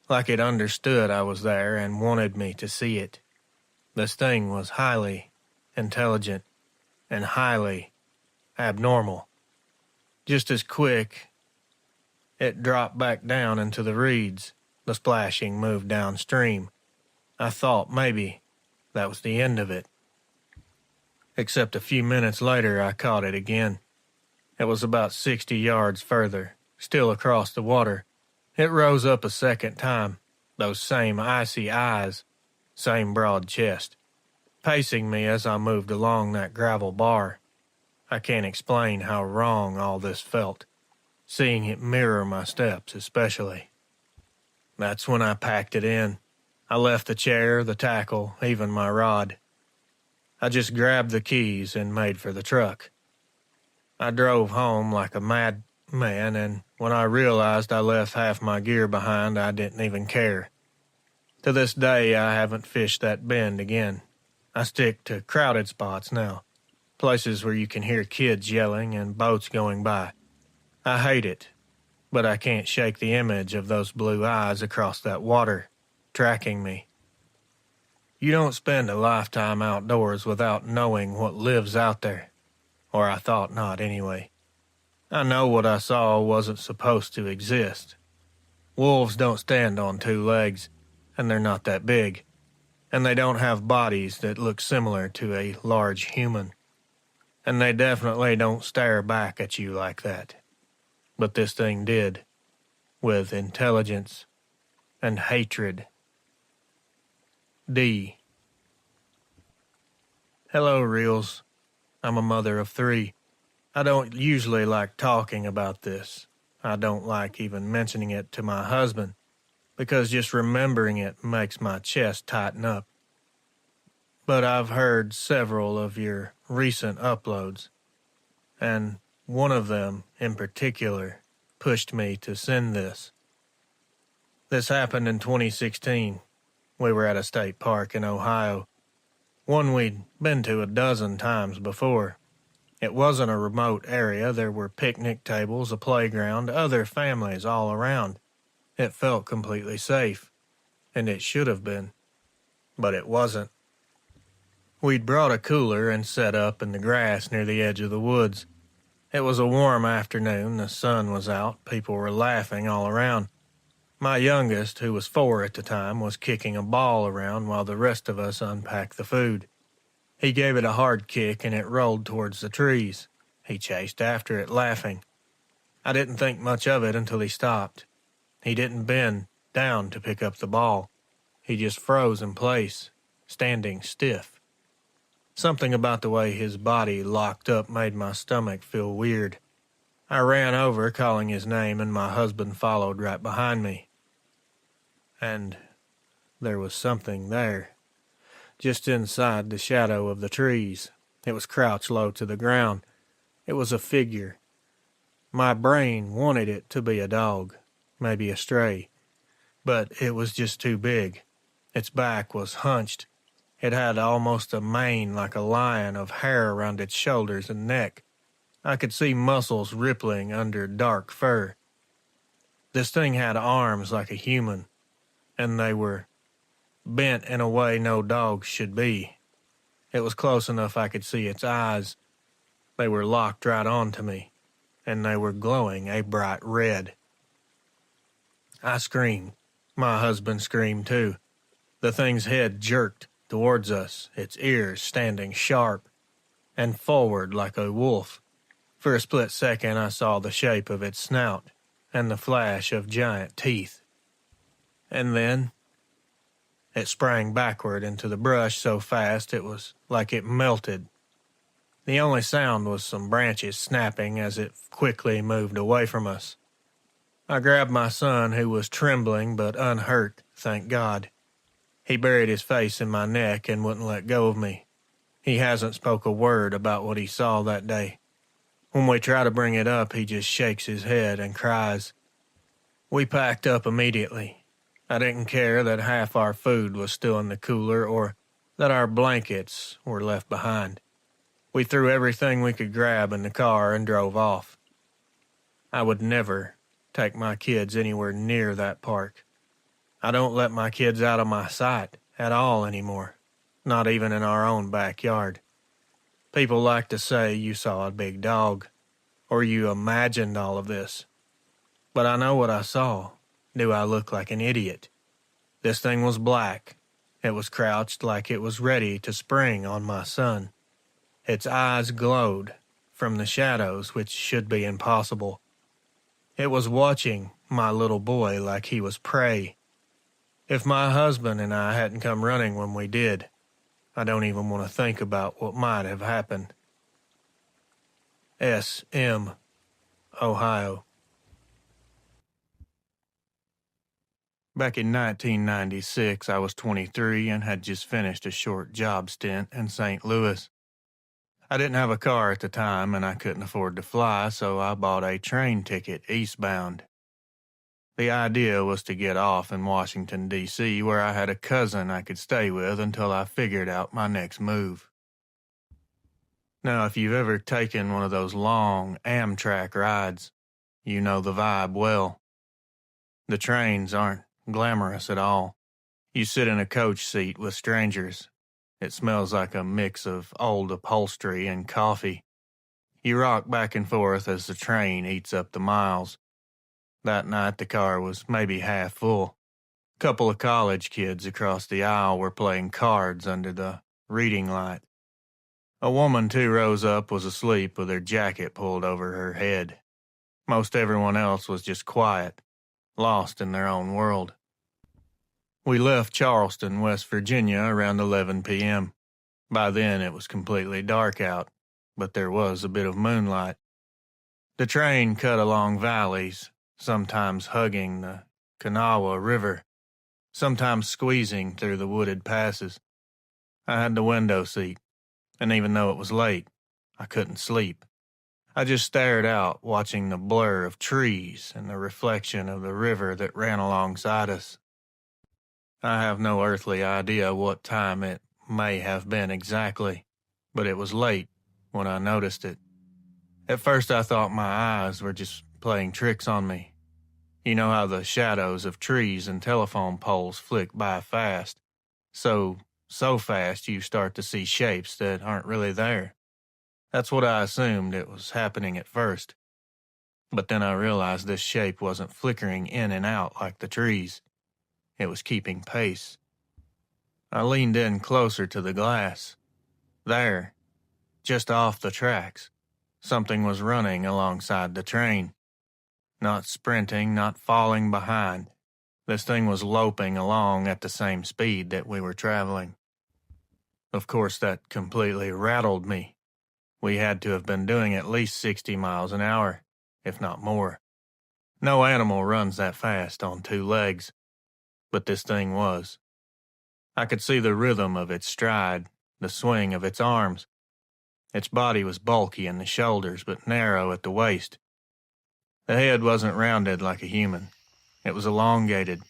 like it understood I was there and wanted me to see it. This thing was highly intelligent and highly abnormal. Just as quick, it dropped back down into the reeds. The splashing moved downstream. I thought maybe that was the end of it. Except a few minutes later, I caught it again. It was about 60 yards further, still across the water. It rose up a second time, those same icy eyes, same broad chest, pacing me as I moved along that gravel bar. I can't explain how wrong all this felt, seeing it mirror my steps especially. That's when I packed it in. I left the chair, the tackle, even my rod. I just grabbed the keys and made for the truck. I drove home like a madman, and when I realized I left half my gear behind, I didn't even care. To this day, I haven't fished that bend again. I stick to crowded spots now, places where you can hear kids yelling and boats going by. I hate it, but I can't shake the image of those blue eyes across that water, tracking me. You don't spend a lifetime outdoors without knowing what lives out there. Or I thought not, anyway. I know what I saw wasn't supposed to exist. Wolves don't stand on 2 legs, and they're not that big. And they don't have bodies that look similar to a large human. And they definitely don't stare back at you like that. But this thing did, with intelligence and hatred. D. Hello, Reels. I'm a mother of 3. I don't usually like talking about this. I don't like even mentioning it to my husband. because just remembering it makes my chest tighten up. But I've heard several of your recent uploads, and one of them in particular pushed me to send this. This happened in 2016. We were at a state park in Ohio, one we'd been to a dozen times before. It wasn't a remote area. There were picnic tables, a playground, other families all around. It felt completely safe, and it should have been, but it wasn't. We'd brought a cooler and set up in the grass near the edge of the woods. It was a warm afternoon, the sun was out, people were laughing all around. My youngest, who was 4 at the time, was kicking a ball around while the rest of us unpacked the food. He gave it a hard kick and it rolled towards the trees. He chased after it, laughing. I didn't think much of it until he stopped. He didn't bend down to pick up the ball. He just froze in place, standing stiff. Something about the way his body locked up made my stomach feel weird. I ran over, calling his name, and my husband followed right behind me. And there was something there, just inside the shadow of the trees. It was crouched low to the ground. It was a figure. My brain wanted it to be a dog, maybe a stray, but it was just too big. Its back was hunched. It had almost a mane like a lion of hair around its shoulders and neck. I could see muscles rippling under dark fur. This thing had arms like a human, and they were bent in a way no dog should be. It was close enough I could see its eyes. They were locked right onto me, and they were glowing a bright red. I screamed. My husband screamed too. The thing's head jerked towards us, its ears standing sharp and forward like a wolf. For a split second I saw the shape of its snout and the flash of giant teeth. And then it sprang backward into the brush so fast it was like it melted. The only sound was some branches snapping as it quickly moved away from us. I grabbed my son, who was trembling but unhurt, thank God. He buried his face in my neck and wouldn't let go of me. He hasn't spoke a word about what he saw that day. When we try to bring it up, he just shakes his head and cries. We packed up immediately. I didn't care that half our food was still in the cooler or that our blankets were left behind. We threw everything we could grab in the car and drove off. I would never take my kids anywhere near that park. I don't let my kids out of my sight at all anymore, not even in our own backyard. People like to say you saw a big dog, or you imagined all of this. But I know what I saw. Do I look like an idiot? This thing was black. It was crouched like it was ready to spring on my son. Its eyes glowed from the shadows, which should be impossible. It was watching my little boy like he was prey. If my husband and I hadn't come running when we did, I don't even want to think about what might have happened. S.M., Ohio. Back in 1996, I was 23 and had just finished a short job stint in St. Louis. I didn't have a car at the time and I couldn't afford to fly, so I bought a train ticket eastbound. The idea was to get off in Washington, D.C., where I had a cousin I could stay with until I figured out my next move. Now, if you've ever taken one of those long Amtrak rides, you know the vibe well. The trains aren't glamorous at all. You sit in a coach seat with strangers. It smells like a mix of old upholstery and coffee. You rock back and forth as the train eats up the miles. That night the car was maybe half full. A couple of college kids across the aisle were playing cards under the reading light. A woman 2 rows up was asleep with her jacket pulled over her head. Most everyone else was just quiet, lost in their own world. We left Charleston, West Virginia around 11 p.m. By then it was completely dark out, but there was a bit of moonlight. The train cut along valleys, sometimes hugging the Kanawha River. sometimes squeezing through the wooded passes. I had the window seat, and even though it was late, I couldn't sleep. I just stared out, watching the blur of trees and the reflection of the river that ran alongside us. I have no earthly idea what time it may have been exactly, but it was late when I noticed it. At first I thought my eyes were just playing tricks on me. You know how the shadows of trees and telephone poles flick by fast, so fast you start to see shapes that aren't really there. That's what I assumed it was happening at first. But then I realized this shape wasn't flickering in and out like the trees. It was keeping pace. I leaned in closer to the glass. There, just off the tracks, something was running alongside the train. Not sprinting, not falling behind. This thing was loping along at the same speed that we were traveling. Of course, that completely rattled me. We had to have been doing at least 60 miles an hour, if not more. No animal runs that fast on two legs, but this thing was. I could see the rhythm of its stride, the swing of its arms. Its body was bulky in the shoulders, but narrow at the waist. The head wasn't rounded like a human. It was elongated.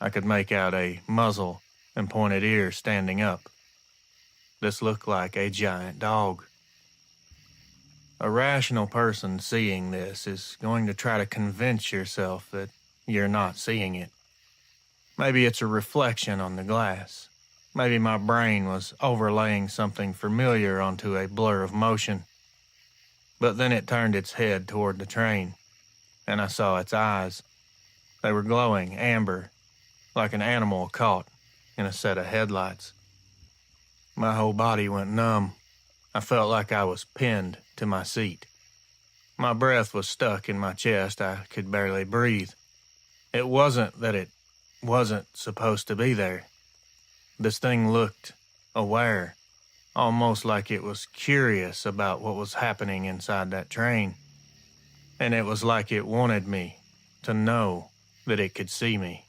I could make out a muzzle and pointed ears standing up. This looked like a giant dog. A rational person seeing this is going to try to convince yourself that you're not seeing it. Maybe it's a reflection on the glass. Maybe my brain was overlaying something familiar onto a blur of motion. But then it turned its head toward the train, and I saw its eyes. They were glowing amber, like an animal caught in a set of headlights. My whole body went numb. I felt like I was pinned to my seat. My breath was stuck in my chest. I could barely breathe. It wasn't that it wasn't supposed to be there. This thing looked aware, almost like it was curious about what was happening inside that train. And it was like it wanted me to know that it could see me.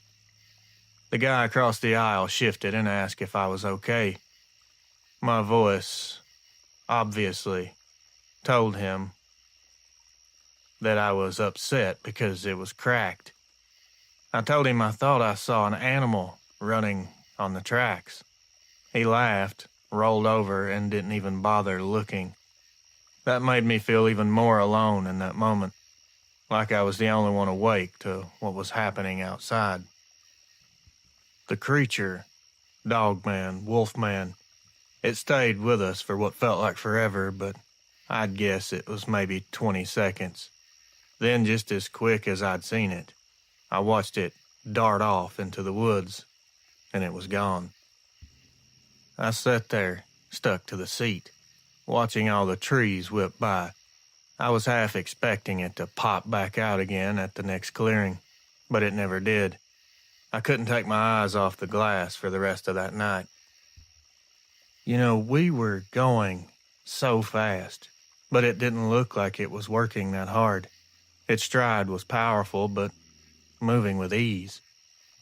The guy across the aisle shifted and asked if I was okay. My voice, obviously, told him that I was upset because it was cracked. I told him I thought I saw an animal running on the tracks. He laughed, rolled over, and didn't even bother looking. That made me feel even more alone in that moment, like I was the only one awake to what was happening outside. The creature, Dogman, Wolfman, it stayed with us for what felt like forever, but I'd guess it was maybe 20 seconds. Then, just as quick as I'd seen it, I watched it dart off into the woods, and it was gone. I sat there, stuck to the seat, watching all the trees whip by. I was half expecting it to pop back out again at the next clearing, but it never did. I couldn't take my eyes off the glass for the rest of that night. You know, we were going so fast, but it didn't look like it was working that hard. Its stride was powerful, but moving with ease,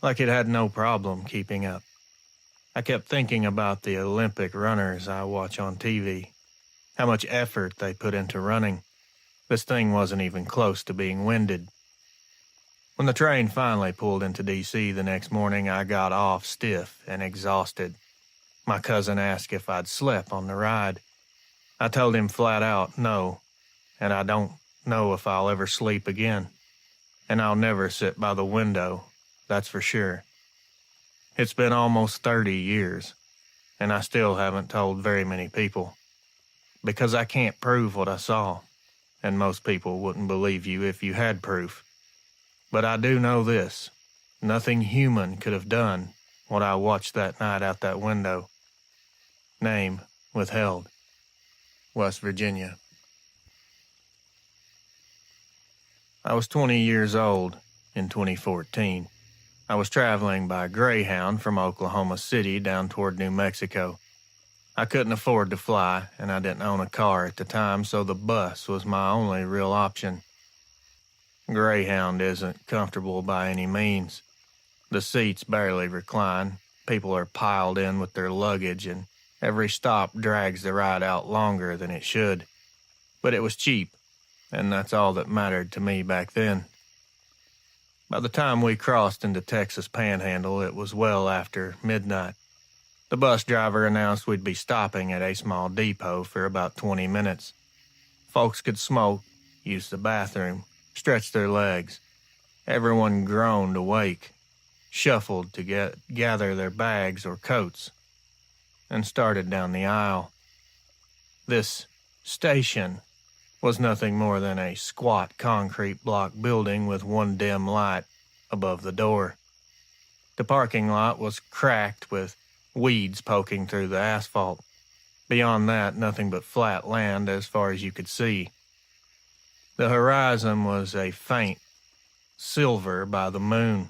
like it had no problem keeping up. I kept thinking about the Olympic runners I watch on TV, how much effort they put into running. This thing wasn't even close to being winded. When the train finally pulled into D.C. the next morning, I got off stiff and exhausted. My cousin asked if I'd slept on the ride. I told him flat out no, and I don't know if I'll ever sleep again. And I'll never sit by the window, that's for sure. It's been almost 30 years, and I still haven't told very many people. Because I can't prove what I saw, and most people wouldn't believe you if you had proof. But I do know this: nothing human could have done what I watched that night out that window. Name withheld. West Virginia. I was 20 years old in 2014. I was traveling by Greyhound from Oklahoma City down toward New Mexico. I couldn't afford to fly, and I didn't own a car at the time, so the bus was my only real option. Greyhound isn't comfortable by any means. The seats barely recline. People are piled in with their luggage, and every stop drags the ride out longer than it should. But it was cheap, and that's all that mattered to me back then. By the time we crossed into Texas Panhandle, it was well after midnight. The bus driver announced we'd be stopping at a small depot for about 20 minutes. Folks could smoke, use the bathroom, stretch their legs. Everyone groaned awake, shuffled to gather their bags or coats, and started down the aisle. This station was nothing more than a squat concrete block building with one dim light above the door. The parking lot was cracked with weeds poking through the asphalt. Beyond that, nothing but flat land as far as you could see. The horizon was a faint silver by the moon.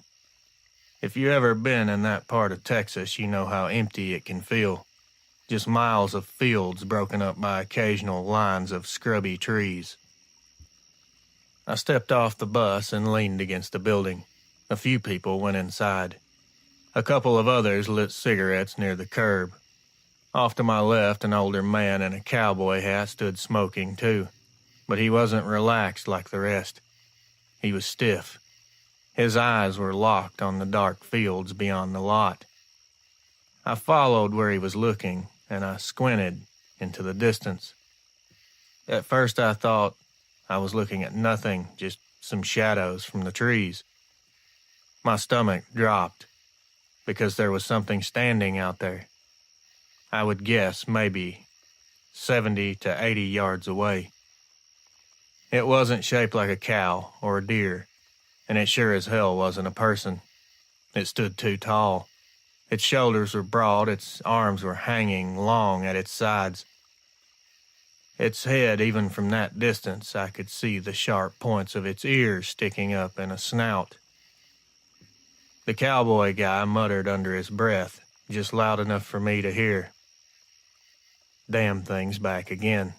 If you've ever been in that part of Texas, you know how empty it can feel. Just miles of fields broken up by occasional lines of scrubby trees. I stepped off the bus and leaned against the building. A few people went inside. A couple of others lit cigarettes near the curb. Off to my left, an older man in a cowboy hat stood smoking too, but he wasn't relaxed like the rest. He was stiff. His eyes were locked on the dark fields beyond the lot. I followed where he was looking, and I squinted into the distance. At first I thought I was looking at nothing, just some shadows from the trees. My stomach dropped, because there was something standing out there. I would guess maybe 70 to 80 yards away. It wasn't shaped like a cow or a deer, and it sure as hell wasn't a person. It stood too tall. Its shoulders were broad, its arms were hanging long at its sides. Its head, even from that distance, I could see the sharp points of its ears sticking up in a snout. The cowboy guy muttered under his breath, just loud enough for me to hear. Damn thing's back again.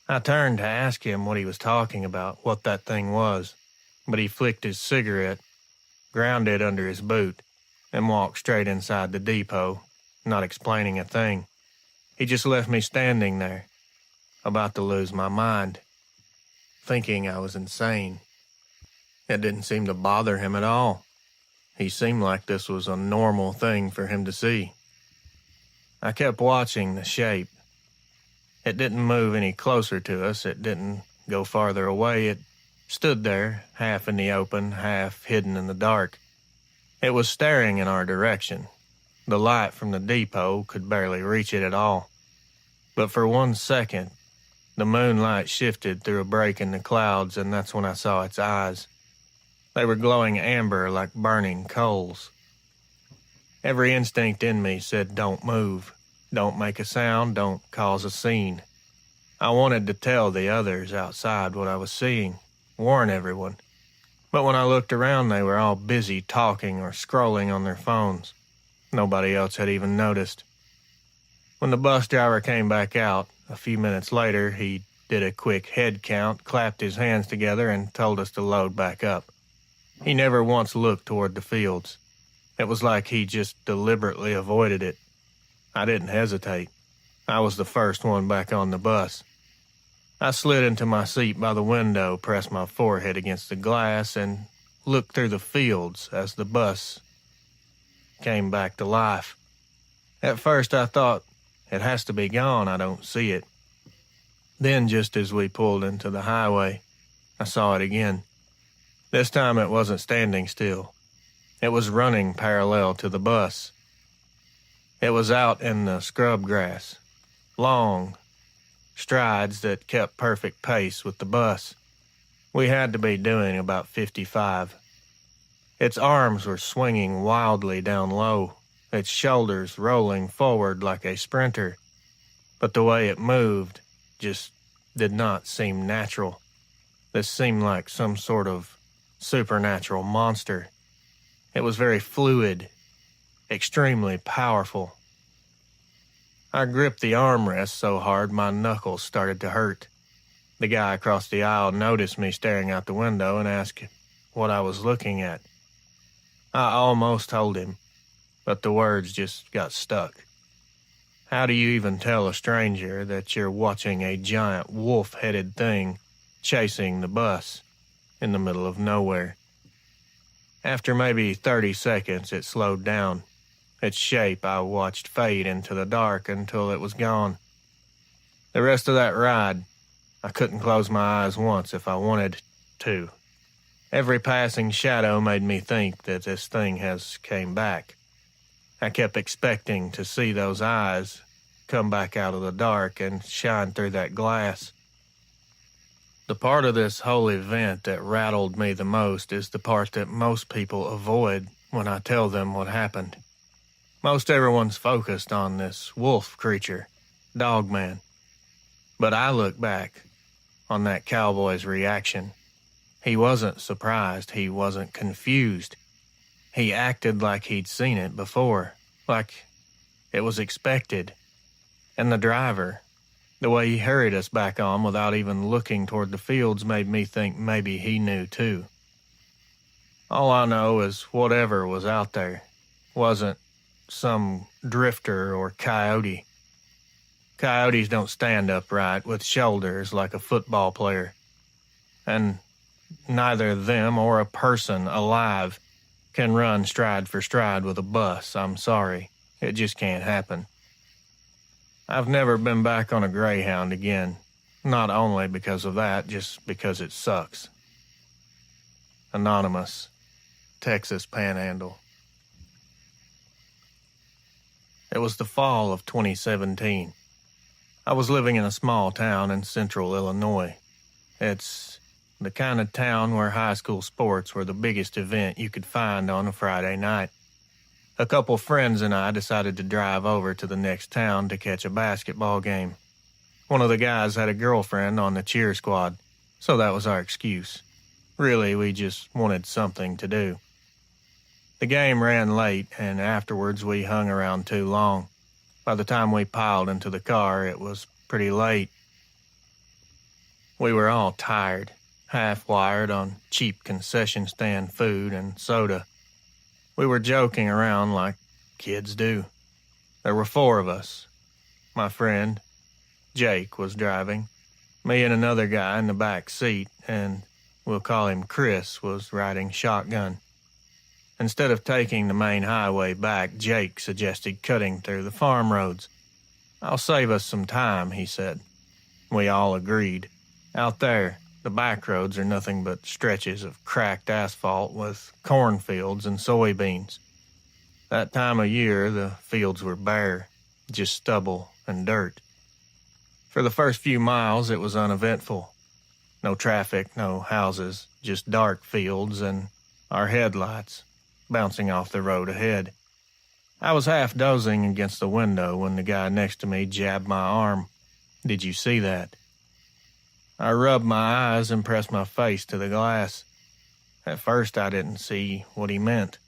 I turned to ask him what he was talking about, what that thing was, but he flicked his cigarette, ground it under his boot, and walked straight inside the depot, not explaining a thing. He just left me standing there, about to lose my mind, thinking I was insane. It didn't seem to bother him at all. He seemed like this was a normal thing for him to see. I kept watching the shape. It didn't move any closer to us. It didn't go farther away. It stood there, half in the open, half hidden in the dark. It was staring in our direction. The light from the depot could barely reach it at all. But for 1 second, the moonlight shifted through a break in the clouds, and that's when I saw its eyes. They were glowing amber like burning coals. Every instinct in me said, don't move, don't make a sound, don't cause a scene. I wanted to tell the others outside what I was seeing, warn everyone. But when I looked around, they were all busy talking or scrolling on their phones. Nobody else had even noticed. When the bus driver came back out, a few minutes later, he did a quick head count, clapped his hands together, and told us to load back up. He never once looked toward the fields. It was like he just deliberately avoided it. I didn't hesitate. I was the first one back on the bus. I slid into my seat by the window, pressed my forehead against the glass, and looked through the fields as the bus came back to life. At first I thought, it has to be gone, I don't see it. Then just as we pulled into the highway, I saw it again. This time it wasn't standing still. It was running parallel to the bus. It was out in the scrub grass, long strides that kept perfect pace with the bus. We had to be doing about 55. Its arms were swinging wildly down low, its shoulders rolling forward like a sprinter. But the way it moved just did not seem natural. This seemed like some sort of supernatural monster. It was very fluid, extremely powerful. I gripped the armrest so hard my knuckles started to hurt. The guy across the aisle noticed me staring out the window and asked what I was looking at. I almost told him, but the words just got stuck. How do you even tell a stranger that you're watching a giant wolf-headed thing chasing the bus in the middle of nowhere? After maybe 30 seconds, it slowed down. Its shape I watched fade into the dark until it was gone. The rest of that ride, I couldn't close my eyes once if I wanted to. Every passing shadow made me think that this thing has came back. I kept expecting to see those eyes come back out of the dark and shine through that glass. The part of this whole event that rattled me the most is the part that most people avoid when I tell them what happened. Most everyone's focused on this wolf creature, Dogman. But I look back on that cowboy's reaction. He wasn't surprised. He wasn't confused. He acted like he'd seen it before, like it was expected. And the driver, the way he hurried us back on without even looking toward the fields, made me think maybe he knew too. All I know is whatever was out there wasn't some drifter or coyote. Coyotes don't stand upright with shoulders like a football player. And neither them or a person alive can run stride for stride with a bus. I'm sorry. It just can't happen. I've never been back on a Greyhound again. Not only because of that, just because it sucks. Anonymous, Texas Panhandle. It was the fall of 2017. I was living in a small town in central Illinois. It's the kind of town where high school sports were the biggest event you could find on a Friday night. A couple friends and I decided to drive over to the next town to catch a basketball game. One of the guys had a girlfriend on the cheer squad, so that was our excuse. Really, we just wanted something to do. The game ran late, and afterwards we hung around too long. By the time we piled into the car, it was pretty late. We were all tired, half-wired on cheap concession stand food and soda. We were joking around like kids do. There were 4 of us. My friend, Jake, was driving. Me and another guy in the back seat, and we'll call him Chris, was riding shotgun. Instead of taking the main highway back, Jake suggested cutting through the farm roads. "I'll save us some time," he said. We all agreed. Out there, the back roads are nothing but stretches of cracked asphalt with cornfields and soybeans. That time of year, the fields were bare, just stubble and dirt. For the first few miles, it was uneventful. No traffic, no houses, just dark fields and our headlights bouncing off the road ahead. I was half dozing against the window when the guy next to me jabbed my arm. "Did you see that?" I rubbed my eyes and pressed my face to the glass. At first, I didn't see what he meant.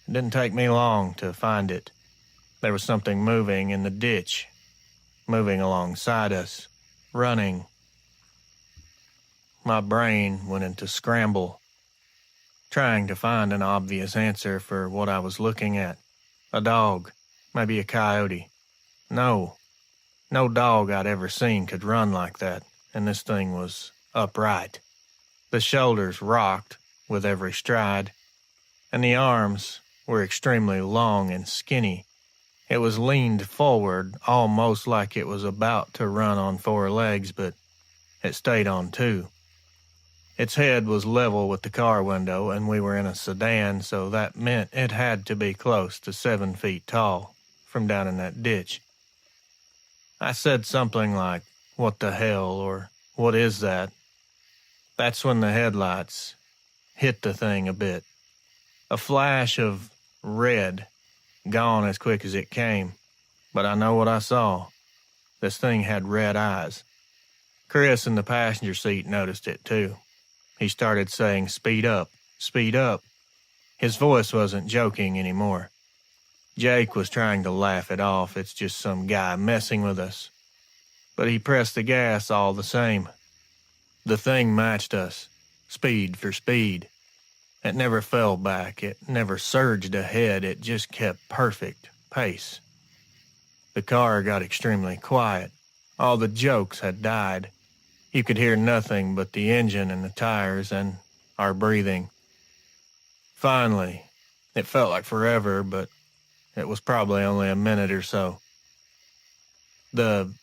It didn't take me long to find it. There was something moving in the ditch, moving alongside us, running. My brain went into scramble, trying to find an obvious answer for what I was looking at. A dog, maybe a coyote. No dog I'd ever seen could run like that, and this thing was upright. The shoulders rocked with every stride, and the arms were extremely long and skinny. It was leaned forward, almost like it was about to run on 4 legs, but it stayed on 2. Its head was level with the car window, and we were in a sedan, so that meant it had to be close to 7 feet tall from down in that ditch. I said something like, "What the hell," or "What is that?" That's when the headlights hit the thing a bit. A flash of red, gone as quick as it came. But I know what I saw. This thing had red eyes. Chris in the passenger seat noticed it too. He started saying, "Speed up, speed up." His voice wasn't joking anymore. Jake was trying to laugh it off. It's just some guy messing with us. But he pressed the gas all the same. The thing matched us, speed for speed. It never fell back. It never surged ahead. It just kept perfect pace. The car got extremely quiet. All the jokes had died. You could hear nothing but the engine and the tires and our breathing. Finally, it felt like forever, but it was probably only a minute or so. The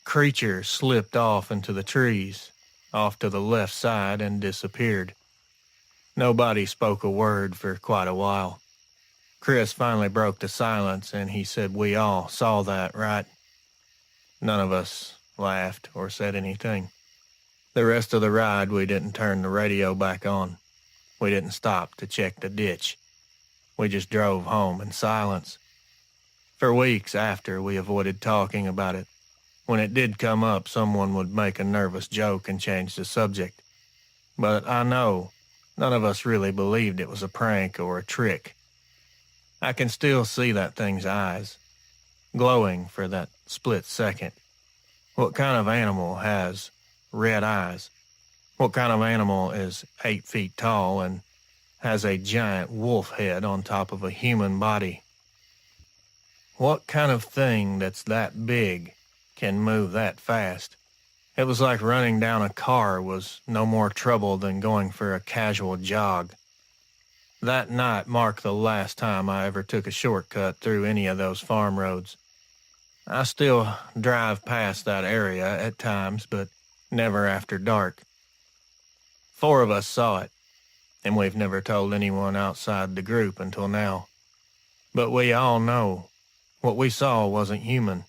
creature slipped off into the trees, off to the left side, and disappeared. Nobody spoke a word for quite a while. Chris finally broke the silence, and he said, "We all saw that, right?" None of us laughed or said anything. The rest of the ride, we didn't turn the radio back on. We didn't stop to check the ditch. We just drove home in silence. For weeks after, we avoided talking about it. When it did come up, someone would make a nervous joke and change the subject. But I know none of us really believed it was a prank or a trick. I can still see that thing's eyes, glowing for that split second. What kind of animal has red eyes? What kind of animal is 8 feet tall and has a giant wolf head on top of a human body? What kind of thing that's that big can move that fast? It was like running down a car was no more trouble than going for a casual jog. That night marked the last time I ever took a shortcut through any of those farm roads. I still drive past that area at times, but never after dark. 4 of us saw it, and we've never told anyone outside the group until now. But we all know what we saw wasn't human,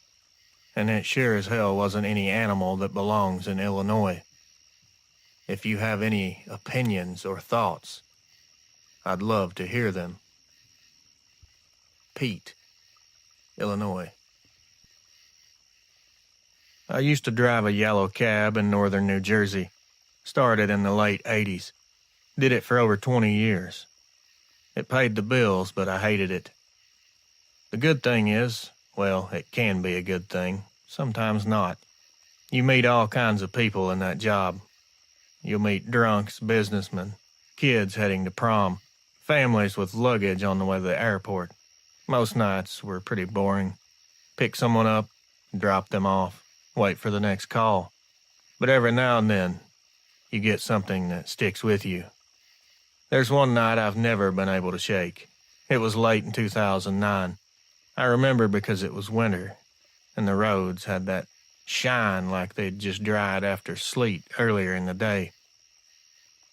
and it sure as hell wasn't any animal that belongs in Illinois. If you have any opinions or thoughts, I'd love to hear them. Pete, Illinois. I used to drive a yellow cab in northern New Jersey. Started in the late 80s. Did it for over 20 years. It paid the bills, but I hated it. The good thing is, well, it can be a good thing, sometimes not. You meet all kinds of people in that job. You'll meet drunks, businessmen, kids heading to prom, families with luggage on the way to the airport. Most nights were pretty boring. Pick someone up, drop them off, wait for the next call. But every now and then, you get something that sticks with you. There's one night I've never been able to shake. It was late in 2009. I remember because it was winter, and the roads had that shine like they'd just dried after sleet earlier in the day.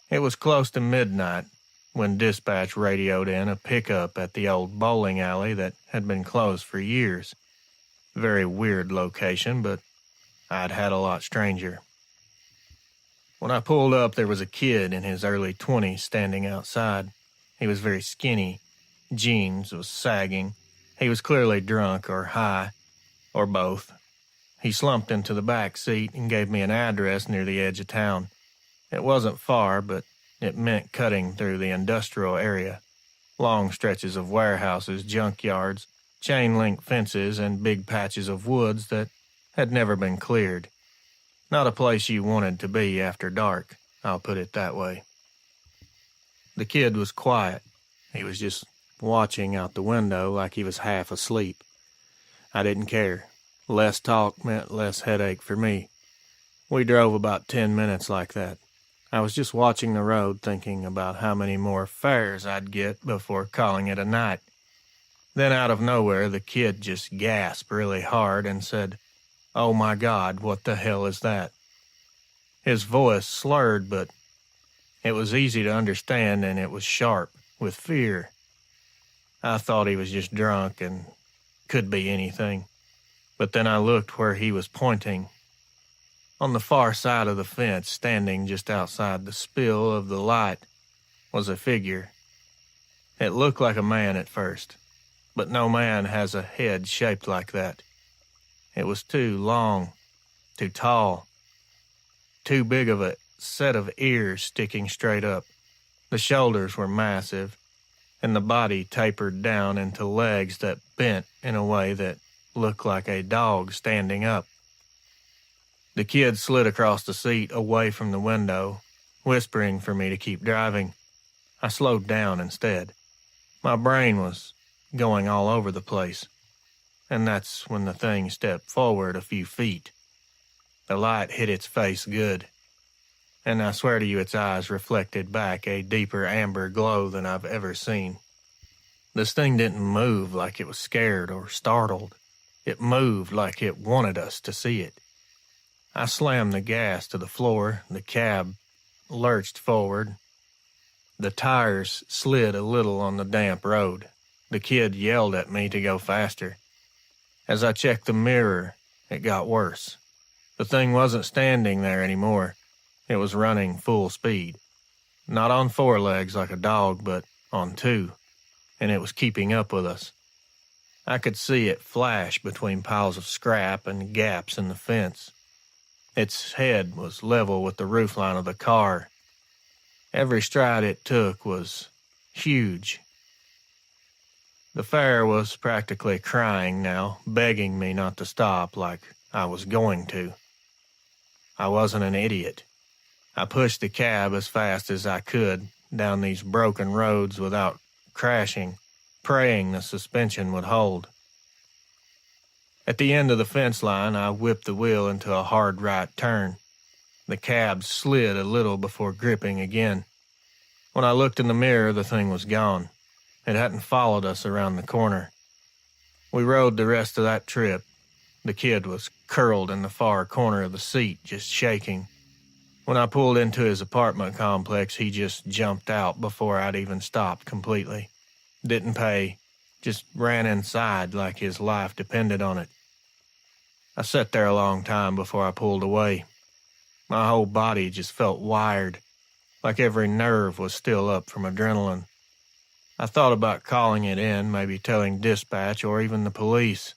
It was close to midnight when dispatch radioed in a pickup at the old bowling alley that had been closed for years. Very weird location, but I'd had a lot stranger. When I pulled up, there was a kid in his early 20s standing outside. He was very skinny. Jeans was sagging. He was clearly drunk or high, or both. He slumped into the back seat and gave me an address near the edge of town. It wasn't far, but it meant cutting through the industrial area. Long stretches of warehouses, junkyards, chain-link fences, and big patches of woods that had never been cleared. Not a place you wanted to be after dark, I'll put it that way. The kid was quiet. He was just watching out the window like he was half asleep. I didn't care. Less talk meant less headache for me. We drove about 10 minutes like that. I was just watching the road thinking about how many more fares I'd get before calling it a night. Then out of nowhere, the kid just gasped really hard and said, "Oh my God, what the hell is that?" His voice slurred, but it was easy to understand, and it was sharp, with fear. I thought he was just drunk and could be anything. But then I looked where he was pointing. On the far side of the fence, standing just outside the spill of the light, was a figure. It looked like a man at first, but no man has a head shaped like that. It was too long, too tall, too big of a set of ears sticking straight up. The shoulders were massive, and the body tapered down into legs that bent in a way that looked like a dog standing up. The kid slid across the seat away from the window, whispering for me to keep driving. I slowed down instead. My brain was going all over the place, and that's when the thing stepped forward a few feet. The light hit its face good, and I swear to you its eyes reflected back a deeper amber glow than I've ever seen. This thing didn't move like it was scared or startled. It moved like it wanted us to see it. I slammed the gas to the floor. The cab lurched forward. The tires slid a little on the damp road. The kid yelled at me to go faster. As I checked the mirror, it got worse. The thing wasn't standing there anymore. It was running full speed. Not on 4 legs like a dog, but on 2, and it was keeping up with us. I could see it flash between piles of scrap and gaps in the fence. Its head was level with the roofline of the car. Every stride it took was huge. The fare was practically crying now, begging me not to stop like I was going to. I wasn't an idiot. I pushed the cab as fast as I could down these broken roads without crashing, praying the suspension would hold. At the end of the fence line, I whipped the wheel into a hard right turn. The cab slid a little before gripping again. When I looked in the mirror, the thing was gone. It hadn't followed us around the corner. We rode the rest of that trip. The kid was curled in the far corner of the seat, just shaking. When I pulled into his apartment complex, he just jumped out before I'd even stopped completely. Didn't pay, just ran inside like his life depended on it. I sat there a long time before I pulled away. My whole body just felt wired, like every nerve was still up from adrenaline. I thought about calling it in, maybe telling dispatch or even the police.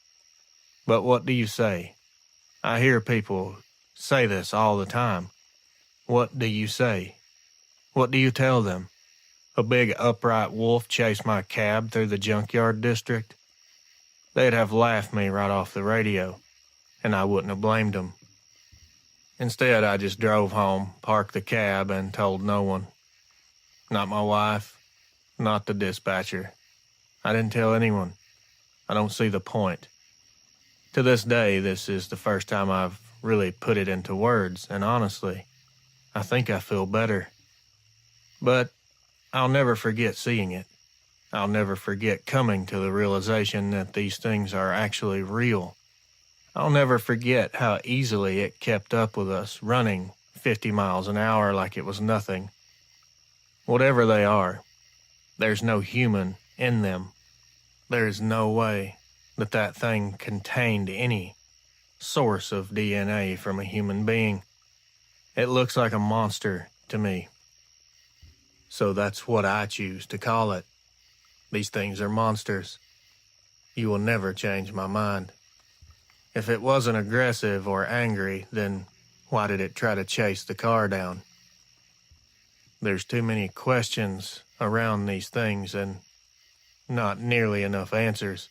But what do you say? I hear people say this all the time. What do you say? What do you tell them? A big upright wolf chased my cab through the junkyard district? They'd have laughed me right off the radio, and I wouldn't have blamed them. Instead, I just drove home, parked the cab, and told no one. Not my wife, not the dispatcher. I didn't tell anyone. I don't see the point. To this day, this is the first time I've really put it into words, and honestly, I think I feel better. But I'll never forget seeing it. I'll never forget coming to the realization that these things are actually real. I'll never forget how easily it kept up with us, running 50 miles an hour like it was nothing. Whatever they are, there's no human in them. There is no way that that thing contained any source of DNA from a human being. It looks like a monster to me. So that's what I choose to call it. These things are monsters. You will never change my mind. If it wasn't aggressive or angry, then why did it try to chase the car down? There's too many questions around these things and not nearly enough answers.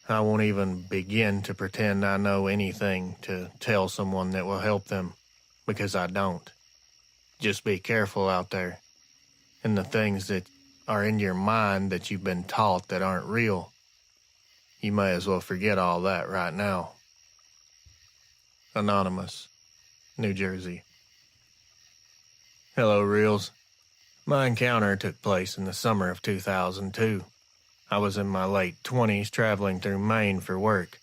I won't even begin to pretend I know anything to tell someone that will help them, because I don't. Just be careful out there. And the things that are in your mind that you've been taught that aren't real, you may as well forget all that right now. Anonymous, New Jersey. Hello, Reels. My encounter took place in the summer of 2002. I was in my late 20s traveling through Maine for work.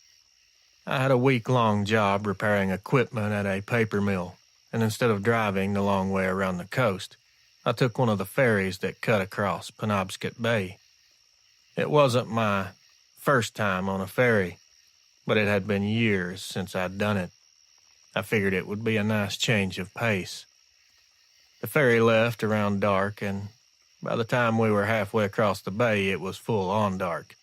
I had a week-long job repairing equipment at a paper mill, and instead of driving the long way around the coast, I took one of the ferries that cut across Penobscot Bay. It wasn't my first time on a ferry, but it had been years since I'd done it. I figured it would be a nice change of pace. The ferry left around dark, and by the time we were halfway across the bay, it was full on dark.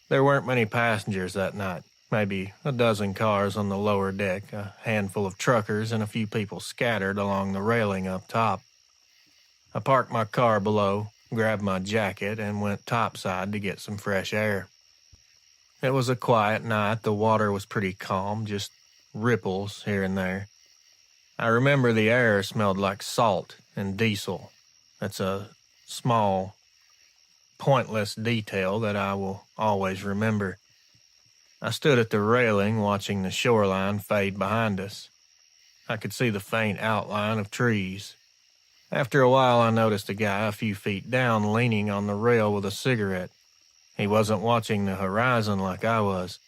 There weren't many passengers that night, maybe a dozen cars on the lower deck, a handful of truckers, and a few people scattered along the railing up top. I parked my car below, grabbed my jacket, and went topside to get some fresh air. It was a quiet night. The water was pretty calm, just ripples here and there. I remember the air smelled like salt and diesel. That's a small, pointless detail that I will always remember. I stood at the railing watching the shoreline fade behind us. I could see the faint outline of trees. After a while, I noticed a guy a few feet down leaning on the rail with a cigarette. He wasn't watching the horizon like I was.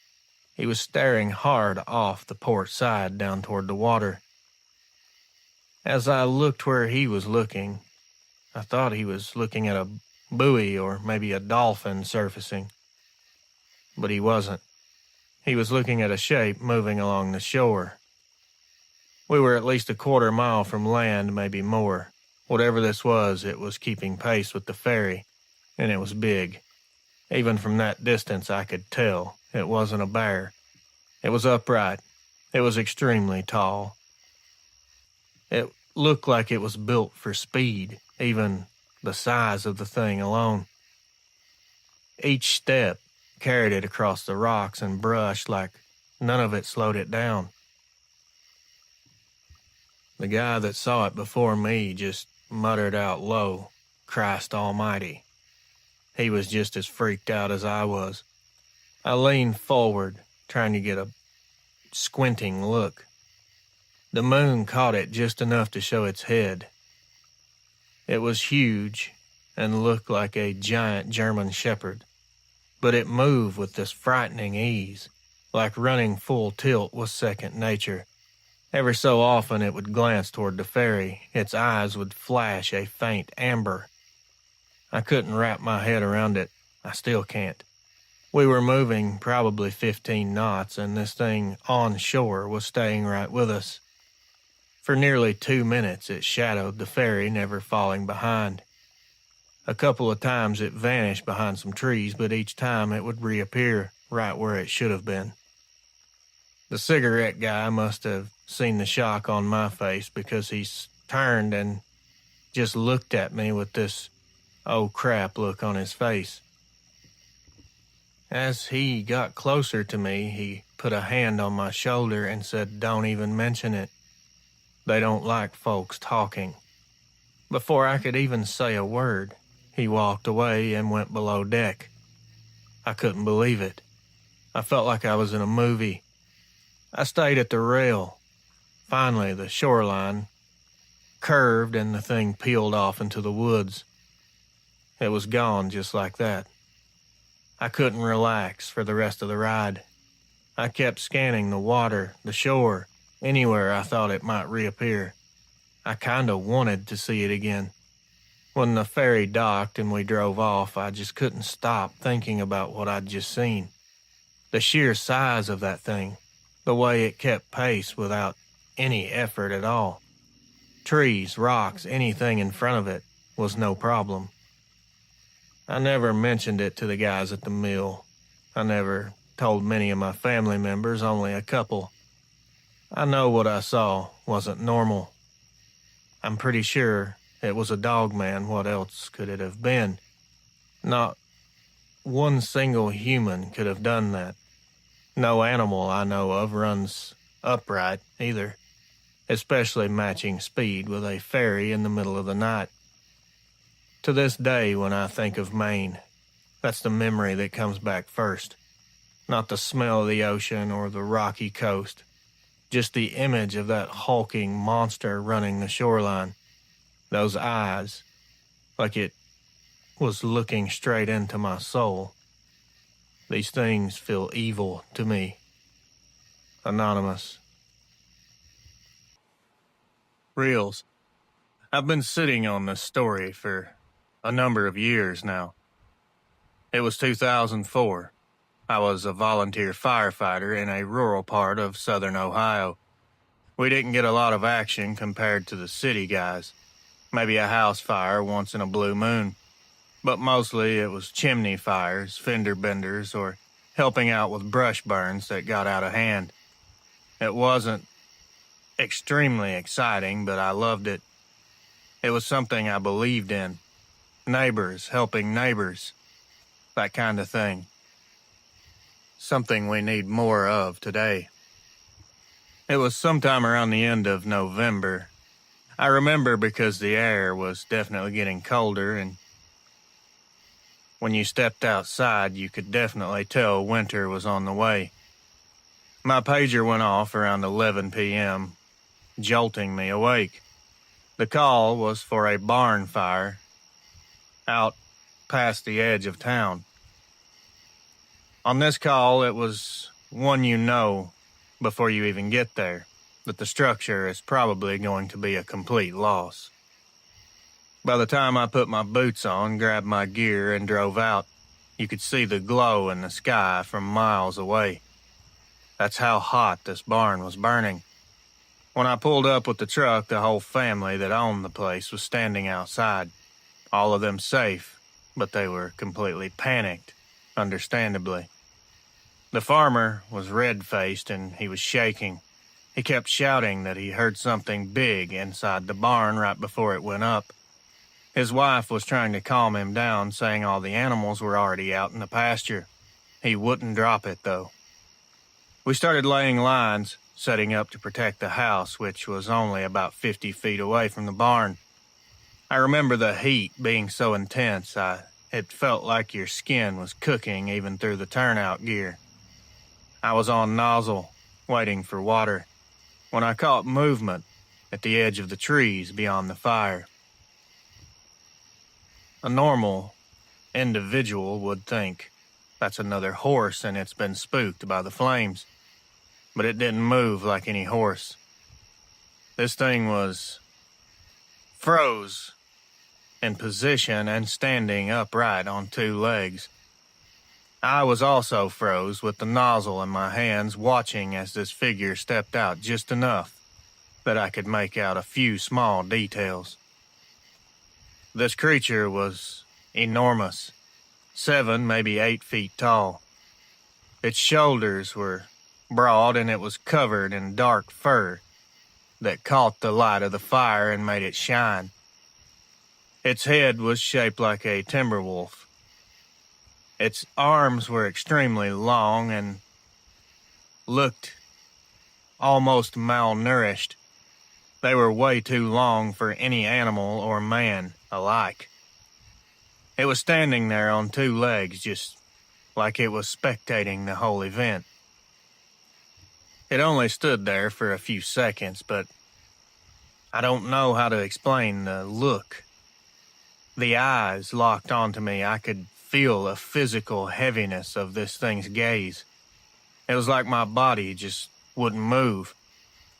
He was staring hard off the port side down toward the water. As I looked where he was looking, I thought he was looking at a buoy or maybe a dolphin surfacing. But he wasn't. He was looking at a shape moving along the shore. We were at least a quarter mile from land, maybe more. Whatever this was, it was keeping pace with the ferry, and it was big. Even from that distance, I could tell it wasn't a bear. It was upright. It was extremely tall. It looked like it was built for speed, even the size of the thing alone. Each step carried it across the rocks and brush like none of it slowed it down. The guy that saw it before me just muttered out low, "Christ Almighty." He was just as freaked out as I was. I leaned forward, trying to get a squinting look. The moon caught it just enough to show its head. It was huge and looked like a giant German shepherd, but it moved with this frightening ease, like running full tilt was second nature. Every so often it would glance toward the ferry. Its eyes would flash a faint amber. I couldn't wrap my head around it. I still can't. We were moving probably 15 knots, and this thing on shore was staying right with us. For nearly 2 minutes it shadowed the ferry, never falling behind. A couple of times it vanished behind some trees, but each time it would reappear right where it should have been. The cigarette guy must have seen the shock on my face because he turned and just looked at me with this "oh crap" look on his face. As he got closer to me, he put a hand on my shoulder and said, "Don't even mention it. They don't like folks talking." Before I could even say a word, he walked away and went below deck. I couldn't believe it. I felt like I was in a movie. I stayed at the rail. Finally, the shoreline curved and the thing peeled off into the woods. It was gone just like that. I couldn't relax for the rest of the ride. I kept scanning the water, the shore, anywhere I thought it might reappear. I kinda wanted to see it again. When the ferry docked and we drove off, I just couldn't stop thinking about what I'd just seen. The sheer size of that thing, the way it kept pace without any effort at all. Trees, rocks, anything in front of it was no problem. I never mentioned it to the guys at the mill. I never told many of my family members, only a couple. I know what I saw wasn't normal. I'm pretty sure it was a dogman. What else could it have been? Not one single human could have done that. No animal I know of runs upright either, especially matching speed with a ferry in the middle of the night. To this day, when I think of Maine, that's the memory that comes back first. Not the smell of the ocean or the rocky coast, just the image of that hulking monster running the shoreline. Those eyes, like it was looking straight into my soul. These things feel evil to me. Anonymous. Reels. I've been sitting on this story for a number of years now. It was 2004. I was a volunteer firefighter in a rural part of southern Ohio. We didn't get a lot of action compared to the city guys. Maybe a house fire once in a blue moon. But mostly it was chimney fires, fender benders, or helping out with brush burns that got out of hand. It wasn't extremely exciting, but I loved it. It was something I believed in. Neighbors helping neighbors. That kind of thing. Something we need more of today. It was sometime around the end of November. I remember because the air was definitely getting colder and When you stepped outside, you could definitely tell winter was on the way. My pager went off around 11 p.m., jolting me awake. The call was for a barn fire out past the edge of town. On this call, it was one you know before you even get there, that the structure is probably going to be a complete loss. By the time I put my boots on, grabbed my gear, and drove out, you could see the glow in the sky from miles away. That's how hot this barn was burning. When I pulled up with the truck, the whole family that owned the place was standing outside. All of them safe, but they were completely panicked, understandably. The farmer was red-faced and he was shaking. He kept shouting that he heard something big inside the barn right before it went up. His wife was trying to calm him down, saying all the animals were already out in the pasture. He wouldn't drop it, though. We started laying lines, setting up to protect the house, which was only about 50 feet away from the barn. I remember the heat being so intense, it felt like your skin was cooking even through the turnout gear. I was on nozzle, waiting for water, when I caught movement at the edge of the trees beyond the fire. A normal individual would think, that's another horse and it's been spooked by the flames. But it didn't move like any horse. This thing was froze in position and standing upright on two legs. I was also froze with the nozzle in my hands, watching as this figure stepped out just enough that I could make out a few small details. This creature was enormous, 7, maybe 8 feet tall. Its shoulders were broad and it was covered in dark fur that caught the light of the fire and made it shine. Its head was shaped like a timber wolf. Its arms were extremely long and looked almost malnourished. They were way too long for any animal or man alike. It was standing there on two legs, just like it was spectating the whole event. It only stood there for a few seconds, but I don't know how to explain the look. The eyes locked onto me. I could feel a physical heaviness of this thing's gaze. It was like my body just wouldn't move,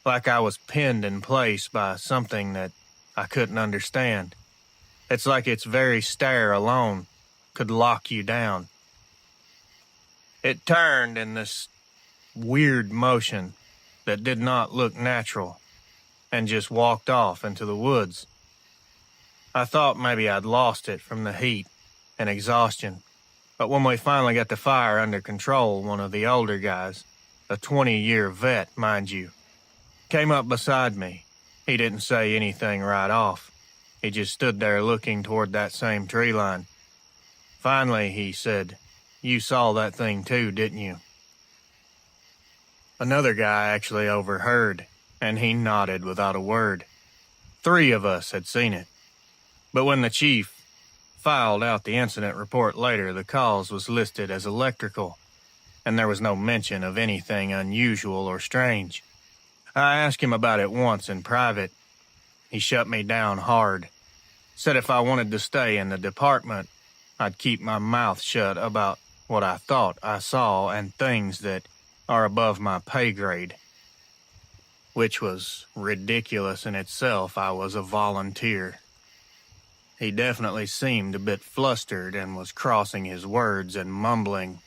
like I was pinned in place by something that I couldn't understand. It's like its very stare alone could lock you down. It turned in this weird motion that did not look natural and just walked off into the woods. I thought maybe I'd lost it from the heat and exhaustion, but when we finally got the fire under control, one of the older guys, a 20-year vet, mind you, came up beside me. He didn't say anything right off. He just stood there looking toward that same tree line. Finally, he said, "You saw that thing too, didn't you?" Another guy actually overheard, and he nodded without a word. 3 of us had seen it. But when the chief filed out the incident report later, the cause was listed as electrical, and there was no mention of anything unusual or strange. I asked him about it once in private. He shut me down hard. Said if I wanted to stay in the department, I'd keep my mouth shut about what I thought I saw and things that are above my pay grade. Which was ridiculous in itself. I was a volunteer. He definitely seemed a bit flustered and was crossing his words and mumbling.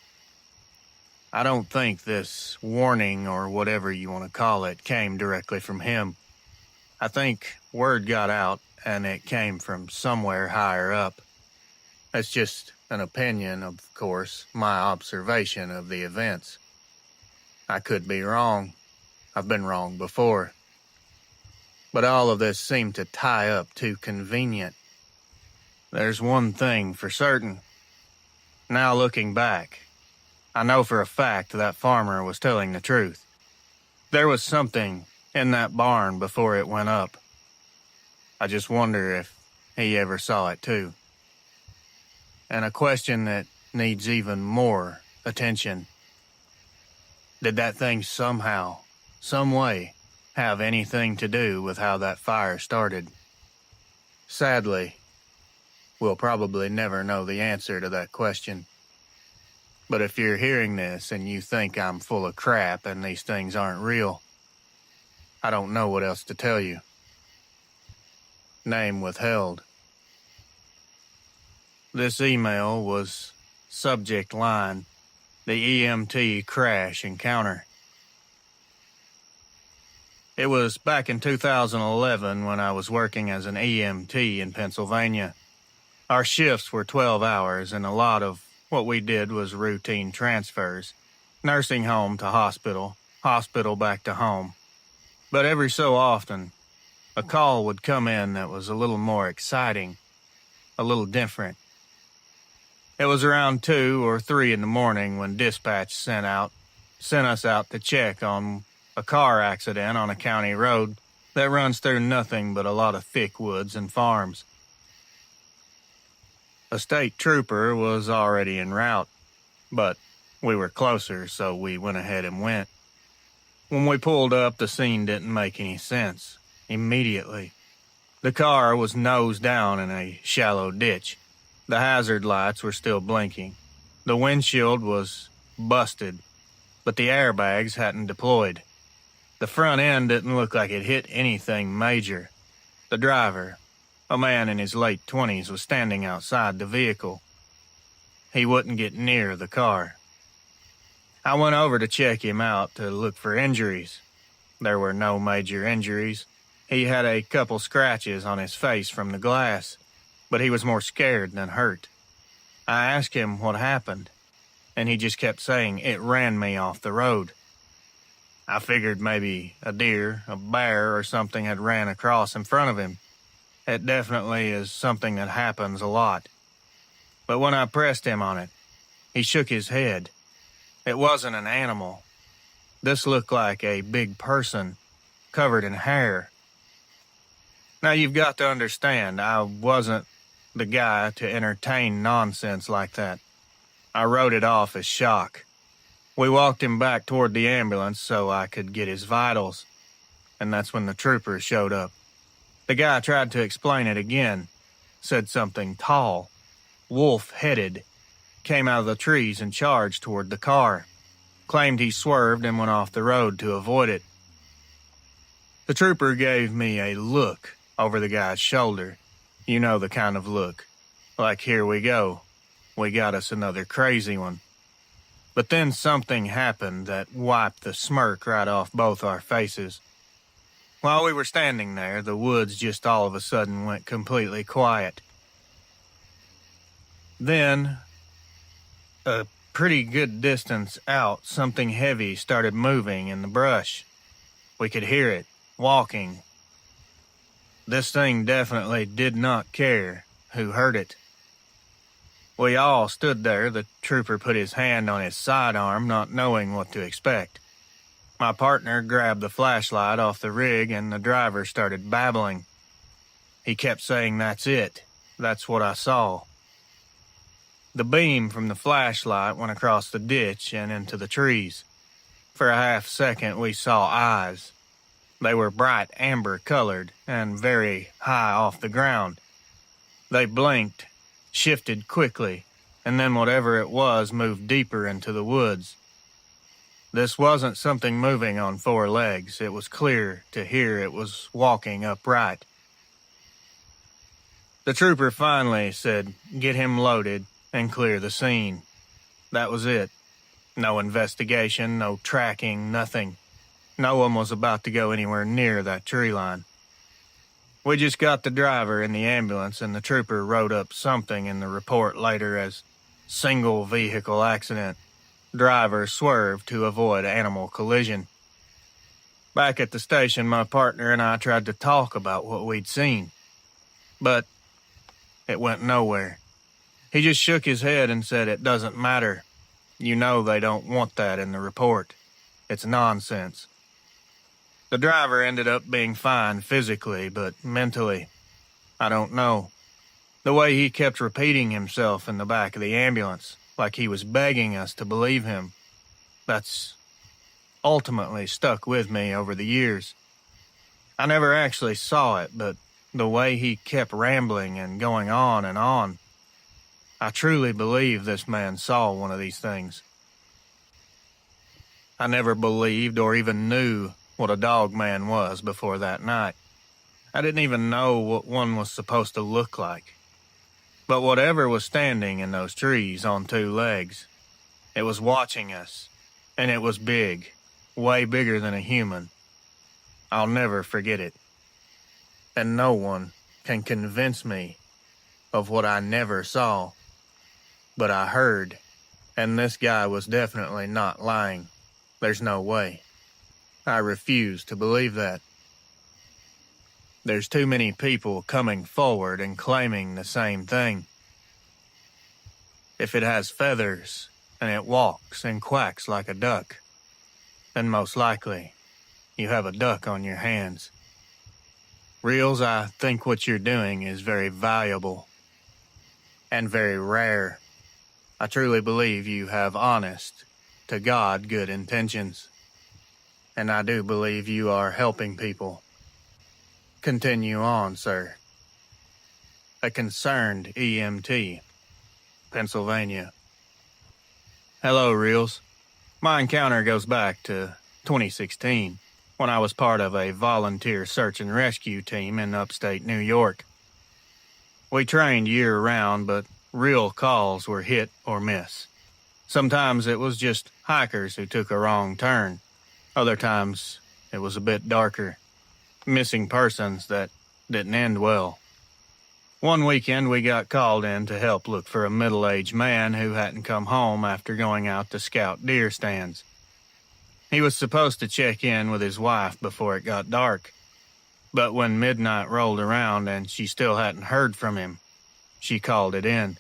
I don't think this warning, or whatever you want to call it, came directly from him. I think word got out and it came from somewhere higher up. That's just an opinion, of course, my observation of the events. I could be wrong. I've been wrong before. But all of this seemed to tie up too convenient. There's one thing for certain. Now looking back, I know for a fact that farmer was telling the truth. There was something in that barn before it went up. I just wonder if he ever saw it too. and a question that needs even more attention. Did that thing somehow, some way, have anything to do with how that fire started? Sadly, we'll probably never know the answer to that question. But if you're hearing this and you think I'm full of crap and these things aren't real, I don't know what else to tell you. Name withheld. This email was subject line, the EMT crash encounter. It was back in 2011 when I was working as an EMT in Pennsylvania. Our shifts were 12 hours, and a lot of what we did was routine transfers. Nursing home to hospital, hospital back to home. But every so often, a call would come in that was a little more exciting, a little different. It was around 2 or 3 in the morning when dispatch sent us out to check on a car accident on a county road that runs through nothing but a lot of thick woods and farms. A state trooper was already en route, but we were closer, so we went ahead and went. When we pulled up, the scene didn't make any sense. Immediately, the car was nose down in a shallow ditch. The hazard lights were still blinking. The windshield was busted, but the airbags hadn't deployed. The front end didn't look like it hit anything major. The driver, a man in his late 20s, was standing outside the vehicle. He wouldn't get near the car. I went over to check him out to look for injuries. There were no major injuries. He had a couple scratches on his face from the glass, but he was more scared than hurt. I asked him what happened, and he just kept saying it ran me off the road. I figured maybe a deer, a bear, or something had ran across in front of him. It definitely is something that happens a lot. But when I pressed him on it, he shook his head. It wasn't an animal. This looked like a big person, covered in hair. Now you've got to understand, I wasn't the guy to entertain nonsense like that. I wrote it off as shock. We walked him back toward the ambulance so I could get his vitals, and that's when the trooper showed up. The guy tried to explain it again, said something tall, wolf-headed, came out of the trees and charged toward the car, claimed he swerved and went off the road to avoid it. The trooper gave me a look over the guy's shoulder. You know the kind of look. Like, here we go. We got us another crazy one. But then something happened that wiped the smirk right off both our faces. While we were standing there, the woods just all of a sudden went completely quiet. Then, a pretty good distance out, something heavy started moving in the brush. We could hear it, walking. This thing definitely did not care who heard it. We all stood there. The trooper put his hand on his sidearm, not knowing what to expect. My partner grabbed the flashlight off the rig, and the driver started babbling. He kept saying, "That's it. That's what I saw." The beam from the flashlight went across the ditch and into the trees. For a half second, we saw eyes. They were bright amber-colored and very high off the ground. They blinked, shifted quickly, and then whatever it was moved deeper into the woods. This wasn't something moving on 4 legs. It was clear to hear it was walking upright. The trooper finally said, "Get him loaded and clear the scene." That was it. No investigation, no tracking, nothing. No one was about to go anywhere near that tree line. We just got the driver in the ambulance, and the trooper wrote up something in the report later as single vehicle accident. Driver swerved to avoid animal collision. Back at the station, my partner and I tried to talk about what we'd seen, but it went nowhere. He just shook his head and said, "It doesn't matter. You know they don't want that in the report. It's nonsense." The driver ended up being fine physically, but mentally, I don't know. The way he kept repeating himself in the back of the ambulance, like he was begging us to believe him, that's ultimately stuck with me over the years. I never actually saw it, but the way he kept rambling and going on and on, I truly believe this man saw one of these things. I never believed or even knew what a Dogman was before that night. I didn't even know what one was supposed to look like. But whatever was standing in those trees on two legs, it was watching us, and it was big, way bigger than a human. I'll never forget it. And no one can convince me of what I never saw, but I heard, and this guy was definitely not lying. There's no way. I refuse to believe that. There's too many people coming forward and claiming the same thing. If it has feathers and it walks and quacks like a duck, then most likely you have a duck on your hands. Reels, I think what you're doing is very valuable and very rare. I truly believe you have honest to God good intentions, and I do believe you are helping people. Continue on, sir. A concerned EMT, Pennsylvania. Hello, Reels. My encounter goes back to 2016, when I was part of a volunteer search and rescue team in upstate New York. We trained year-round, but real calls were hit or miss. Sometimes it was just hikers who took a wrong turn. Other times it was a bit darker. Missing persons that didn't end well. One weekend we got called in to help look for a middle-aged man who hadn't come home after going out to scout deer stands. He was supposed to check in with his wife before it got dark, but when midnight rolled around and she still hadn't heard from him, she called it in.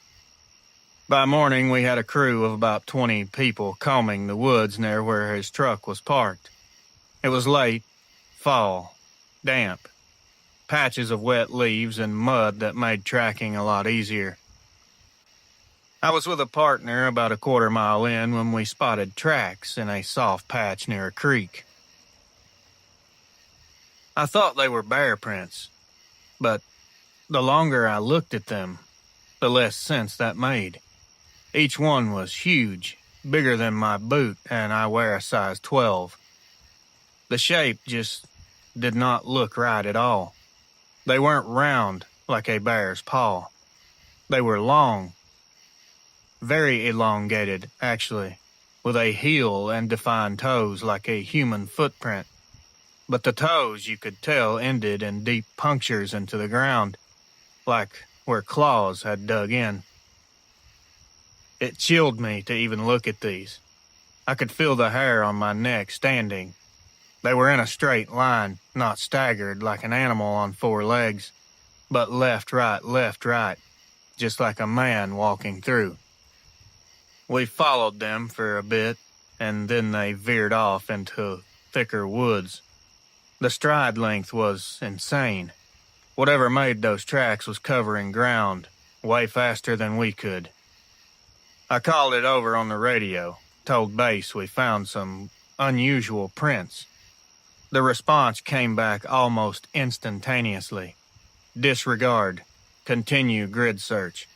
By morning we had a crew of about 20 people combing the woods near where his truck was parked. It was late, fall, damp, patches of wet leaves and mud that made tracking a lot easier. I was with a partner about a quarter mile in when we spotted tracks in a soft patch near a creek. I thought they were bear prints, but the longer I looked at them, the less sense that made. Each one was huge, bigger than my boot, and I wear a size 12. The shape just did not look right at all. They weren't round like a bear's paw. They were long, very elongated, actually, with a heel and defined toes like a human footprint. But the toes, you could tell, ended in deep punctures into the ground, like where claws had dug in. It chilled me to even look at these. I could feel the hair on my neck standing. They were in a straight line, not staggered like an animal on four legs, but left, right, just like a man walking through. We followed them for a bit, and then they veered off into thicker woods. The stride length was insane. Whatever made those tracks was covering ground way faster than we could. I called it over on the radio, told base we found some unusual prints. The response came back almost instantaneously. Disregard. Continue grid search.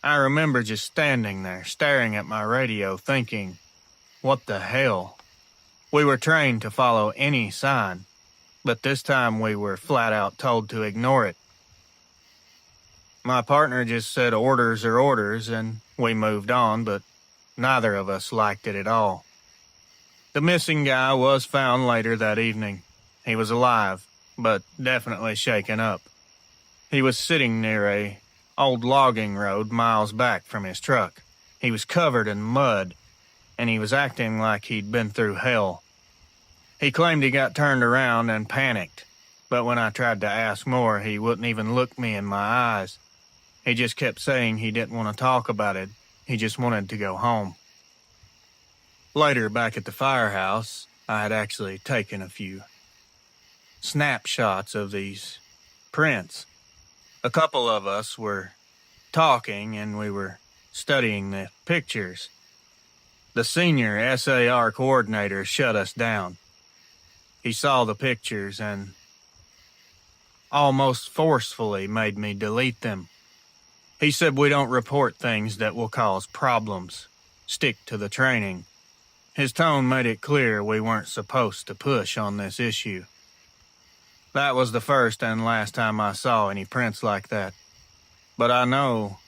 I remember just standing there, staring at my radio, thinking, what the hell? We were trained to follow any sign, but this time we were flat out told to ignore it. My partner just said orders are orders, and we moved on, but neither of us liked it at all. The missing guy was found later that evening. He was alive, but definitely shaken up. He was sitting near a old logging road miles back from his truck. He was covered in mud, and he was acting like he'd been through hell. He claimed he got turned around and panicked, but when I tried to ask more, he wouldn't even look me in my eyes. He just kept saying he didn't want to talk about it. He just wanted to go home. Later, back at the firehouse, I had actually taken a few snapshots of these prints. A couple of us were talking and we were studying the pictures. The senior SAR coordinator shut us down. He saw the pictures and almost forcefully made me delete them. He said we don't report things that will cause problems. Stick to the training. His tone made it clear we weren't supposed to push on this issue. That was the first and last time I saw any prints like that. But I know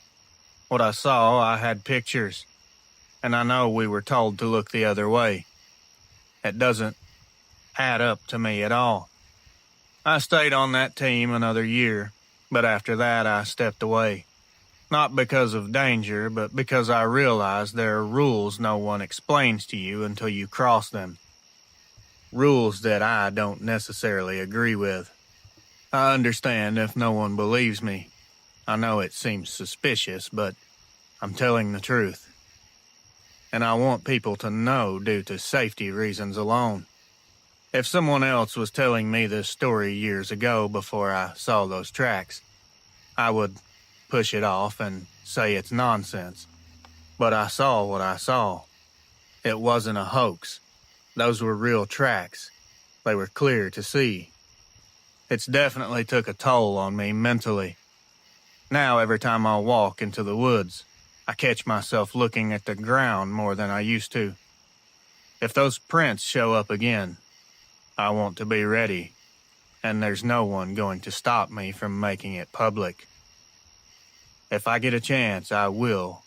what I saw. I had pictures. And I know we were told to look the other way. It doesn't add up to me at all. I stayed on that team another year, but after that I stepped away. Not because of danger, but because I realized there are rules no one explains to you until you cross them. Rules that I don't necessarily agree with. I understand if no one believes me. I know it seems suspicious, but I'm telling the truth. And I want people to know due to safety reasons alone. If someone else was telling me this story years ago before I saw those tracks, I would push it off and say it's nonsense. But I saw what I saw. It wasn't a hoax. Those were real tracks. They were clear to see. It's definitely took a toll on me mentally. Now every time I walk into the woods, I catch myself looking at the ground more than I used to. If those prints show up again, I want to be ready, and there's no one going to stop me from making it public. If I get a chance, I will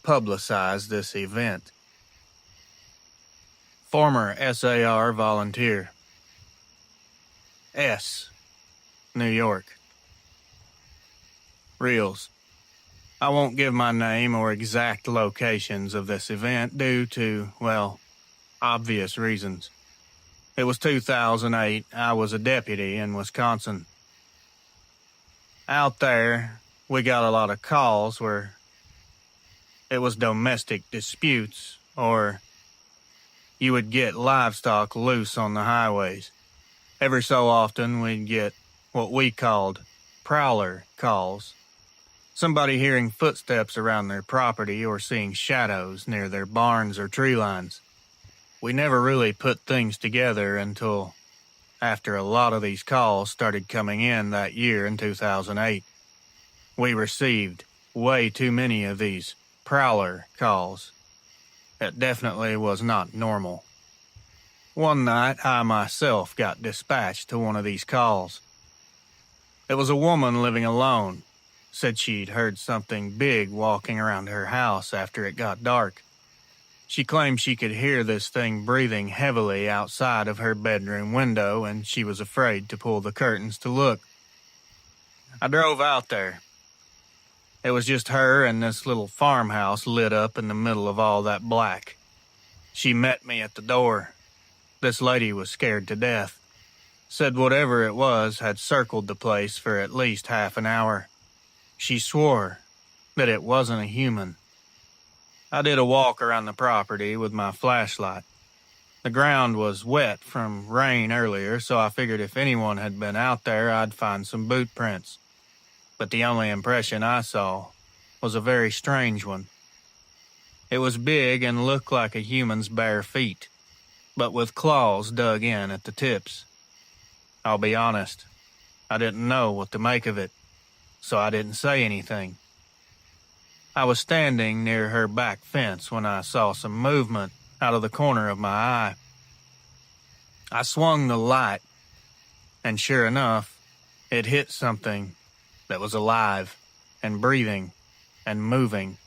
publicize this event. Former SAR volunteer. S. New York. Reels. I won't give my name or exact locations of this event due to, well, obvious reasons. It was 2008. I was a deputy in Wisconsin. Out there, we got a lot of calls where it was domestic disputes or you would get livestock loose on the highways. Every so often, we'd get what we called prowler calls. Somebody hearing footsteps around their property or seeing shadows near their barns or tree lines. We never really put things together until after a lot of these calls started coming in that year in 2008. We received way too many of these prowler calls. It definitely was not normal. One night, I myself got dispatched to one of these calls. It was a woman living alone. Said she'd heard something big walking around her house after it got dark. She claimed she could hear this thing breathing heavily outside of her bedroom window, and she was afraid to pull the curtains to look. I drove out there. It was just her and this little farmhouse lit up in the middle of all that black. She met me at the door. This lady was scared to death. Said whatever it was had circled the place for at least half an hour. She swore that it wasn't a human. I did a walk around the property with my flashlight. The ground was wet from rain earlier, so I figured if anyone had been out there, I'd find some boot prints. But the only impression I saw was a very strange one. It was big and looked like a human's bare feet, but with claws dug in at the tips. I'll be honest, I didn't know what to make of it, so I didn't say anything. I was standing near her back fence when I saw some movement out of the corner of my eye. I swung the light, and sure enough, it hit something that was alive and breathing and moving.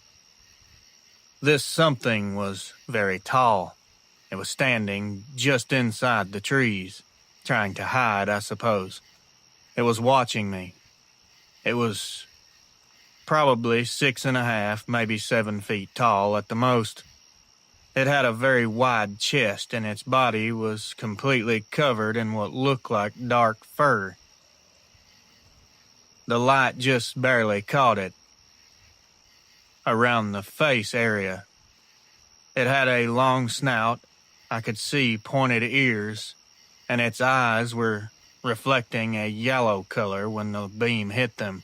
This something was very tall. It was standing just inside the trees, trying to hide, I suppose. It was watching me. It was probably 6.5, maybe 7 feet tall at the most. It had a very wide chest, and its body was completely covered in what looked like dark fur. The light just barely caught it around the face area. It had a long snout. I could see pointed ears, and its eyes were reflecting a yellow color when the beam hit them.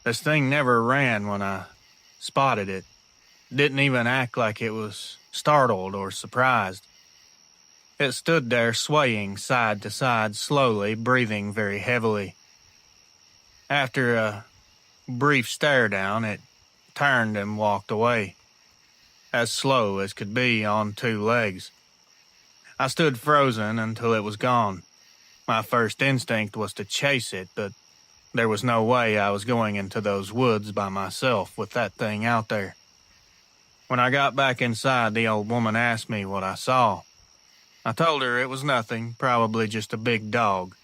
This thing never ran when I spotted it. Didn't even act like it was startled or surprised. It stood there swaying side to side slowly, breathing very heavily. After a brief stare down, it turned and walked away, as slow as could be on two legs. I stood frozen until it was gone. My first instinct was to chase it, but there was no way I was going into those woods by myself with that thing out there. When I got back inside, the old woman asked me what I saw. I told her it was nothing, probably just a big dog,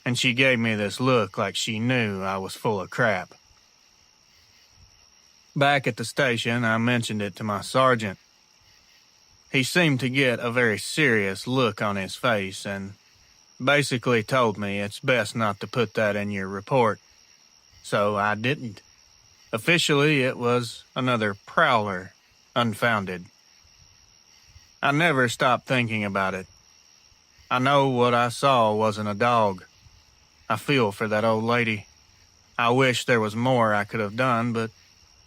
and she gave me this look like she knew I was full of crap. Back at the station, I mentioned it to my sergeant. He seemed to get a very serious look on his face and basically told me it's best not to put that in your report. So I didn't. Officially, it was another prowler, unfounded. I never stopped thinking about it. I know what I saw wasn't a dog. I feel for that old lady. I wish there was more I could have done, but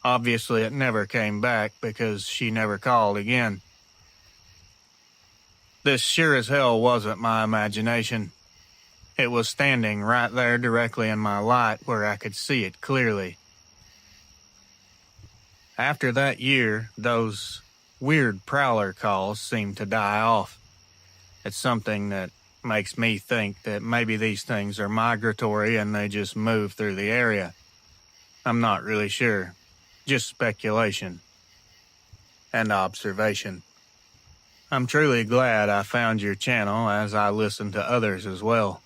obviously it never came back because she never called again. This sure as hell wasn't my imagination. It was standing right there directly in my light where I could see it clearly. After that year, those weird prowler calls seemed to die off. It's something that makes me think that maybe these things are migratory and they just move through the area. I'm not really sure. Just speculation and observation. I'm truly glad I found your channel as I listen to others as well.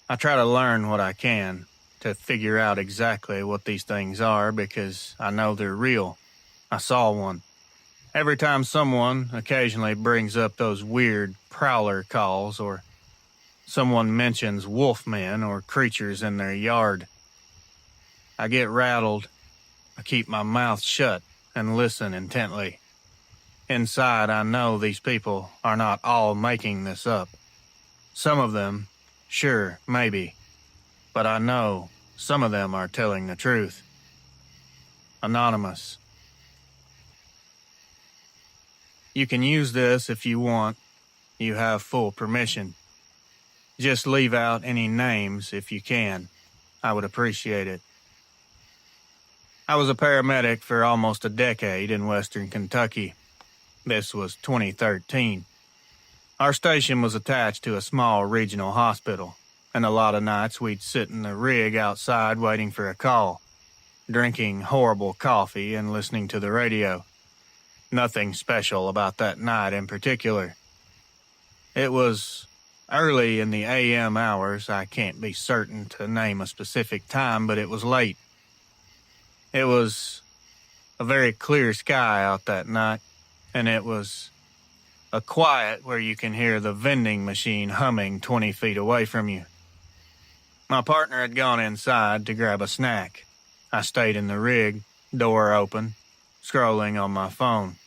I try to learn what I can to figure out exactly what these things are because I know they're real. I saw one. Every time someone occasionally brings up those weird prowler calls or someone mentions wolfmen or creatures in their yard, I get rattled. I keep my mouth shut and listen intently. Inside, I know these people are not all making this up. Some of them, sure, maybe, but I know some of them are telling the truth. Anonymous. You can use this if you want. You have full permission. Just leave out any names if you can. I would appreciate it. I was a paramedic for almost a decade in western Kentucky. This was 2013. Our station was attached to a small regional hospital, and a lot of nights we'd sit in the rig outside waiting for a call, drinking horrible coffee and listening to the radio. Nothing special about that night in particular. It was early in the AM hours. I can't be certain to name a specific time, but it was late. It was a very clear sky out that night, and it was a quiet where you can hear the vending machine humming 20 feet away from you. My partner had gone inside to grab a snack. I stayed in the rig, door open, scrolling on my phone.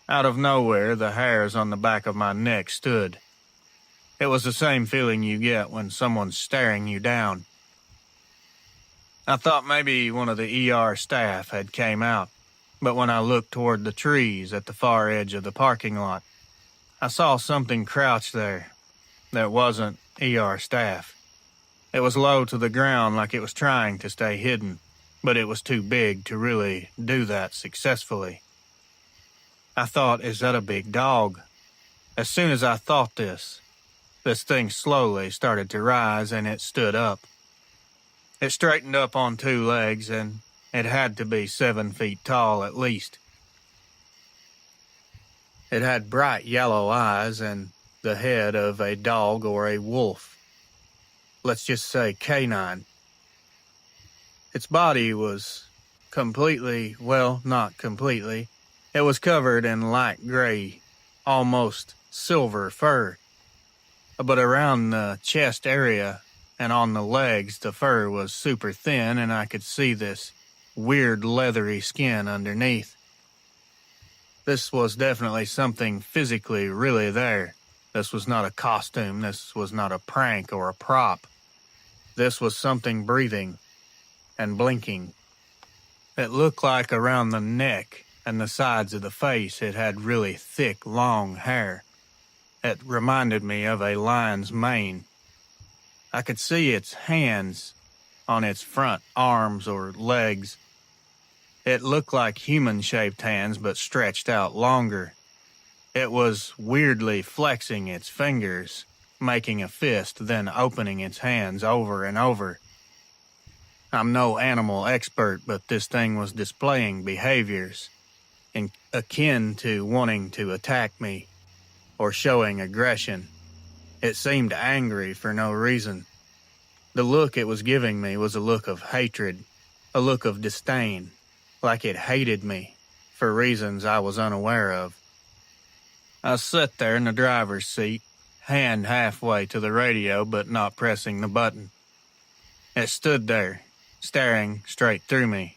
Out of nowhere, the hairs on the back of my neck stood. It was the same feeling you get when someone's staring you down. I thought maybe one of the ER staff had came out, but when I looked toward the trees at the far edge of the parking lot, I saw something crouched there that wasn't ER staff. It was low to the ground like it was trying to stay hidden, but it was too big to really do that successfully. I thought, is that a big dog? As soon as I thought this thing slowly started to rise and it stood up. It straightened up on two legs and it had to be 7 feet tall at least. It had bright yellow eyes and the head of a dog or a wolf. Let's just say canine. Its body was completely, well, not completely. It was covered in light gray, almost silver fur. But around the chest area and on the legs, the fur was super thin and I could see this weird leathery skin underneath. This was definitely something physically really there. This was not a costume. This was not a prank or a prop. This was something breathing. and blinking. It looked like around the neck and the sides of the face it had really thick, long hair. It reminded me of a lion's mane. I could see its hands on its front arms or legs. It looked like human-shaped hands but stretched out longer. It was weirdly flexing its fingers, making a fist, then opening its hands over and over. I'm no animal expert, but this thing was displaying behaviors akin to wanting to attack me or showing aggression. It seemed angry for no reason. The look it was giving me was a look of hatred, a look of disdain, like it hated me for reasons I was unaware of. I sat there in the driver's seat, hand halfway to the radio but not pressing the button. It stood there, staring straight through me.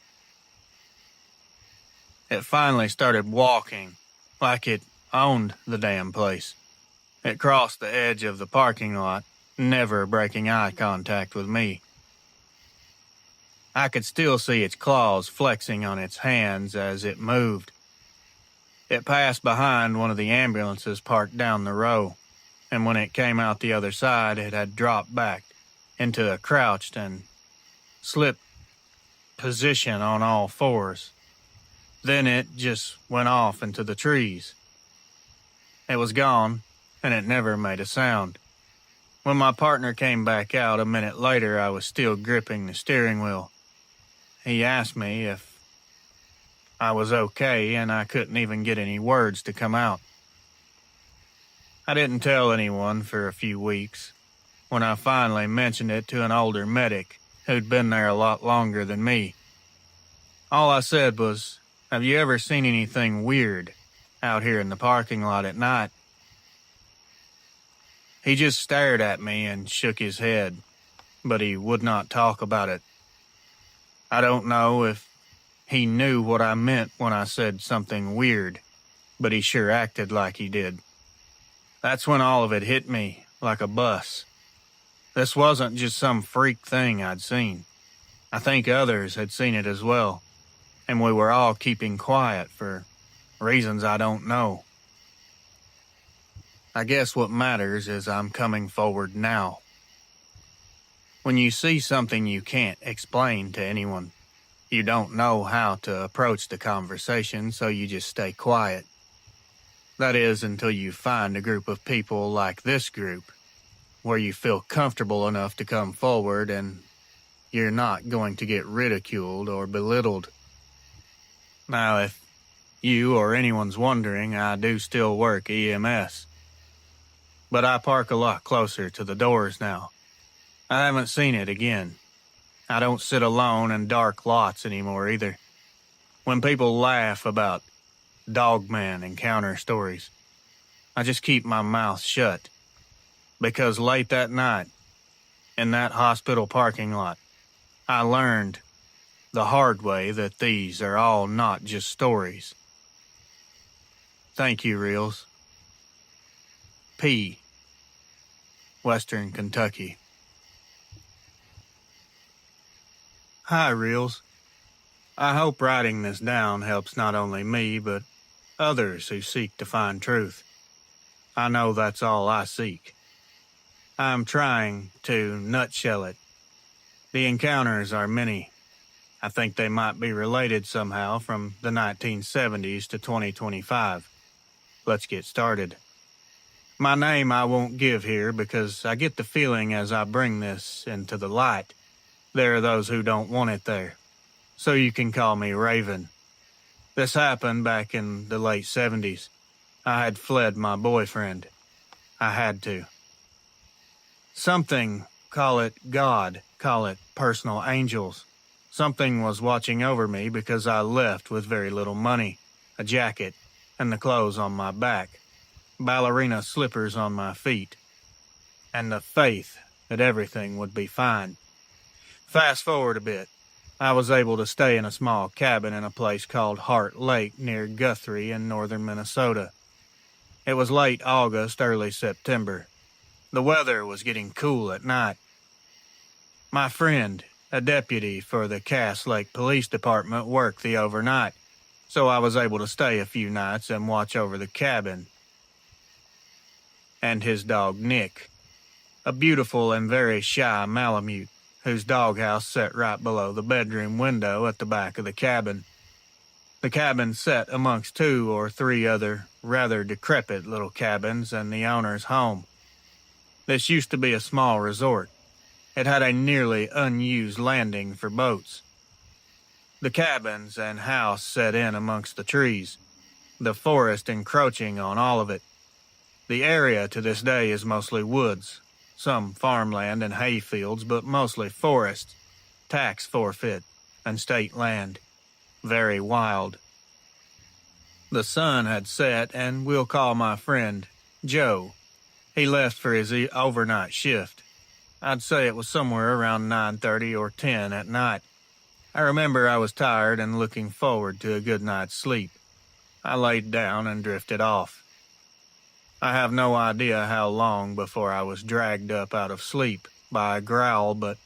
It finally started walking, like it owned the damn place. It crossed the edge of the parking lot, never breaking eye contact with me. I could still see its claws flexing on its hands as it moved. It passed behind one of the ambulances parked down the row, and when it came out the other side, it had dropped back into a crouched and slipped position on all fours. Then it just went off into the trees. It was gone, and it never made a sound. When my partner came back out a minute later, I was still gripping the steering wheel. He asked me if I was okay, and I couldn't even get any words to come out. I didn't tell anyone for a few weeks. When I finally mentioned it to an older medic who'd been there a lot longer than me, all I said was, "Have you ever seen anything weird out here in the parking lot at night?" He just stared at me and shook his head, but he would not talk about it. I don't know if he knew what I meant when I said something weird, but he sure acted like he did. That's when all of it hit me like a bus. This wasn't just some freak thing I'd seen. I think others had seen it as well, and we were all keeping quiet for reasons I don't know. I guess what matters is I'm coming forward now. When you see something you can't explain to anyone, you don't know how to approach the conversation, so you just stay quiet. That is, until you find a group of people like this group, where you feel comfortable enough to come forward and you're not going to get ridiculed or belittled. Now, if you or anyone's wondering, I do still work EMS. But I park a lot closer to the doors now. I haven't seen it again. I don't sit alone in dark lots anymore either. When people laugh about Dogman encounter stories, I just keep my mouth shut. Because late that night, in that hospital parking lot, I learned the hard way that these are all not just stories. Thank you, Reels. P. Western Kentucky. Hi, Reels. I hope writing this down helps not only me, but others who seek to find truth. I know that's all I seek. I'm trying to nutshell it. The encounters are many. I think they might be related somehow from the 1970s to 2025. Let's get started. My name I won't give here because I get the feeling as I bring this into the light, there are those who don't want it there. So you can call me Raven. This happened back in the late 70s. I had fled my boyfriend. I had to. Something, call it God, call it personal angels. Something was watching over me because I left with very little money, a jacket, and the clothes on my back, ballerina slippers on my feet, and the faith that everything would be fine. Fast forward a bit. I was able to stay in a small cabin in a place called Heart Lake near Guthrie in northern Minnesota. It was late August, early September. The weather was getting cool at night. My friend, a deputy for the Cass Lake Police Department, worked the overnight, so I was able to stay a few nights and watch over the cabin and his dog Nick, a beautiful and very shy Malamute, whose doghouse sat right below the bedroom window at the back of the cabin. The cabin sat amongst 2 or 3 other rather decrepit little cabins in the owner's home. This used to be a small resort. It had a nearly unused landing for boats. The cabins and house set in amongst the trees, the forest encroaching on all of it. The area to this day is mostly woods, some farmland and hay fields, but mostly forest, tax forfeit, and state land. Very wild. The sun had set, and we'll call my friend Joe. He left for his overnight shift. I'd say it was somewhere around 9:30 or 10 at night. I remember I was tired and looking forward to a good night's sleep. I laid down and drifted off. I have no idea how long before I was dragged up out of sleep by a growl, but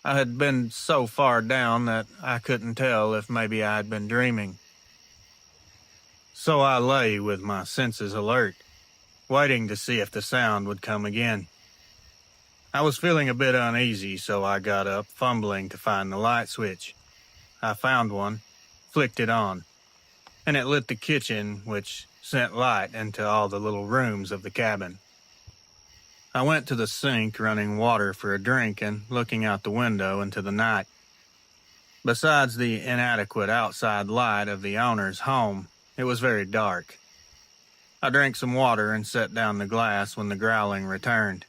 I had been so far down that I couldn't tell if maybe I had been dreaming. So I lay with my senses alert, waiting to see if the sound would come again. I was feeling a bit uneasy, so I got up, fumbling to find the light switch. I found one, flicked it on, and it lit the kitchen, which sent light into all the little rooms of the cabin. I went to the sink, running water for a drink and looking out the window into the night. Besides the inadequate outside light of the owner's home, it was very dark. I drank some water and set down the glass when the growling returned.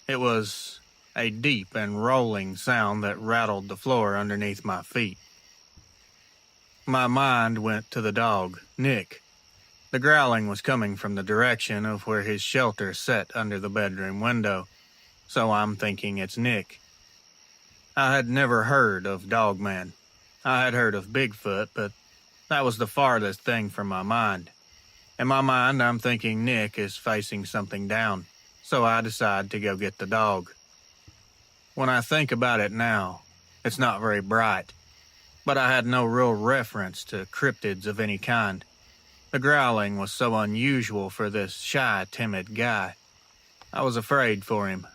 It was a deep and rolling sound that rattled the floor underneath my feet. My mind went to the dog, Nick. The growling was coming from the direction of where his shelter sat under the bedroom window, so I'm thinking it's Nick. I had never heard of Dogman. I had heard of Bigfoot, but that was the farthest thing from my mind. In my mind, I'm thinking Nick is facing something down, so I decide to go get the dog. When I think about it now, it's not very bright, but I had no real reference to cryptids of any kind. The growling was so unusual for this shy, timid guy. I was afraid for him.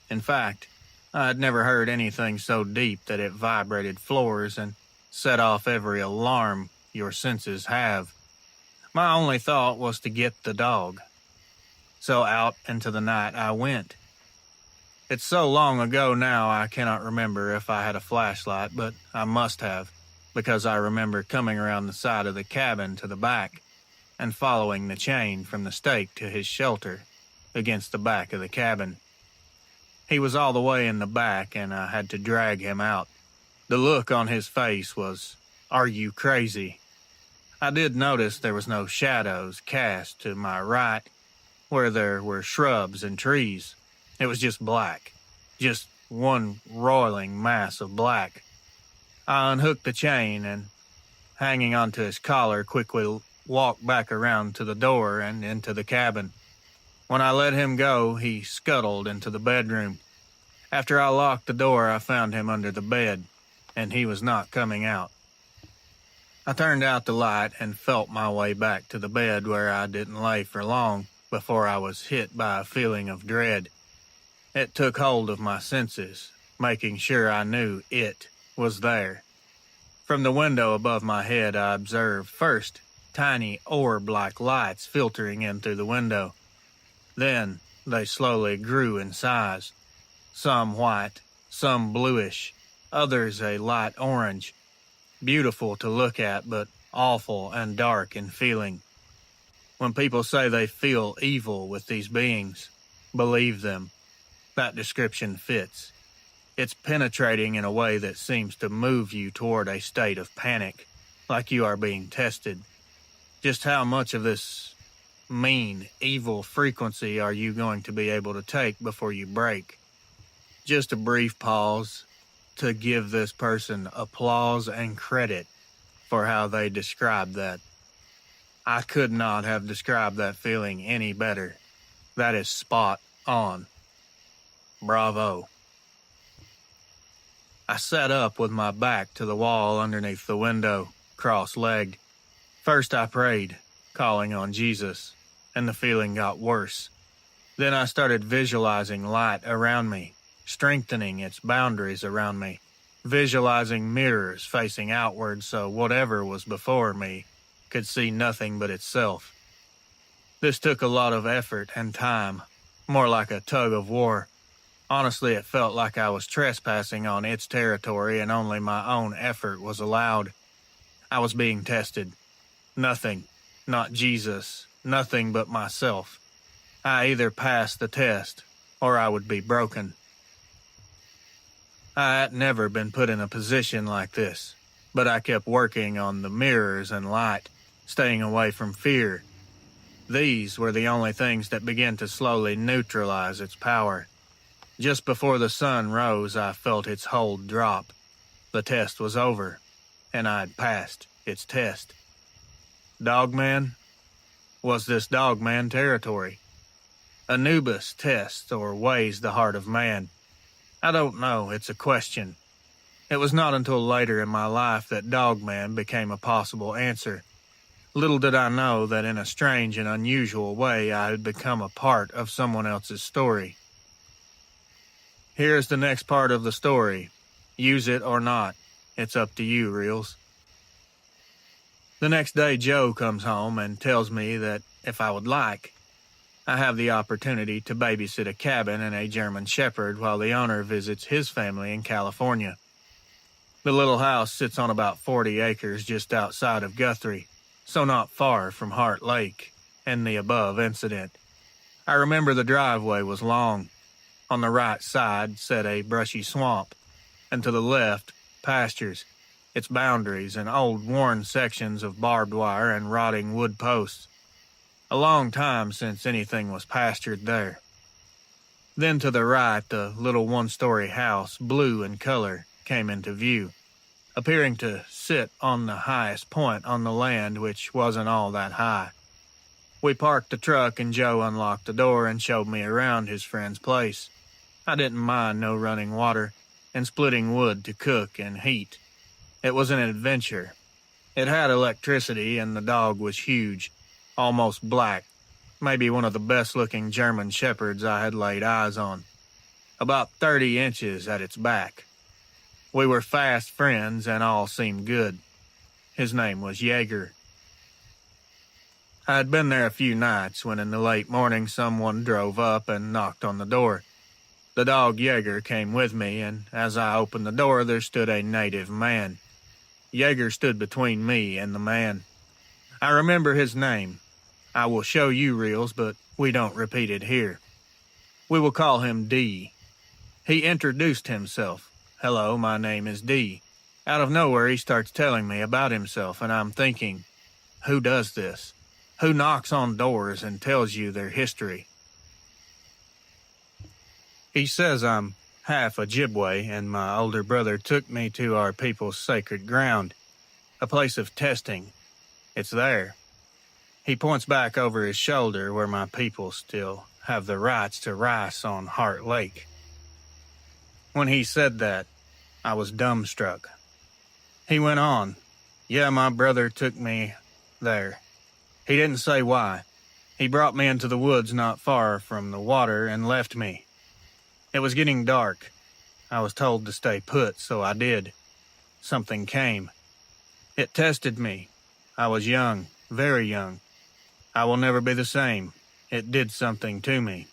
In fact, I had never heard anything so deep that it vibrated floors and set off every alarm your senses have. My only thought was to get the dog. So out into the night I went. It's so long ago now I cannot remember if I had a flashlight, but I must have, because I remember coming around the side of the cabin to the back and following the chain from the stake to his shelter against the back of the cabin. He was all the way in the back, and I had to drag him out. The look on his face was, "Are you crazy?" I did notice there was no shadows cast to my right, where there were shrubs and trees. It was just black, just one roiling mass of black. I unhooked the chain and, hanging onto his collar, quickly walked back around to the door and into the cabin. When I let him go, he scuttled into the bedroom. After I locked the door, I found him under the bed, and he was not coming out. I turned out the light and felt my way back to the bed, where I didn't lay for long before I was hit by a feeling of dread. It took hold of my senses, making sure I knew it was there. From the window above my head, I observed first tiny orb-like lights filtering in through the window. Then they slowly grew in size, some white, some bluish, others a light orange, beautiful to look at but awful and dark in feeling. When people say they feel evil with these beings, believe them. That description fits. It's penetrating in a way that seems to move you toward a state of panic, like you are being tested. Just how much of this mean, evil frequency are you going to be able to take before you break? Just a brief pause to give this person applause and credit for how they described that. I could not have described that feeling any better. That is spot on. Bravo. I sat up with my back to the wall underneath the window, cross-legged. First I prayed, calling on Jesus, and the feeling got worse. Then I started visualizing light around me, strengthening its boundaries around me, visualizing mirrors facing outward so whatever was before me could see nothing but itself. This took a lot of effort and time, more like a tug of war. Honestly, it felt like I was trespassing on its territory and only my own effort was allowed. I was being tested. Nothing, not Jesus, nothing but myself. I either passed the test or I would be broken. I had never been put in a position like this, but I kept working on the mirrors and light, staying away from fear. These were the only things that began to slowly neutralize its power. Just before the sun rose, I felt its hold drop. The test was over, and I'd passed its test. Dogman? Was this Dogman territory? Anubis tests or weighs the heart of man. I don't know, it's a question. It was not until later in my life that Dogman became a possible answer. Little did I know that in a strange and unusual way I had become a part of someone else's story. Here's the next part of the story. Use it or not. It's up to you, Reels. The next day, Joe comes home and tells me that if I would like, I have the opportunity to babysit a cabin and a German Shepherd while the owner visits his family in California. The little house sits on about 40 acres just outside of Guthrie, so not far from Heart Lake and the above incident. I remember the driveway was long. On the right side sat a brushy swamp, and to the left, pastures, its boundaries and old worn sections of barbed wire and rotting wood posts. A long time since anything was pastured there. Then to the right, the little one-story house, blue in color, came into view, appearing to sit on the highest point on the land, which wasn't all that high. We parked the truck and Joe unlocked the door and showed me around his friend's place. I didn't mind no running water and splitting wood to cook and heat. It was an adventure. It had electricity and the dog was huge, almost black, maybe one of the best-looking German Shepherds I had laid eyes on. About 30 inches at its back. We were fast friends and all seemed good. His name was Jaeger. I had been there a few nights when in the late morning someone drove up and knocked on the door. The dog Jaeger came with me, and as I opened the door there stood a native man. Jaeger stood between me and the man. I remember his name. I will show you, Reels, but we don't repeat it here. We will call him D. He introduced himself. Hello, my name is D. Out of nowhere he starts telling me about himself, and I'm thinking, who does this? Who knocks on doors and tells you their history? He says I'm half Ojibwe, and my older brother took me to our people's sacred ground, a place of testing. It's there. He points back over his shoulder where my people still have the rights to rice on Heart Lake. When he said that, I was dumbstruck. He went on, yeah, my brother took me there. He didn't say why. He brought me into the woods not far from the water and left me. It was getting dark. I was told to stay put, so I did. Something came. It tested me. I was young, very young. I will never be the same. It did something to me.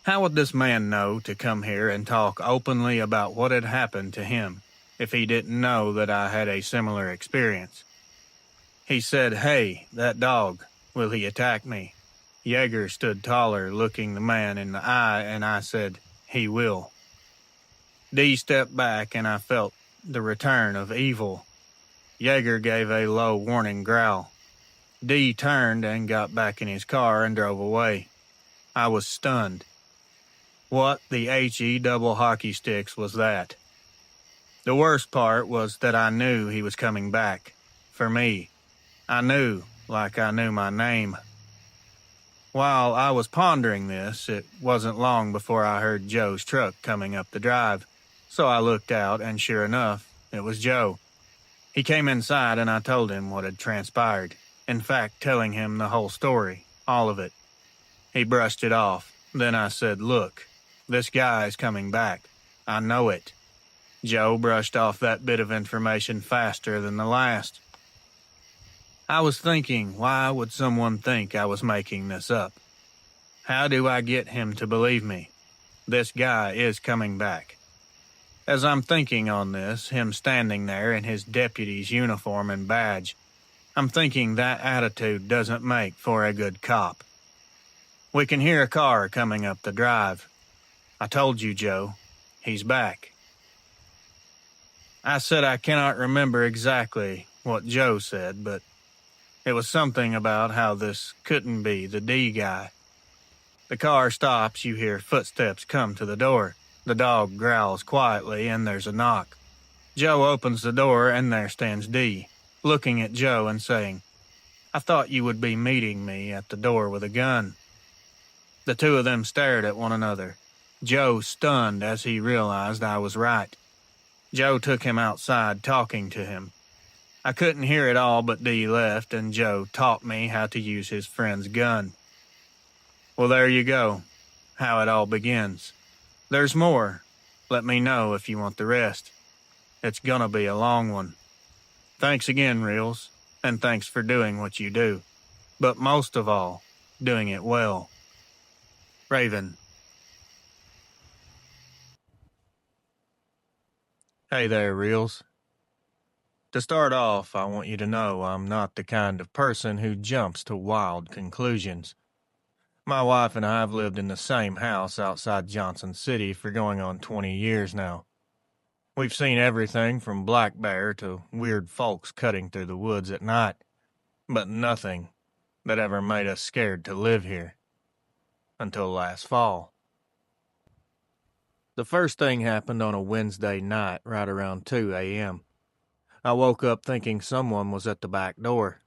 How would this man know to come here and talk openly about what had happened to him if he didn't know that I had a similar experience? He said, hey, that dog, will he attack me? Jaeger stood taller, looking the man in the eye, and I said, he will. D stepped back, and I felt the return of evil. Jaeger gave a low warning growl. D turned and got back in his car and drove away. I was stunned. What the HE double hockey sticks was that? The worst part was that I knew he was coming back. For me. I knew, like I knew my name. While I was pondering this, it wasn't long before I heard Joe's truck coming up the drive, So I looked out, and sure enough, it was Joe. He came inside, and I told him what had transpired. In fact, telling him the whole story, all of it. He brushed it off. Then I said, "Look, this guy is coming back. I know it." Joe brushed off that bit of information faster than the last. I was thinking, why would someone think I was making this up? How do I get him to believe me? This guy is coming back. As I'm thinking on this, him standing there in his deputy's uniform and badge, I'm thinking that attitude doesn't make for a good cop. We can hear a car coming up the drive. I told you, Joe, he's back. I said I cannot remember exactly what Joe said, but it was something about how this couldn't be the D guy. The car stops, you hear footsteps come to the door. The dog growls quietly, and there's a knock. Joe opens the door, and there stands D, looking at Joe and saying, "I thought you would be meeting me at the door with a gun." The two of them stared at one another, Joe stunned as he realized I was right. Joe took him outside, talking to him. I couldn't hear it all, but D left, and Joe taught me how to use his friend's gun. Well, there you go, how it all begins. There's more. Let me know if you want the rest. It's gonna be a long one. Thanks again, Reels, and thanks for doing what you do. But most of all, doing it well. Raven. Hey there, Reels. To start off, I want you to know I'm not the kind of person who jumps to wild conclusions. My wife and I have lived in the same house outside Johnson City for going on 20 years now. We've seen everything from black bear to weird folks cutting through the woods at night, but nothing that ever made us scared to live here. Until last fall. The first thing happened on a Wednesday night right around 2 a.m. I woke up thinking someone was at the back door.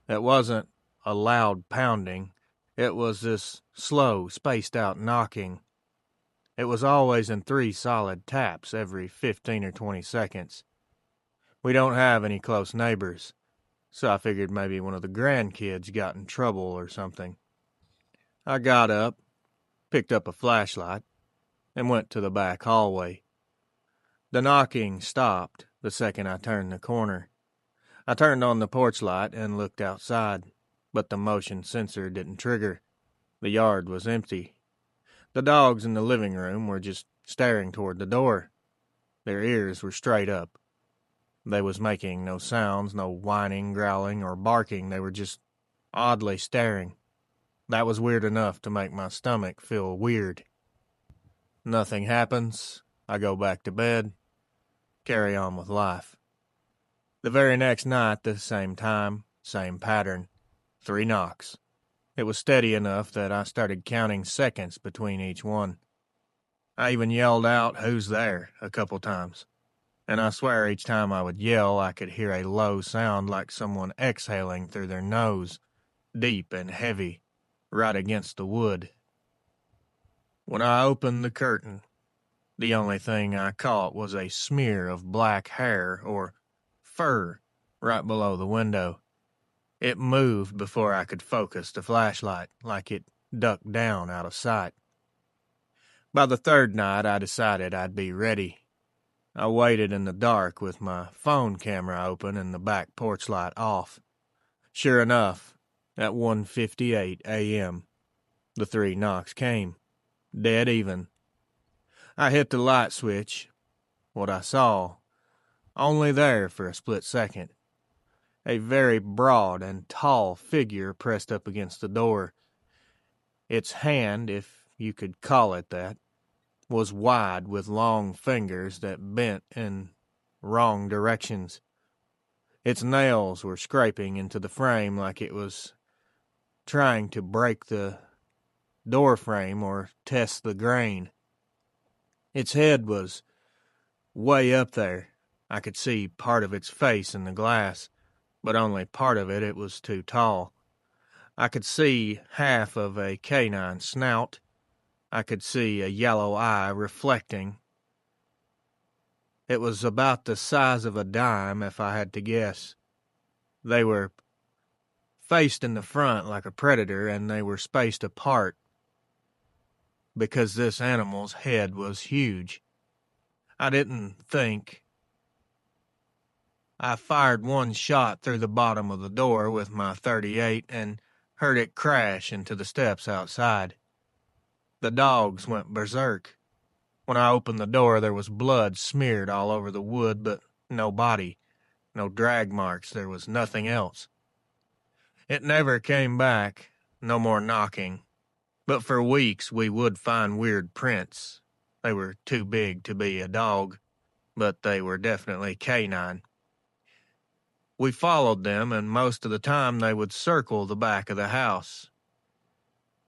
It wasn't a loud pounding. It was this slow, spaced-out knocking. It was always in 3 solid taps every 15 or 20 seconds. We don't have any close neighbors, so I figured maybe one of the grandkids got in trouble or something. I got up, picked up a flashlight, and went to the back hallway. The knocking stopped the second I turned the corner. I turned on the porch light and looked outside, but the motion sensor didn't trigger. The yard was empty. The dogs in the living room were just staring toward the door. Their ears were straight up. They was making no sounds, no whining, growling, or barking. They were just oddly staring. That was weird enough to make my stomach feel weird. Nothing happens. I go back to bed. Carry on with life. The very next night, the same time, same pattern. 3 knocks. It was steady enough that I started counting seconds between each one. I even yelled out, "Who's there?" a couple times. And I swear each time I would yell, I could hear a low sound like someone exhaling through their nose, deep and heavy, right against the wood. When I opened the curtain, the only thing I caught was a smear of black hair or fur right below the window. It moved before I could focus the flashlight, like it ducked down out of sight. By the third night, I decided I'd be ready. I waited in the dark with my phone camera open and the back porch light off. Sure enough, at 1:58 a.m., the 3 knocks came, dead even. I hit the light switch. What I saw, only there for a split second. A very broad and tall figure pressed up against the door. Its hand, if you could call it that, was wide with long fingers that bent in wrong directions. Its nails were scraping into the frame like it was trying to break the door frame or test the grain. Its head was way up there. I could see part of its face in the glass, but only part of it. It was too tall. I could see half of a canine snout. I could see a yellow eye reflecting. It was about the size of a dime, if I had to guess. They were faced in the front like a predator, and they were spaced apart because this animal's head was huge. I didn't think. I fired one shot through the bottom of the door with my .38 and heard it crash into the steps outside. The dogs went berserk. When I opened the door, there was blood smeared all over the wood, but no body, no drag marks, there was nothing else. It never came back, no more knocking, but for weeks we would find weird prints. They were too big to be a dog, but they were definitely canine. We followed them, and most of the time they would circle the back of the house.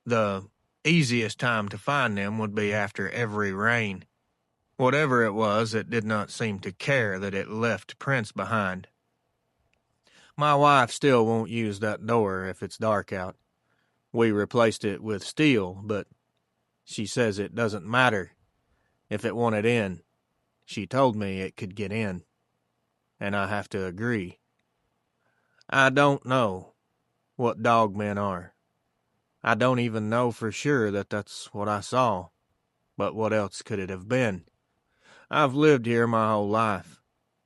The easiest time to find them would be after every rain. Whatever it was, it did not seem to care that it left prints behind. My wife still won't use that door if it's dark out. We replaced it with steel, but she says it doesn't matter if it wanted in. She told me it could get in, and I have to agree. I don't know what dogmen are. I don't even know for sure that that's what I saw, but what else could it have been? I've lived here my whole life.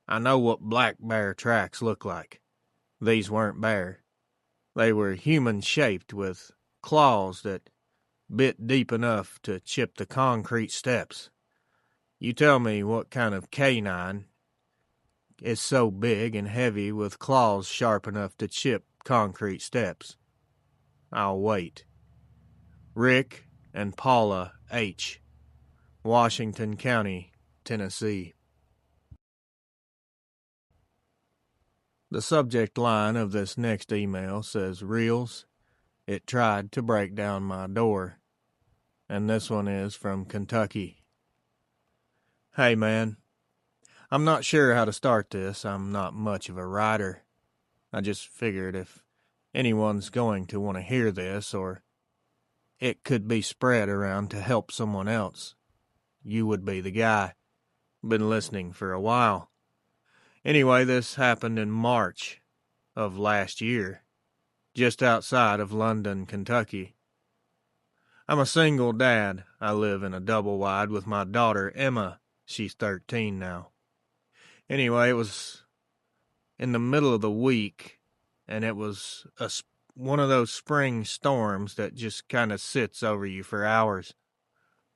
I know what black bear tracks look like. These weren't bear. They were human-shaped with claws that bit deep enough to chip the concrete steps. You tell me what kind of canine is so big and heavy with claws sharp enough to chip concrete steps. I'll wait. Rick and Paula H., Washington County, Tennessee. The subject line of this next email says, Reels, it tried to break down my door. And this one is from Kentucky. Hey man, I'm not sure how to start this. I'm not much of a writer. I just figured if anyone's going to want to hear this, or it could be spread around to help someone else, you would be the guy. Been listening for a while. Anyway, this happened in March of last year, just outside of London, Kentucky. I'm a single dad. I live in a double wide with my daughter, Emma. She's 13 now. Anyway, it was in the middle of the week, and it was one of those spring storms that just kind of sits over you for hours.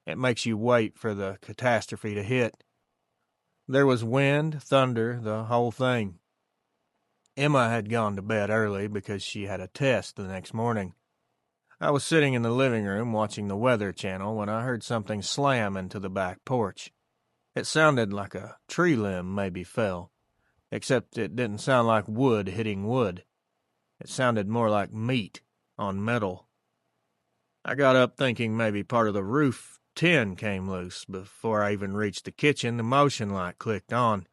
It makes you wait for the catastrophe to hit. There was wind, thunder, the whole thing. Emma had gone to bed early because she had a test the next morning. I was sitting in the living room watching the Weather Channel when I heard something slam into the back porch. It sounded like a tree limb maybe fell, except it didn't sound like wood hitting wood. It sounded more like meat on metal. I got up thinking maybe part of the roof tin came loose. Before I even reached the kitchen, the motion light clicked on,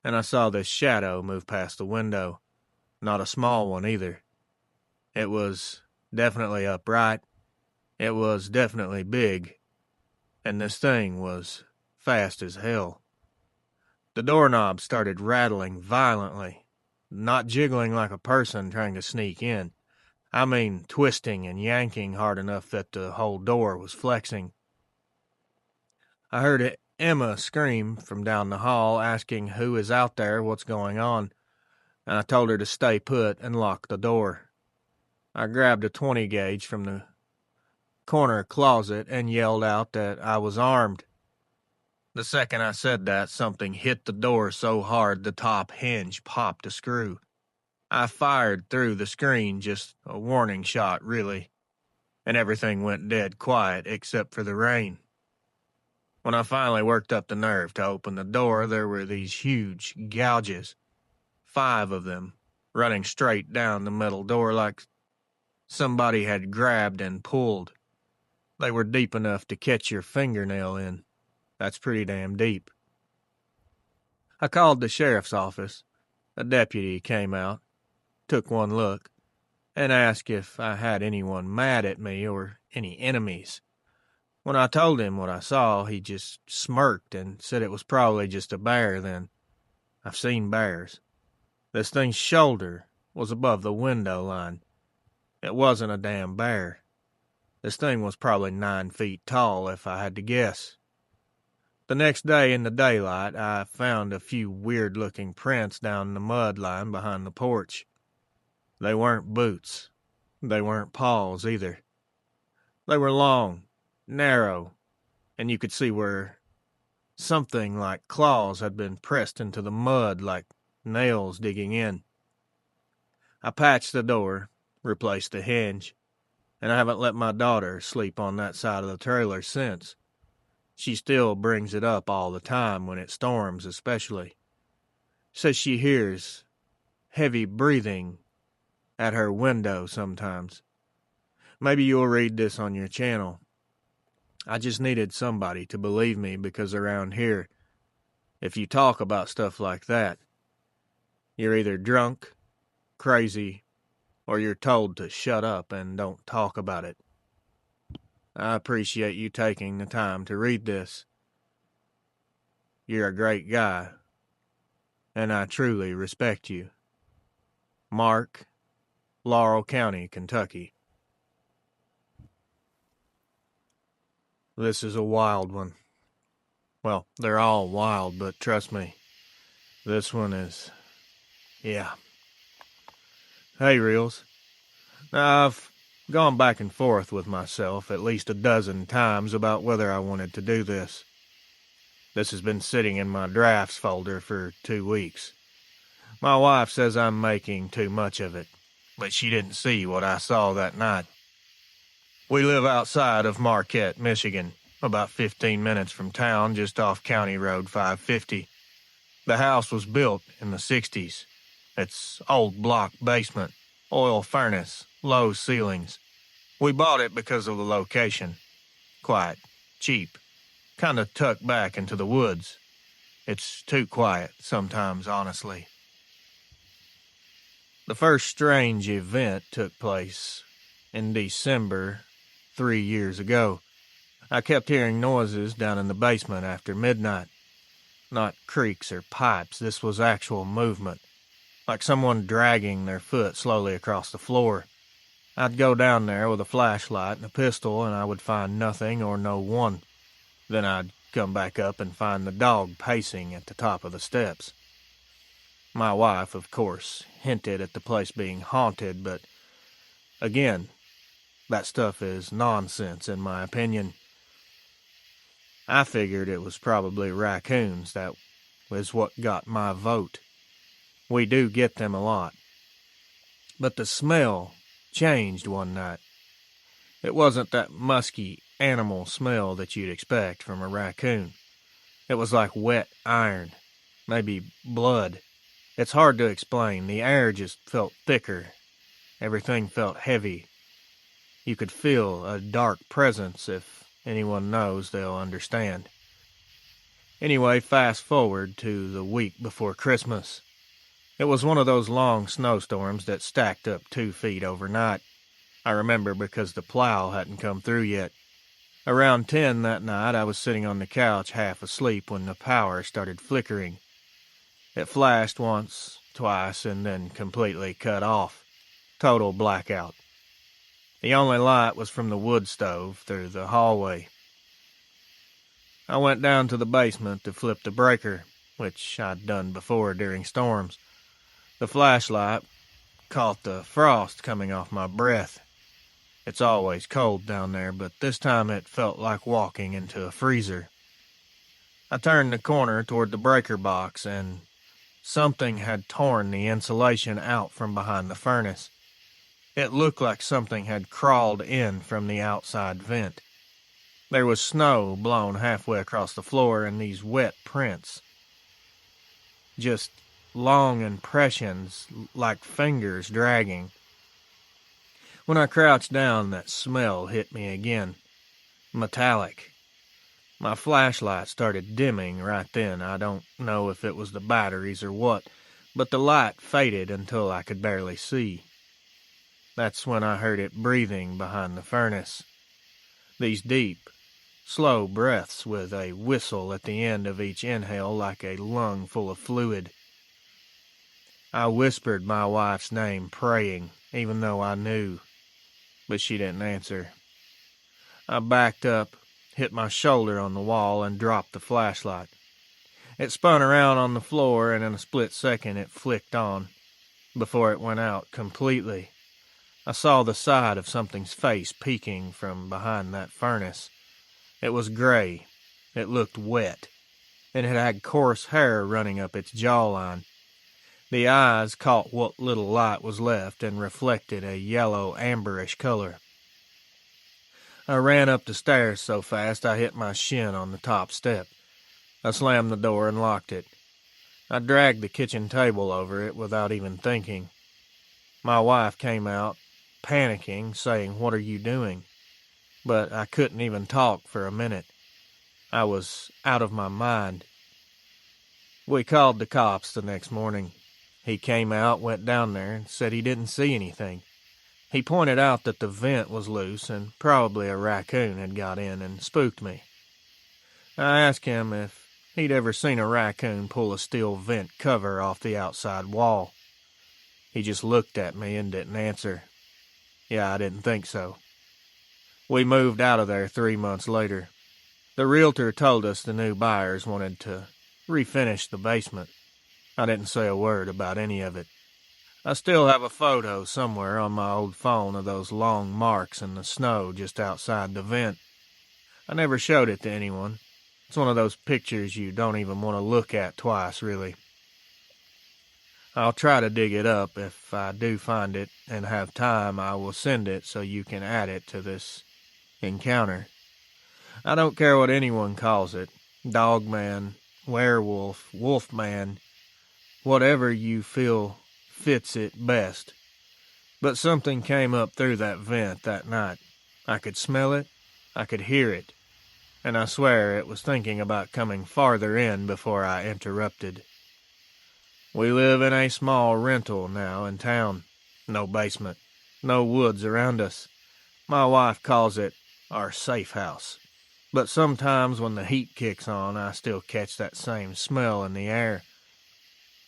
and I saw this shadow move past the window. Not a small one either. It was definitely upright. It was definitely big. And this thing was fast as hell. The doorknob started rattling violently, not jiggling like a person trying to sneak in. I mean, twisting and yanking hard enough that the whole door was flexing. I heard Emma scream from down the hall, asking who is out there, what's going on, and I told her to stay put and lock the door. I grabbed a 20 gauge from the corner closet and yelled out that I was armed. The second I said that, something hit the door so hard the top hinge popped a screw. I fired through the screen, just a warning shot, really, and everything went dead quiet except for the rain. When I finally worked up the nerve to open the door, there were these huge gouges, 5 of them, running straight down the metal door like somebody had grabbed and pulled. They were deep enough to catch your fingernail in. That's pretty damn deep. I called the sheriff's office. A deputy came out, took one look, and asked if I had anyone mad at me or any enemies. When I told him what I saw, he just smirked and said it was probably just a bear then. I've seen bears. This thing's shoulder was above the window line. It wasn't a damn bear. This thing was probably 9 feet tall, if I had to guess. The next day in the daylight, I found a few weird-looking prints down the mud line behind the porch. They weren't boots. They weren't paws either. They were long, narrow, and you could see where something like claws had been pressed into the mud like nails digging in. I patched the door, replaced the hinge, and I haven't let my daughter sleep on that side of the trailer since. She still brings it up all the time when it storms especially. Says she hears heavy breathing at her window sometimes. Maybe you'll read this on your channel. I just needed somebody to believe me because around here, if you talk about stuff like that, you're either drunk, crazy, or you're told to shut up and don't talk about it. I appreciate you taking the time to read this. You're a great guy, and I truly respect you. Mark, Laurel County, Kentucky. This is a wild one. Well, they're all wild, but trust me, this one is, yeah. Hey, Reels. Now, I've gone back and forth with myself at least a dozen times about whether I wanted to do this. This has been sitting in my drafts folder for 2 weeks. My wife says I'm making too much of it, but she didn't see what I saw that night. We live outside of Marquette, Michigan, about 15 minutes from town, just off County Road 550. The house was built in the 60s. It's old block basement, oil furnace, low ceilings. We bought it because of the location. Quiet, cheap, kind of tucked back into the woods. It's too quiet sometimes, honestly. The first strange event took place in December 3 years ago. I kept hearing noises down in the basement after midnight. Not creaks or pipes, this was actual movement, like someone dragging their foot slowly across the floor. I'd go down there with a flashlight and a pistol, and I would find nothing or no one. Then I'd come back up and find the dog pacing at the top of the steps. My wife, of course, hinted at the place being haunted, but again, that stuff is nonsense in my opinion. I figured it was probably raccoons. That was what got my vote. We do get them a lot. But the smell changed one night. It wasn't that musky animal smell that you'd expect from a raccoon. It was like wet iron, maybe blood. It's hard to explain. The air just felt thicker. Everything felt heavy. You could feel a dark presence. If anyone knows, they'll understand. Anyway, fast forward to the week before Christmas. It was one of those long snowstorms that stacked up 2 feet overnight. I remember because the plow hadn't come through yet. Around 10 that night, I was sitting on the couch half asleep when the power started flickering. It flashed once, twice, and then completely cut off. Total blackout. The only light was from the wood stove through the hallway. I went down to the basement to flip the breaker, which I'd done before during storms. The flashlight caught the frost coming off my breath. It's always cold down there, but this time it felt like walking into a freezer. I turned the corner toward the breaker box, and something had torn the insulation out from behind the furnace. It looked like something had crawled in from the outside vent. There was snow blown halfway across the floor and these wet prints. Just long impressions like fingers dragging. When I crouched down, that smell hit me again. Metallic. My flashlight started dimming right then. I don't know if it was the batteries or what, but the light faded until I could barely see. That's when I heard it breathing behind the furnace. These deep, slow breaths with a whistle at the end of each inhale like a lung full of fluid. I whispered my wife's name, praying, even though I knew, but she didn't answer. I backed up, hit my shoulder on the wall, and dropped the flashlight. It spun around on the floor, and in a split second it flicked on, before it went out completely. I saw the side of something's face peeking from behind that furnace. It was gray. It looked wet, and it had coarse hair running up its jawline. The eyes caught what little light was left and reflected a yellow, amberish color. I ran up the stairs so fast I hit my shin on the top step. I slammed the door and locked it. I dragged the kitchen table over it without even thinking. My wife came out, panicking, saying, "What are you doing?" But I couldn't even talk for a minute. I was out of my mind. We called the cops the next morning. He came out, went down there, and said he didn't see anything. He pointed out that the vent was loose and probably a raccoon had got in and spooked me. I asked him if he'd ever seen a raccoon pull a steel vent cover off the outside wall. He just looked at me and didn't answer. Yeah, I didn't think so. We moved out of there 3 months later. The realtor told us the new buyers wanted to refinish the basement. I didn't say a word about any of it. I still have a photo somewhere on my old phone of those long marks in the snow just outside the vent. I never showed it to anyone. It's one of those pictures you don't even want to look at twice, really. I'll try to dig it up. If I do find it and have time, I will send it so you can add it to this encounter. I don't care what anyone calls it. Dogman, werewolf, wolfman, whatever you feel fits it best. But something came up through that vent that night. I could smell it, I could hear it, and I swear it was thinking about coming farther in before I interrupted. We live in a small rental now in town. No basement, no woods around us. My wife calls it our safe house. But sometimes when the heat kicks on, I still catch that same smell in the air.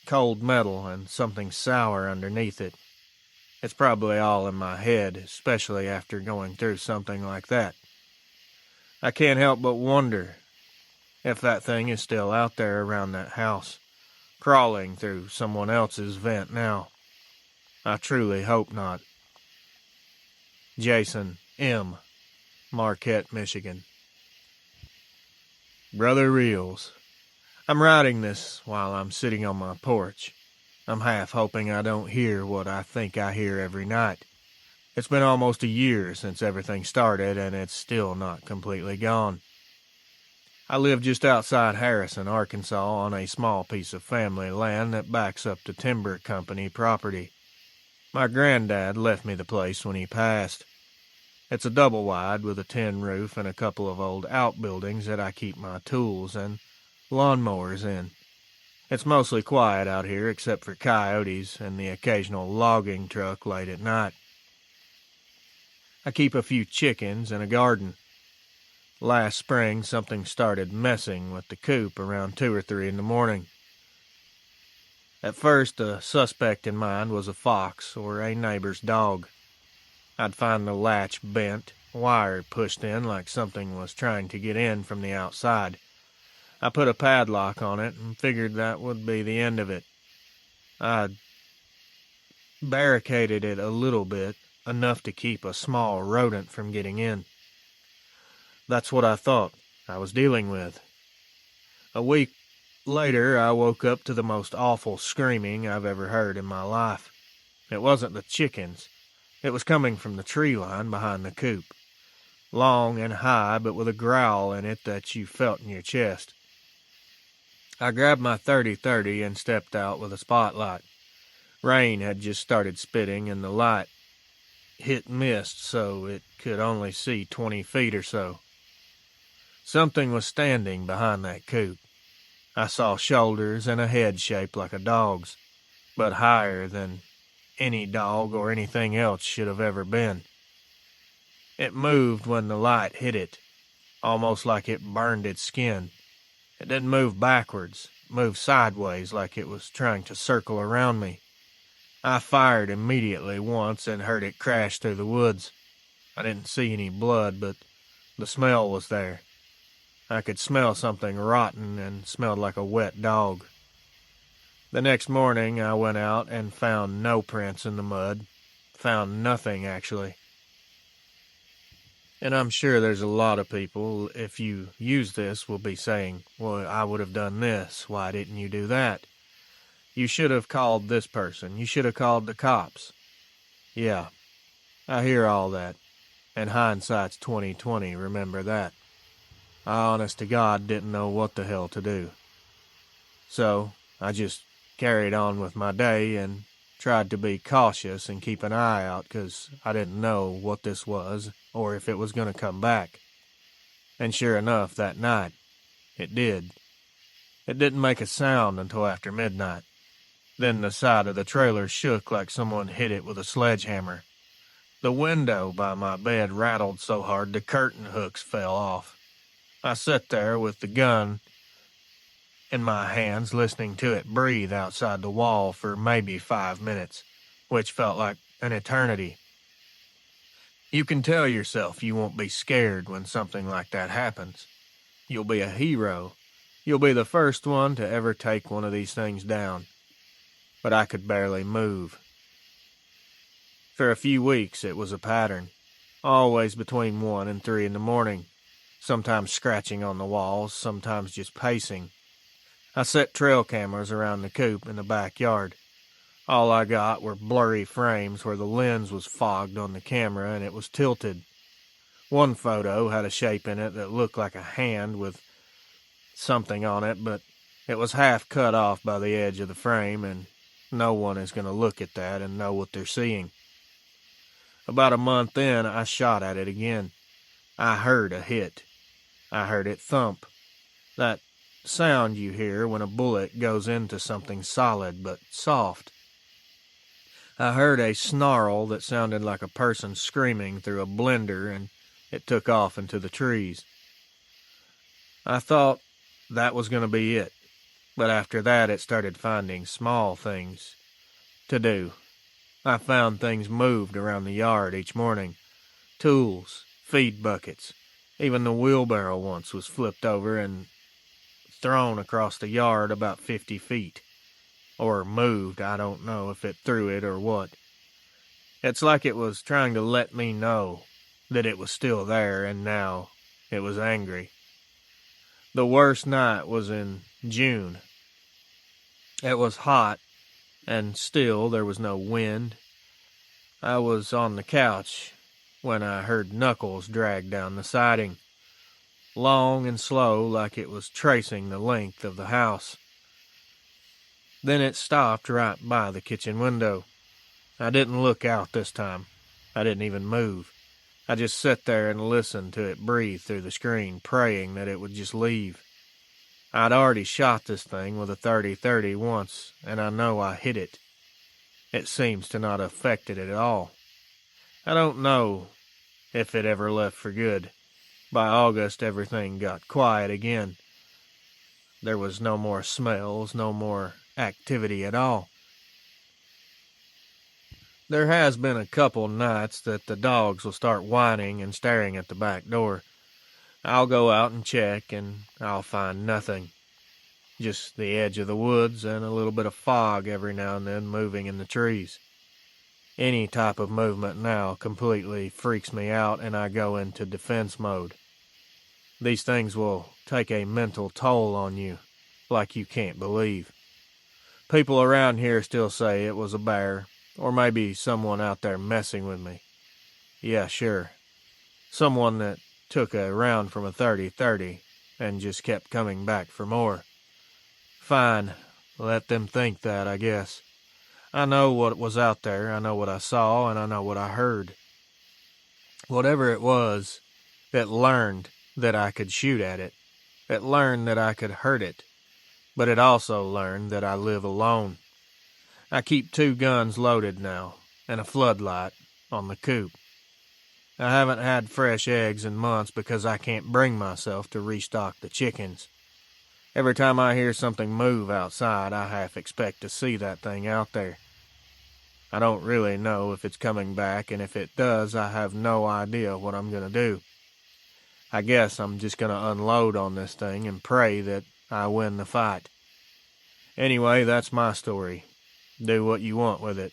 Cold metal and something sour underneath it. It's probably all in my head, especially after going through something like that. I can't help but wonder if that thing is still out there around that house, crawling through someone else's vent now. I truly hope not. Jason M., Marquette, Michigan. Brother Reels. I'm writing this while I'm sitting on my porch. I'm half hoping I don't hear what I think I hear every night. It's been almost a year since everything started, and it's still not completely gone. I live just outside Harrison, Arkansas, on a small piece of family land that backs up to timber company property. My granddad left me the place when he passed. It's a double wide with a tin roof and a couple of old outbuildings that I keep my tools and lawnmowers in. It's mostly quiet out here except for coyotes and the occasional logging truck late at night. I keep a few chickens and a garden. Last spring, something started messing with the coop around 2 or 3 in the morning. At first, the suspect in mind was a fox or a neighbor's dog. I'd find the latch bent, wire pushed in like something was trying to get in from the outside. I put a padlock on it and figured that would be the end of it. I barricaded it a little bit, enough to keep a small rodent from getting in. That's what I thought I was dealing with. A week later, I woke up to the most awful screaming I've ever heard in my life. It wasn't the chickens. It was coming from the tree line behind the coop. Long and high, but with a growl in it that you felt in your chest. I grabbed my 30-30 and stepped out with a spotlight. Rain had just started spitting, and the light hit mist, so it could only see 20 feet or so. Something was standing behind that coop. I saw shoulders and a head shaped like a dog's, but higher than any dog or anything else should have ever been. It moved when the light hit it. almost like it burned its skin. It didn't move backwards, it moved sideways like it was trying to circle around me. I fired immediately once and heard it crash through the woods. I didn't see any blood, but the smell was there. I could smell something rotten and smelled like a wet dog. The next morning I went out and found no prints in the mud. Found nothing, actually. And I'm sure there's a lot of people, if you use this, will be saying, well, I would have done this. Why didn't you do that? You should have called this person. You should have called the cops. Yeah, I hear all that. And hindsight's 20/20, remember that. I honest to God didn't know what the hell to do. So, I just carried on with my day and tried to be cautious and keep an eye out because I didn't know what this was or if it was going to come back. And sure enough, that night, it did. It didn't make a sound until after midnight. Then the side of the trailer shook like someone hit it with a sledgehammer. The window by my bed rattled so hard the curtain hooks fell off. I sat there with the gun in my hands, listening to it breathe outside the wall for maybe 5 minutes, which felt like an eternity. You can tell yourself you won't be scared when something like that happens. You'll be a hero. You'll be the first one to ever take one of these things down. But I could barely move. For a few weeks it was a pattern, always between 1 and 3 in the morning, sometimes scratching on the walls, sometimes just pacing. I set trail cameras around the coop in the backyard. All I got were blurry frames where the lens was fogged on the camera and it was tilted. One photo had a shape in it that looked like a hand with something on it, but it was half cut off by the edge of the frame, and no one is going to look at that and know what they're seeing. About a month in, I shot at it again. I heard a hit. I heard it thump. That sound you hear when a bullet goes into something solid but soft. I heard a snarl that sounded like a person screaming through a blender, and it took off into the trees. I thought that was going to be it, but after that it started finding small things to do. I found things moved around the yard each morning. Tools, feed buckets. Even the wheelbarrow once was flipped over and thrown across the yard about 50 feet. Or moved, I don't know if it threw it or what. It's like it was trying to let me know that it was still there, and now it was angry. The worst night was in June. It was hot, and still there was no wind. I was on the couch when I heard knuckles drag down the siding, long and slow like it was tracing the length of the house. Then it stopped right by the kitchen window. I didn't look out this time. I didn't even move. I just sat there and listened to it breathe through the screen, praying that it would just leave. I'd already shot this thing with a 30-30 once, and I know I hit it. It seems to not affect it at all. I don't know if it ever left for good. By August, everything got quiet again. There was no more smells, no more activity at all. There has been a couple nights that the dogs will start whining and staring at the back door. I'll go out and check, and I'll find nothing. Just the edge of the woods and a little bit of fog every now and then moving in the trees. Any type of movement now completely freaks me out, and I go into defense mode. These things will take a mental toll on you, like you can't believe. People around here still say it was a bear, or maybe someone out there messing with me. Yeah, sure. Someone that took a round from a 30-30 and just kept coming back for more. Fine, let them think that, I guess. I know what was out there, I know what I saw, and I know what I heard. Whatever it was, it learned that I could shoot at it. It learned that I could hurt it. But it also learned that I live alone. I keep 2 guns loaded now, and a floodlight on the coop. I haven't had fresh eggs in months because I can't bring myself to restock the chickens. Every time I hear something move outside, I half expect to see that thing out there. I don't really know if it's coming back, and if it does, I have no idea what I'm going to do. I guess I'm just going to unload on this thing and pray that I win the fight. Anyway, that's my story. Do what you want with it.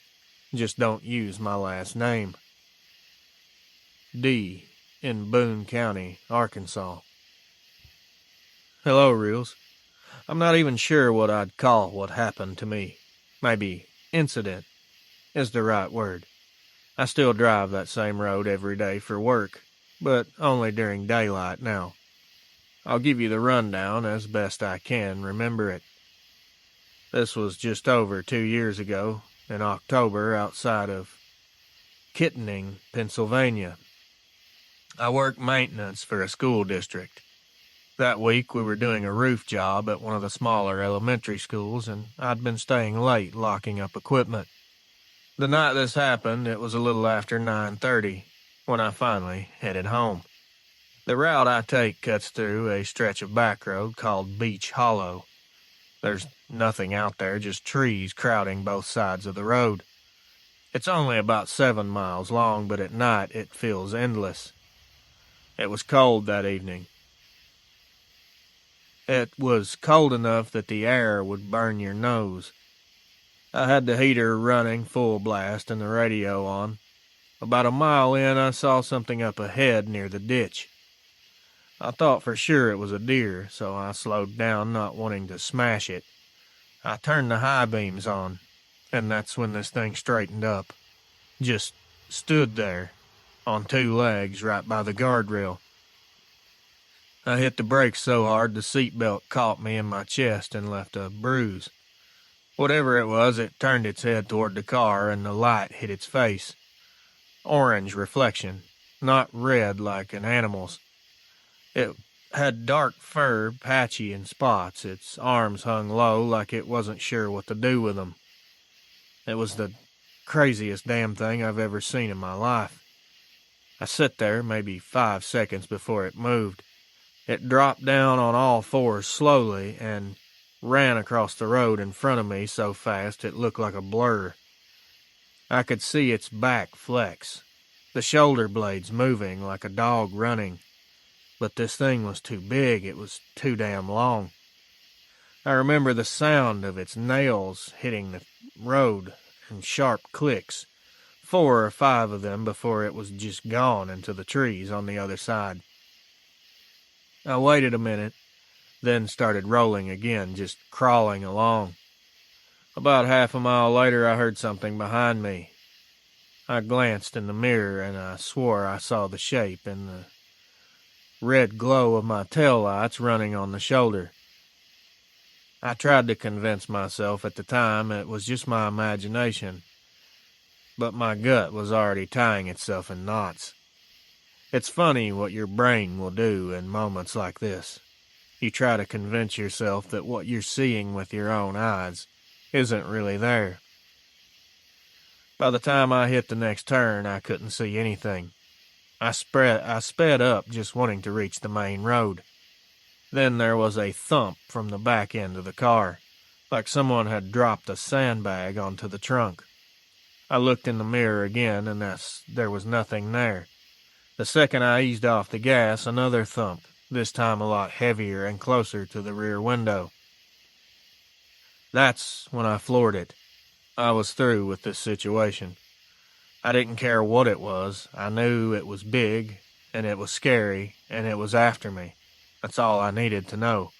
Just don't use my last name. D. in Boone County, Arkansas. Hello, Reels. I'm not even sure what I'd call what happened to me. Maybe incident is the right word. I still drive that same road every day for work, but only during daylight now. I'll give you the rundown as best I can remember it. This was just over 2 years ago, in October, outside of Kittening, Pennsylvania. I worked maintenance for a school district. That week we were doing a roof job at one of the smaller elementary schools, and I'd been staying late locking up equipment. The night this happened, it was a little after 9:30 when I finally headed home. The route I take cuts through a stretch of back road called Beach Hollow. There's nothing out there, just trees crowding both sides of the road. It's only about 7 miles long, but at night it feels endless. It was cold that evening. It was cold enough that the air would burn your nose. I had the heater running full blast and the radio on. About a mile in, I saw something up ahead near the ditch. I thought for sure it was a deer, so I slowed down, not wanting to smash it. I turned the high beams on, and that's when this thing straightened up. Just stood there, on 2 legs right by the guardrail. I hit the brakes so hard the seatbelt caught me in my chest and left a bruise. Whatever it was, it turned its head toward the car and the light hit its face. Orange reflection, not red like an animal's. It had dark fur, patchy in spots. Its arms hung low like it wasn't sure what to do with them. It was the craziest damn thing I've ever seen in my life. I sat there maybe 5 seconds before it moved. It dropped down on all fours slowly and ran across the road in front of me so fast it looked like a blur. I could see its back flex, the shoulder blades moving like a dog running. But this thing was too big, it was too damn long. I remember the sound of its nails hitting the road and sharp clicks, 4 or 5 of them before it was just gone into the trees on the other side. I waited a minute, then started rolling again, just crawling along. About half a mile later, I heard something behind me. I glanced in the mirror, and I swore I saw the shape in the red glow of my taillights running on the shoulder. I tried to convince myself at the time it was just my imagination, but my gut was already tying itself in knots. It's funny what your brain will do in moments like this. You try to convince yourself that what you're seeing with your own eyes isn't really there. By the time I hit the next turn, I couldn't see anything. I sped up, just wanting to reach the main road. Then there was a thump from the back end of the car, like someone had dropped a sandbag onto the trunk. I looked in the mirror again, and there was nothing there. The second I eased off the gas, another thump, this time a lot heavier and closer to the rear window. That's when I floored it. I was through with this situation. I didn't care what it was. I knew it was big, and it was scary, and it was after me. That's all I needed to know.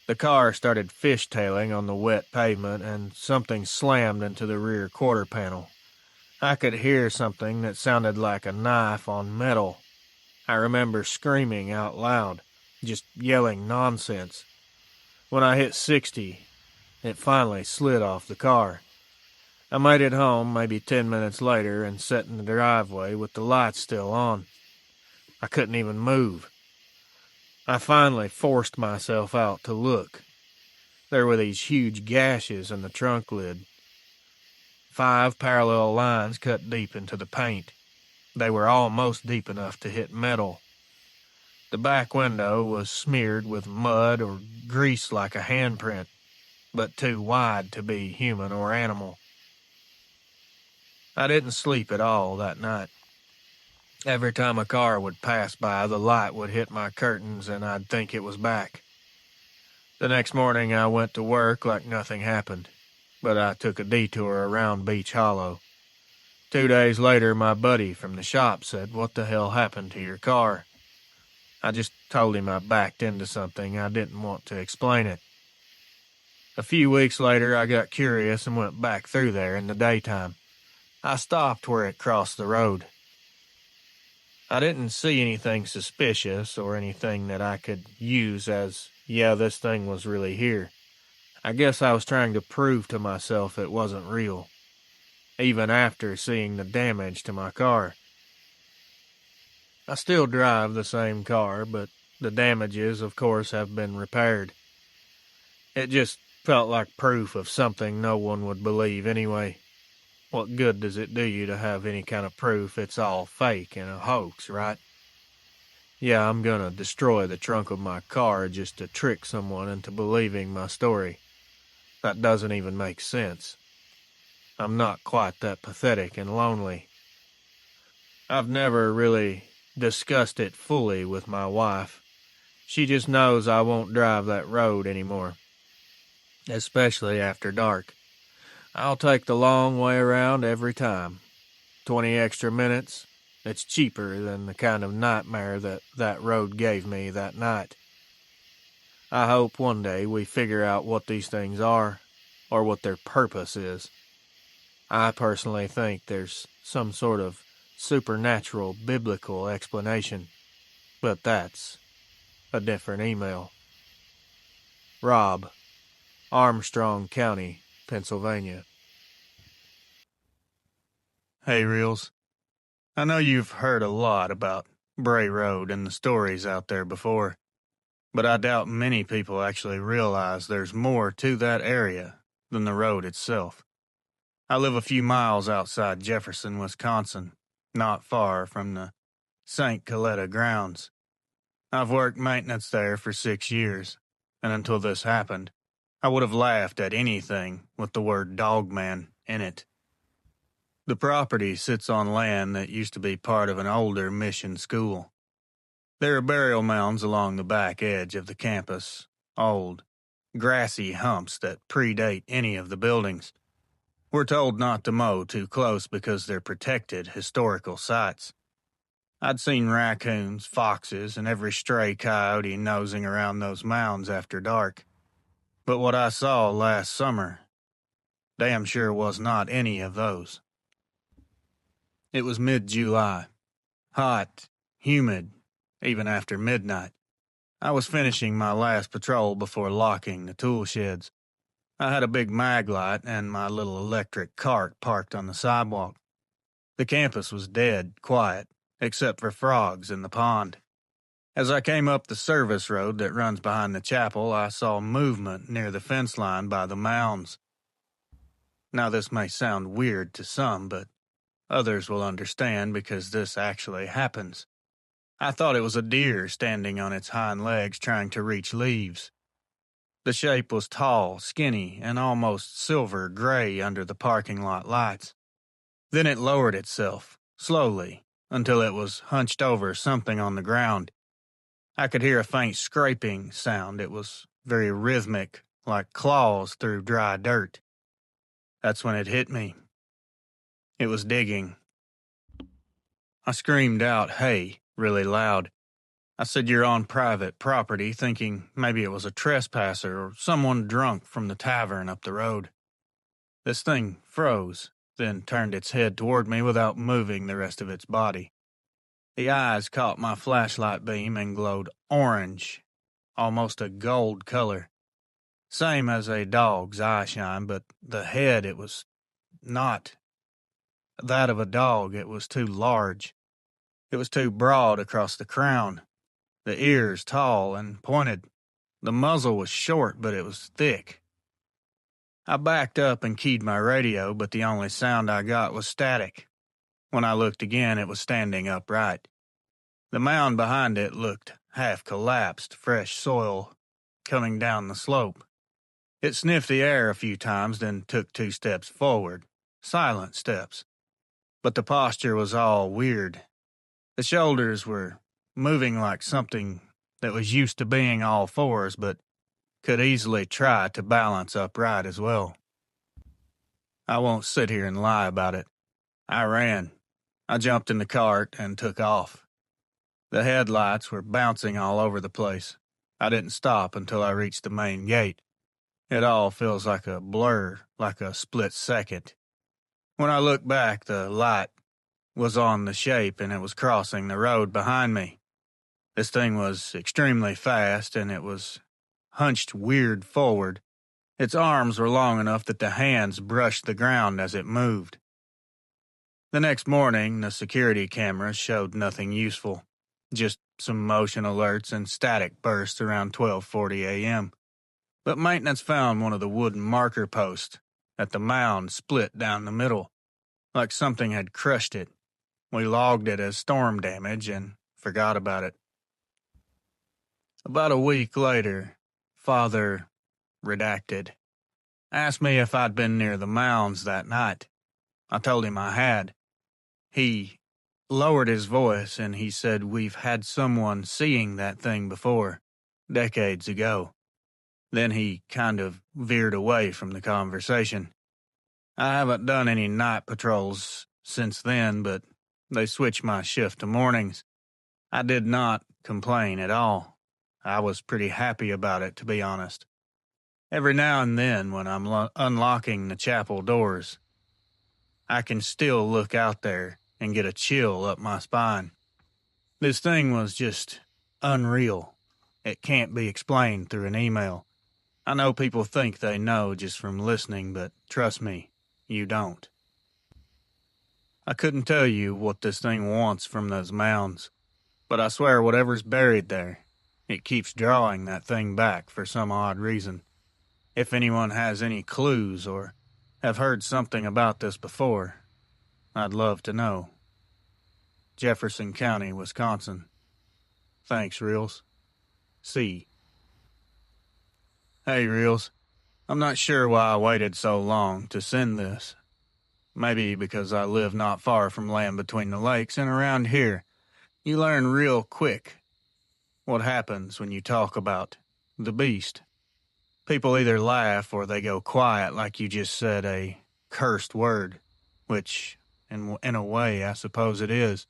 The car started fishtailing on the wet pavement, and something slammed into the rear quarter panel. I could hear something that sounded like a knife on metal. I remember screaming out loud, just yelling nonsense. When I hit 60, it finally slid off the car. I made it home maybe 10 minutes later and sat in the driveway with the lights still on. I couldn't even move. I finally forced myself out to look. There were these huge gashes in the trunk lid. 5 parallel lines cut deep into the paint. They were almost deep enough to hit metal. The back window was smeared with mud or grease like a handprint, but too wide to be human or animal. I didn't sleep at all that night. Every time a car would pass by, the light would hit my curtains and I'd think it was back. The next morning I went to work like nothing happened, but I took a detour around Beach Hollow. 2 days later, my buddy from the shop said, "What the hell happened to your car?" I just told him I backed into something. I didn't want to explain it. A few weeks later, I got curious and went back through there in the daytime. I stopped where it crossed the road. I didn't see anything suspicious or anything that I could use as, yeah, this thing was really here. I guess I was trying to prove to myself it wasn't real, even after seeing the damage to my car. I still drive the same car, but the damages, of course, have been repaired. It just felt like proof of something no one would believe anyway. What good does it do you to have any kind of proof it's all fake and a hoax, right? Yeah, I'm gonna destroy the trunk of my car just to trick someone into believing my story. That doesn't even make sense. I'm not quite that pathetic and lonely. I've never really discussed it fully with my wife. She just knows I won't drive that road anymore, especially after dark. I'll take the long way around every time. 20 extra minutes. It's cheaper than the kind of nightmare that road gave me that night. I hope one day we figure out what these things are, or what their purpose is. I personally think there's some sort of supernatural biblical explanation, but that's a different email. Rob, Armstrong County, Pennsylvania. Hey, Reels. I know you've heard a lot about Bray Road and the stories out there before, but I doubt many people actually realize there's more to that area than the road itself. I live a few miles outside Jefferson, Wisconsin, not far from the St. Coletta grounds. I've worked maintenance there for 6 years, and until this happened, I would have laughed at anything with the word Dogman in it. The property sits on land that used to be part of an older mission school. There are burial mounds along the back edge of the campus, old, grassy humps that predate any of the buildings. We're told not to mow too close because they're protected historical sites. I'd seen raccoons, foxes, and every stray coyote nosing around those mounds after dark. But what I saw last summer damn sure was not any of those. It was mid-July. Hot, humid, even after midnight. I was finishing my last patrol before locking the tool sheds. I had a big mag light and my little electric cart parked on the sidewalk. The campus was dead quiet, except for frogs in the pond. As I came up the service road that runs behind the chapel, I saw movement near the fence line by the mounds. Now, this may sound weird to some, but others will understand because this actually happens. I thought it was a deer standing on its hind legs trying to reach leaves. The shape was tall, skinny, and almost silver-gray under the parking lot lights. Then it lowered itself, slowly, until it was hunched over something on the ground. I could hear a faint scraping sound. It was very rhythmic, like claws through dry dirt. That's when it hit me. It was digging. I screamed out, "Hey," really loud. I said, "You're on private property," thinking maybe it was a trespasser or someone drunk from the tavern up the road. This thing froze, then turned its head toward me without moving the rest of its body. The eyes caught my flashlight beam and glowed orange, almost a gold color. Same as a dog's eye shine, but the head, it was not that of a dog. It was too large. It was too broad across the crown. The ears tall and pointed. The muzzle was short, but it was thick. I backed up and keyed my radio, but the only sound I got was static. When I looked again, it was standing upright. The mound behind it looked half collapsed, fresh soil coming down the slope. It sniffed the air a few times, then took 2 steps forward, silent steps. But the posture was all weird. The shoulders were moving like something that was used to being all fours, but could easily try to balance upright as well. I won't sit here and lie about it. I ran. I jumped in the cart and took off. The headlights were bouncing all over the place. I didn't stop until I reached the main gate. It all feels like a blur, like a split second. When I looked back, the light was on the shape and it was crossing the road behind me. This thing was extremely fast and it was hunched weird forward. Its arms were long enough that the hands brushed the ground as it moved. The next morning, the security cameras showed nothing useful, just some motion alerts and static bursts around 12:40 a.m. But maintenance found one of the wooden marker posts that the mound split down the middle, like something had crushed it. We logged it as storm damage and forgot about it. About a week later, Father, redacted, asked me if I'd been near the mounds that night. I told him I had. He lowered his voice and he said we've had someone seeing that thing before, decades ago. Then he kind of veered away from the conversation. I haven't done any night patrols since then, but they switched my shift to mornings. I did not complain at all. I was pretty happy about it, to be honest. Every now and then, when I'm unlocking the chapel doors, I can still look out there and get a chill up my spine. This thing was just unreal. It can't be explained through an email. I know people think they know just from listening, but trust me, you don't. I couldn't tell you what this thing wants from those mounds, but I swear whatever's buried there, it keeps drawing that thing back for some odd reason. If anyone has any clues or have heard something about this before, I'd love to know. Jefferson County, Wisconsin. Thanks, Reels. C. Hey, Reels. I'm not sure why I waited so long to send this. Maybe because I live not far from Land Between the Lakes, and around here, you learn real quick what happens when you talk about the beast. People either laugh or they go quiet like you just said a cursed word, which, in a way, I suppose it is.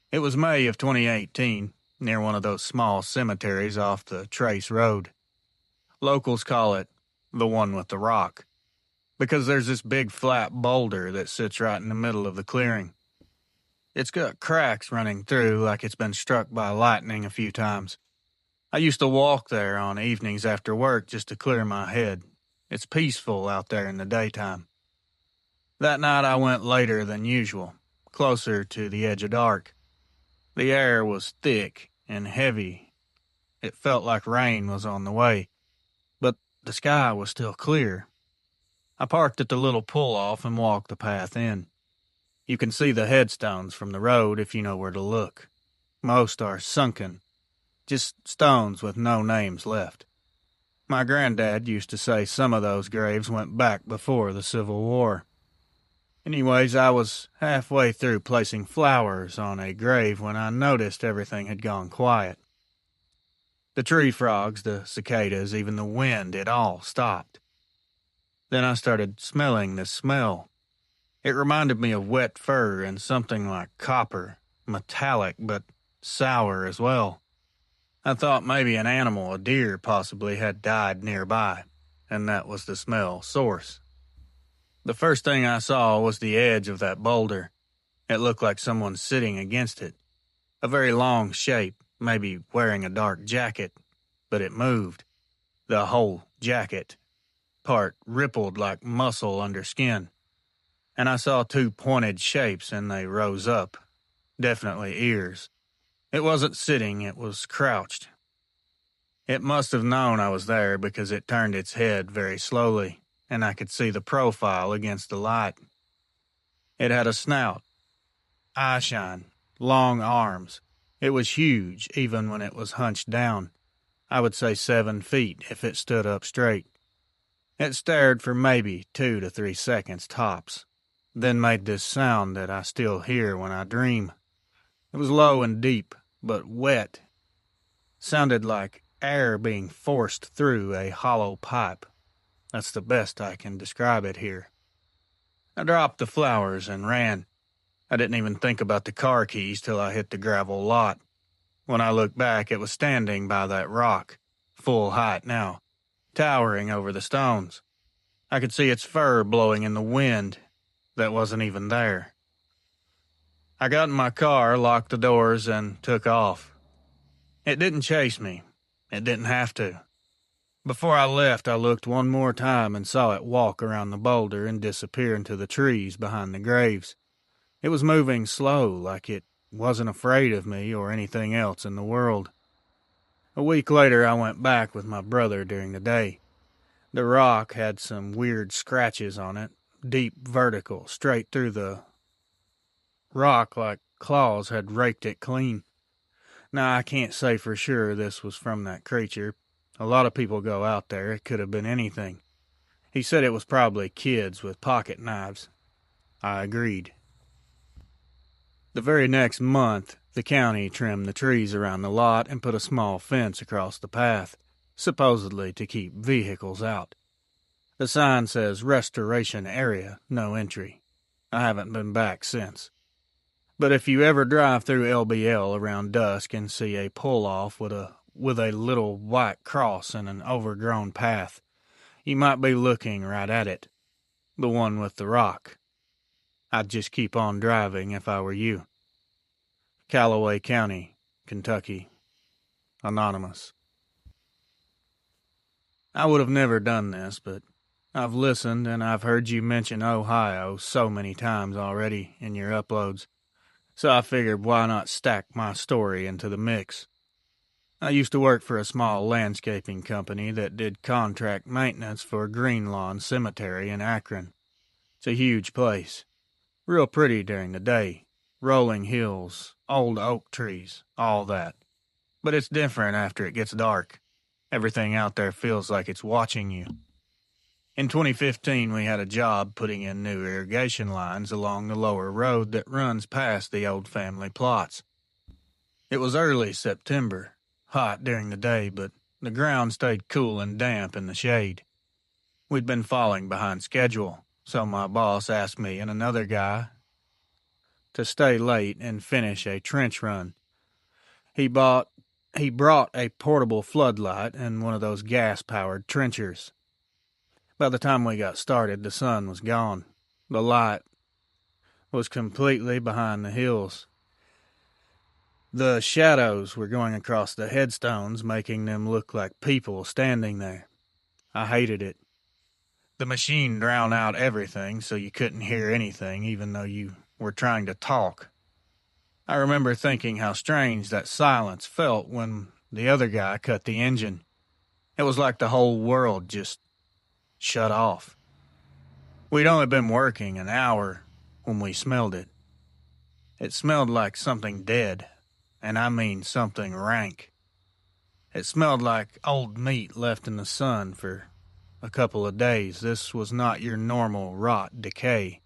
It was May of 2018, near one of those small cemeteries off the Trace Road. Locals call it the one with the rock, because there's this big flat boulder that sits right in the middle of the clearing. It's got cracks running through like it's been struck by lightning a few times. I used to walk there on evenings after work just to clear my head. It's peaceful out there in the daytime. That night I went later than usual, closer to the edge of dark. The air was thick and heavy. It felt like rain was on the way, but the sky was still clear. I parked at the little pull-off and walked the path in. You can see the headstones from the road if you know where to look. Most are sunken, just stones with no names left. My granddad used to say some of those graves went back before the Civil War. Anyways, I was halfway through placing flowers on a grave when I noticed everything had gone quiet. The tree frogs, the cicadas, even the wind, it all stopped. Then I started smelling this smell. It reminded me of wet fur and something like copper, metallic but sour as well. I thought maybe an animal, a deer possibly, had died nearby, and that was the smell source. The first thing I saw was the edge of that boulder. It looked like someone sitting against it. A very long shape, maybe wearing a dark jacket, but it moved. The whole jacket. Part rippled like muscle under skin. And I saw 2 pointed shapes and they rose up. Definitely ears. It wasn't sitting, it was crouched. It must have known I was there because it turned its head very slowly, and I could see the profile against the light. It had a snout, eye shine, long arms. It was huge, even when it was hunched down. I would say 7 feet if it stood up straight. It stared for maybe 2 to 3 seconds tops, then made this sound that I still hear when I dream. It was low and deep, but wet. Sounded like air being forced through a hollow pipe. That's the best I can describe it here. I dropped the flowers and ran. I didn't even think about the car keys till I hit the gravel lot. When I looked back, it was standing by that rock, full height now, towering over the stones. I could see its fur blowing in the wind that wasn't even there. I got in my car, locked the doors, and took off. It didn't chase me. It didn't have to. Before I left, I looked one more time and saw it walk around the boulder and disappear into the trees behind the graves. It was moving slow, like it wasn't afraid of me or anything else in the world. A week later, I went back with my brother during the day. The rock had some weird scratches on it, deep vertical, straight through the rock like claws had raked it clean. Now, I can't say for sure this was from that creature. A lot of people go out there. It could have been anything. He said it was probably kids with pocket knives. I agreed. The very next month, the county trimmed the trees around the lot and put a small fence across the path, supposedly to keep vehicles out. The sign says restoration area, no entry. I haven't been back since. But if you ever drive through LBL around dusk and see a pull-off with a little white cross and an overgrown path, you might be looking right at it. The one with the rock. I'd just keep on driving if I were you. Callaway County, Kentucky. Anonymous. I would have never done this, but I've listened and I've heard you mention Ohio so many times already in your uploads. So I figured why not stack my story into the mix. I used to work for a small landscaping company that did contract maintenance for Green Lawn Cemetery in Akron. It's a huge place. Real pretty during the day. Rolling hills, old oak trees, all that. But it's different after it gets dark. Everything out there feels like it's watching you. In 2015, we had a job putting in new irrigation lines along the lower road that runs past the old family plots. It was early September, hot during the day, but the ground stayed cool and damp in the shade. We'd been falling behind schedule, so my boss asked me and another guy to stay late and finish a trench run. He brought a portable floodlight and one of those gas-powered trenchers. By the time we got started, the sun was gone. The light was completely behind the hills. The shadows were going across the headstones, making them look like people standing there. I hated it. The machine drowned out everything, so you couldn't hear anything, even though you were trying to talk. I remember thinking how strange that silence felt when the other guy cut the engine. It was like the whole world just shut off. We'd only been working an hour when we smelled it. It smelled like something dead, and I mean something rank. It smelled like old meat left in the sun for a couple of days. This was not your normal rot decay.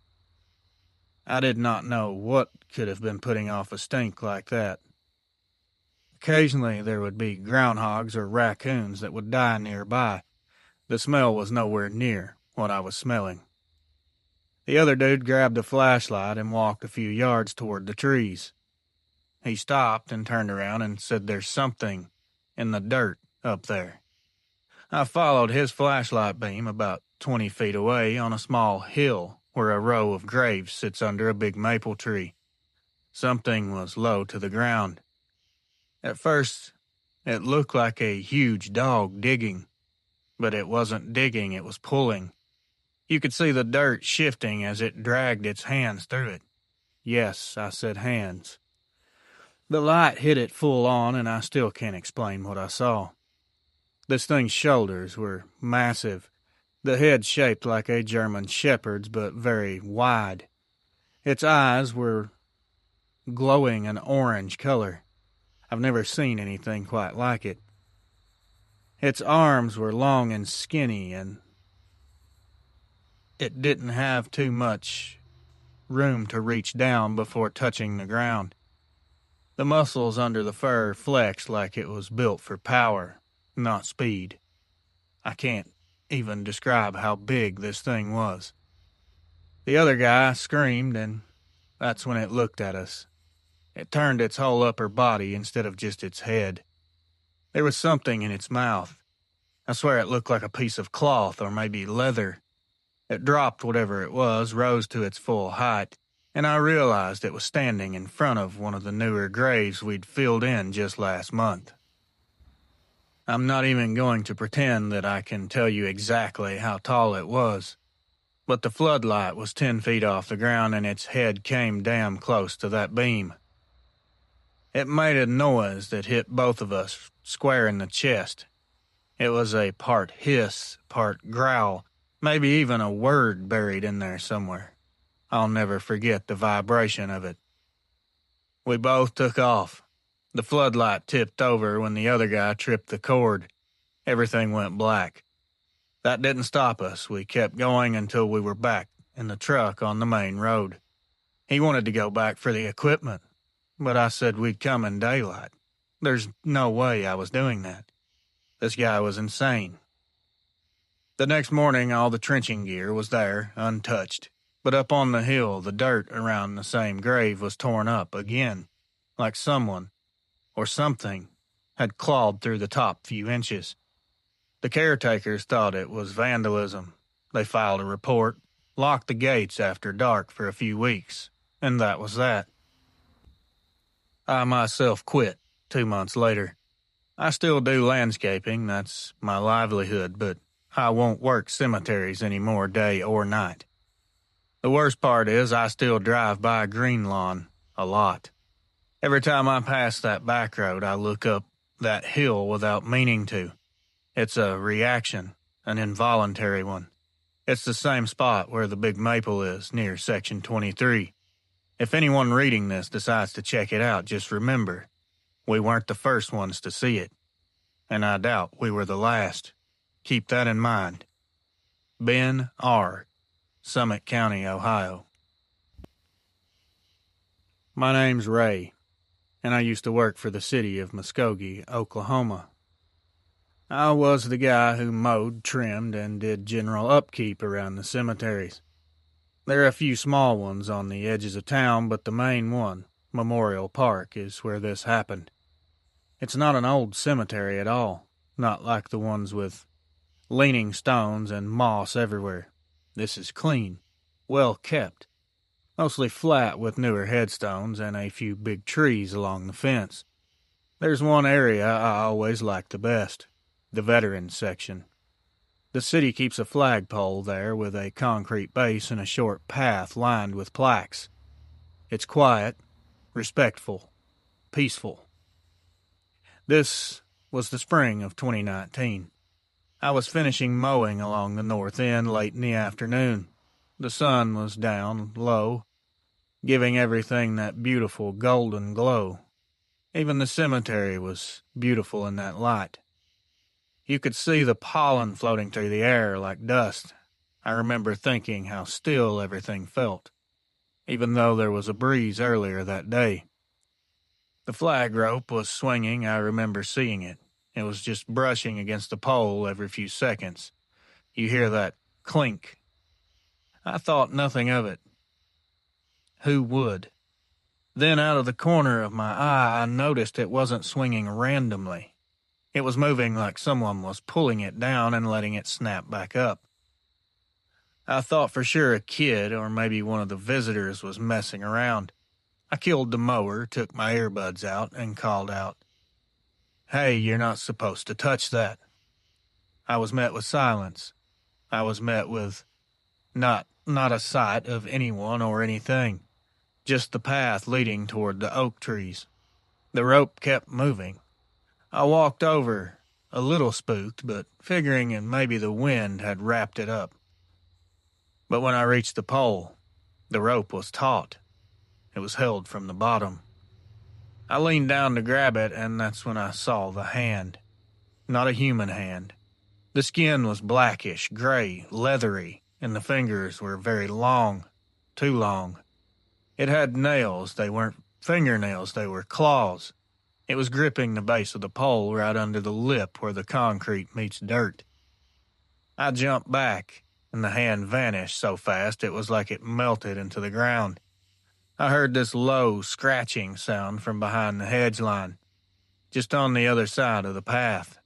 I did not know what could have been putting off a stink like that. Occasionally there would be groundhogs or raccoons that would die nearby. The smell was nowhere near what I was smelling. The other dude grabbed a flashlight and walked a few yards toward the trees. He stopped and turned around and said there's something in the dirt up there. I followed his flashlight beam about 20 feet away on a small hill where a row of graves sits under a big maple tree. Something was low to the ground. At first, it looked like a huge dog digging. But it wasn't digging, it was pulling. You could see the dirt shifting as it dragged its hands through it. Yes, I said hands. The light hit it full on, and I still can't explain what I saw. This thing's shoulders were massive, the head shaped like a German shepherd's, but very wide. Its eyes were glowing an orange color. I've never seen anything quite like it. Its arms were long and skinny, and it didn't have too much room to reach down before touching the ground. The muscles under the fur flexed like it was built for power, not speed. I can't even describe how big this thing was. The other guy screamed, and that's when it looked at us. It turned its whole upper body instead of just its head. There was something in its mouth. I swear it looked like a piece of cloth or maybe leather. It dropped whatever it was, rose to its full height, and I realized it was standing in front of one of the newer graves we'd filled in just last month. I'm not even going to pretend that I can tell you exactly how tall it was, but the floodlight was 10 feet off the ground and its head came damn close to that beam. It made a noise that hit both of us square in the chest. It was a part hiss, part growl, maybe even a word buried in there somewhere. I'll never forget the vibration of it. We both took off. The floodlight tipped over when the other guy tripped the cord. Everything went black. That didn't stop us. We kept going until we were back in the truck on the main road. He wanted to go back for the equipment, but I said we'd come in daylight. There's no way I was doing that. This guy was insane. The next morning, all the trenching gear was there, untouched. But up on the hill, the dirt around the same grave was torn up again, like someone, or something, had clawed through the top few inches. The caretakers thought it was vandalism. They filed a report, locked the gates after dark for a few weeks, and that was that. I myself quit 2 months later. I still do landscaping, that's my livelihood, but I won't work cemeteries anymore day or night. The worst part is I still drive by Green Lawn a lot. Every time I pass that back road, I look up that hill without meaning to. It's a reaction, an involuntary one. It's the same spot where the big maple is, near Section 23. If anyone reading this decides to check it out, just remember, we weren't the first ones to see it. And I doubt we were the last. Keep that in mind. Ben R., Summit County, Ohio. My name's Ray, and I used to work for the city of Muskogee, Oklahoma. I was the guy who mowed, trimmed, and did general upkeep around the cemeteries. There are a few small ones on the edges of town, but the main one, Memorial Park, is where this happened. It's not an old cemetery at all, not like the ones with leaning stones and moss everywhere. This is clean, well kept, mostly flat with newer headstones and a few big trees along the fence. There's one area I always like the best, the veterans section. The city keeps a flagpole there with a concrete base and a short path lined with plaques. It's quiet, respectful, peaceful. This was the spring of 2019. I was finishing mowing along the north end late in the afternoon. The sun was down low, giving everything that beautiful golden glow. Even the cemetery was beautiful in that light. You could see the pollen floating through the air like dust. I remember thinking how still everything felt, even though there was a breeze earlier that day. The flag rope was swinging. I remember seeing it. It was just brushing against the pole every few seconds. You hear that clink. I thought nothing of it. Who would? Then out of the corner of my eye, I noticed it wasn't swinging randomly. It was moving like someone was pulling it down and letting it snap back up. I thought for sure a kid or maybe one of the visitors was messing around. I killed the mower, took my earbuds out, and called out, "Hey, you're not supposed to touch that." I was met with silence. I was met with not a sight of anyone or anything, just the path leading toward the oak trees. The rope kept moving. I walked over, a little spooked, but figuring it maybe the wind had wrapped it up. But when I reached the pole, the rope was taut. It was held from the bottom. I leaned down to grab it, and that's when I saw the hand. Not a human hand. The skin was blackish, gray, leathery, and the fingers were very long, too long. It had nails. They weren't fingernails, they were claws. It was gripping the base of the pole right under the lip where the concrete meets dirt. I jumped back, and the hand vanished so fast it was like it melted into the ground. I heard this low, scratching sound from behind the hedge line, just on the other side of the path.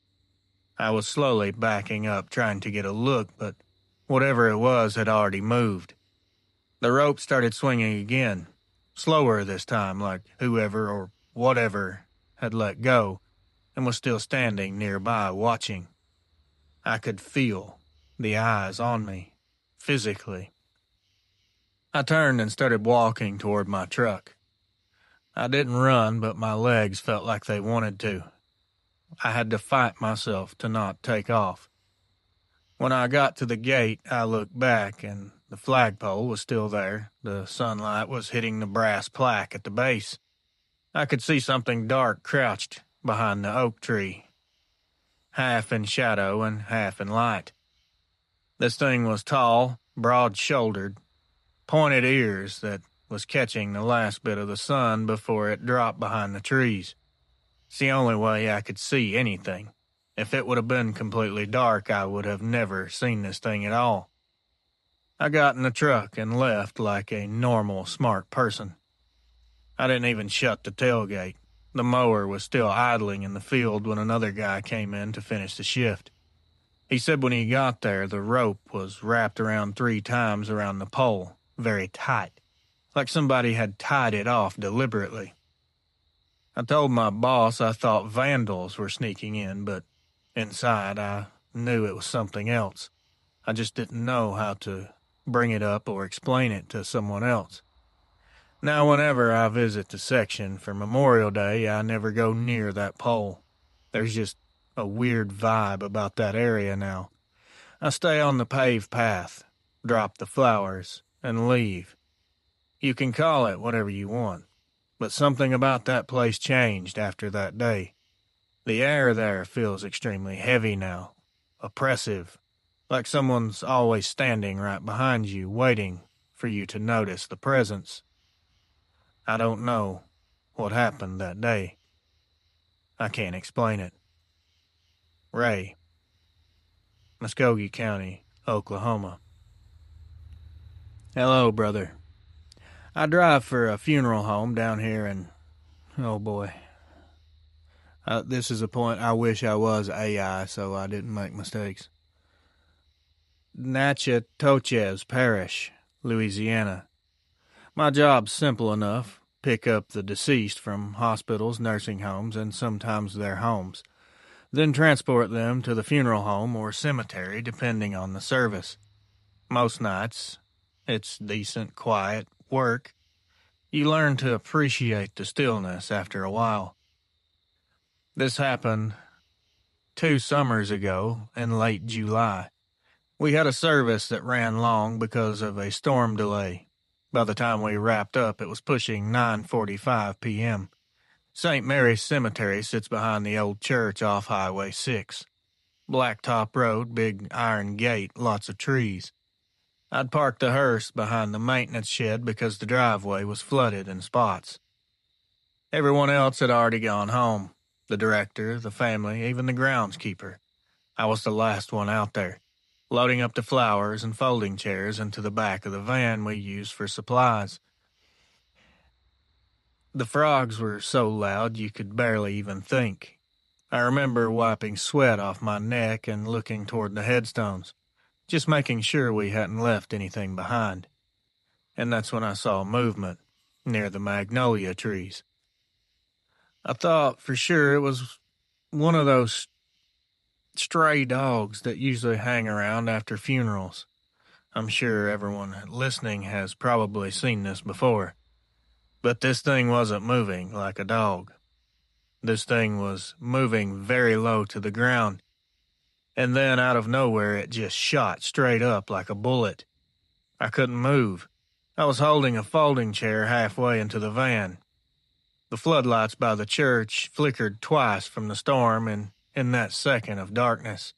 I was slowly backing up, trying to get a look, but whatever it was had already moved. The rope started swinging again, slower this time, like whoever or whatever had let go and was still standing nearby watching. I could feel the eyes on me, physically. I turned and started walking toward my truck. I didn't run, but my legs felt like they wanted to. I had to fight myself to not take off. When I got to the gate, I looked back, and the flagpole was still there. The sunlight was hitting the brass plaque at the base. I could see something dark crouched behind the oak tree, half in shadow and half in light. This thing was tall, broad-shouldered, pointed ears that was catching the last bit of the sun before it dropped behind the trees. It's the only way I could see anything. If it would have been completely dark, I would have never seen this thing at all. I got in the truck and left like a normal, smart person. I didn't even shut the tailgate. The mower was still idling in the field when another guy came in to finish the shift. He said when he got there, the rope was wrapped around 3 times around the pole, very tight, like somebody had tied it off deliberately. I told my boss I thought vandals were sneaking in, but inside I knew it was something else. I just didn't know how to bring it up or explain it to someone else. Now whenever I visit the section for Memorial Day, I never go near that pole. There's just a weird vibe about that area now. I stay on the paved path, drop the flowers, and leave. You can call it whatever you want, but something about that place changed after that day. The air there feels extremely heavy now, oppressive, like someone's always standing right behind you, waiting for you to notice the presence. I don't know what happened that day. I can't explain it. Ray, Muskogee County, Oklahoma. Hello, brother. I drive for a funeral home down here and, oh boy. This is a point I wish I was AI so I didn't make mistakes. Natchitoches Parish, Louisiana. My job's simple enough. Pick up the deceased from hospitals, nursing homes, and sometimes their homes. Then transport them to the funeral home or cemetery depending on the service. Most nights, it's decent, quiet work. You learn to appreciate the stillness after a while. This happened 2 summers ago in late July. We had a service that ran long because of a storm delay. By the time we wrapped up, it was pushing 9:45 p.m. St. Mary's Cemetery sits behind the old church off Highway 6. Blacktop road, big iron gate, lots of trees. I'd parked the hearse behind the maintenance shed because the driveway was flooded in spots. Everyone else had already gone home. The director, the family, even the groundskeeper. I was the last one out there, loading up the flowers and folding chairs into the back of the van we used for supplies. The frogs were so loud you could barely even think. I remember wiping sweat off my neck and looking toward the headstones, just making sure we hadn't left anything behind. And that's when I saw movement near the magnolia trees. I thought for sure it was one of those stray dogs that usually hang around after funerals. I'm sure everyone listening has probably seen this before. But this thing wasn't moving like a dog. This thing was moving very low to the ground. And then out of nowhere it just shot straight up like a bullet. I couldn't move. I was holding a folding chair halfway into the van. The floodlights by the church flickered twice from the storm, and in that second of darkness,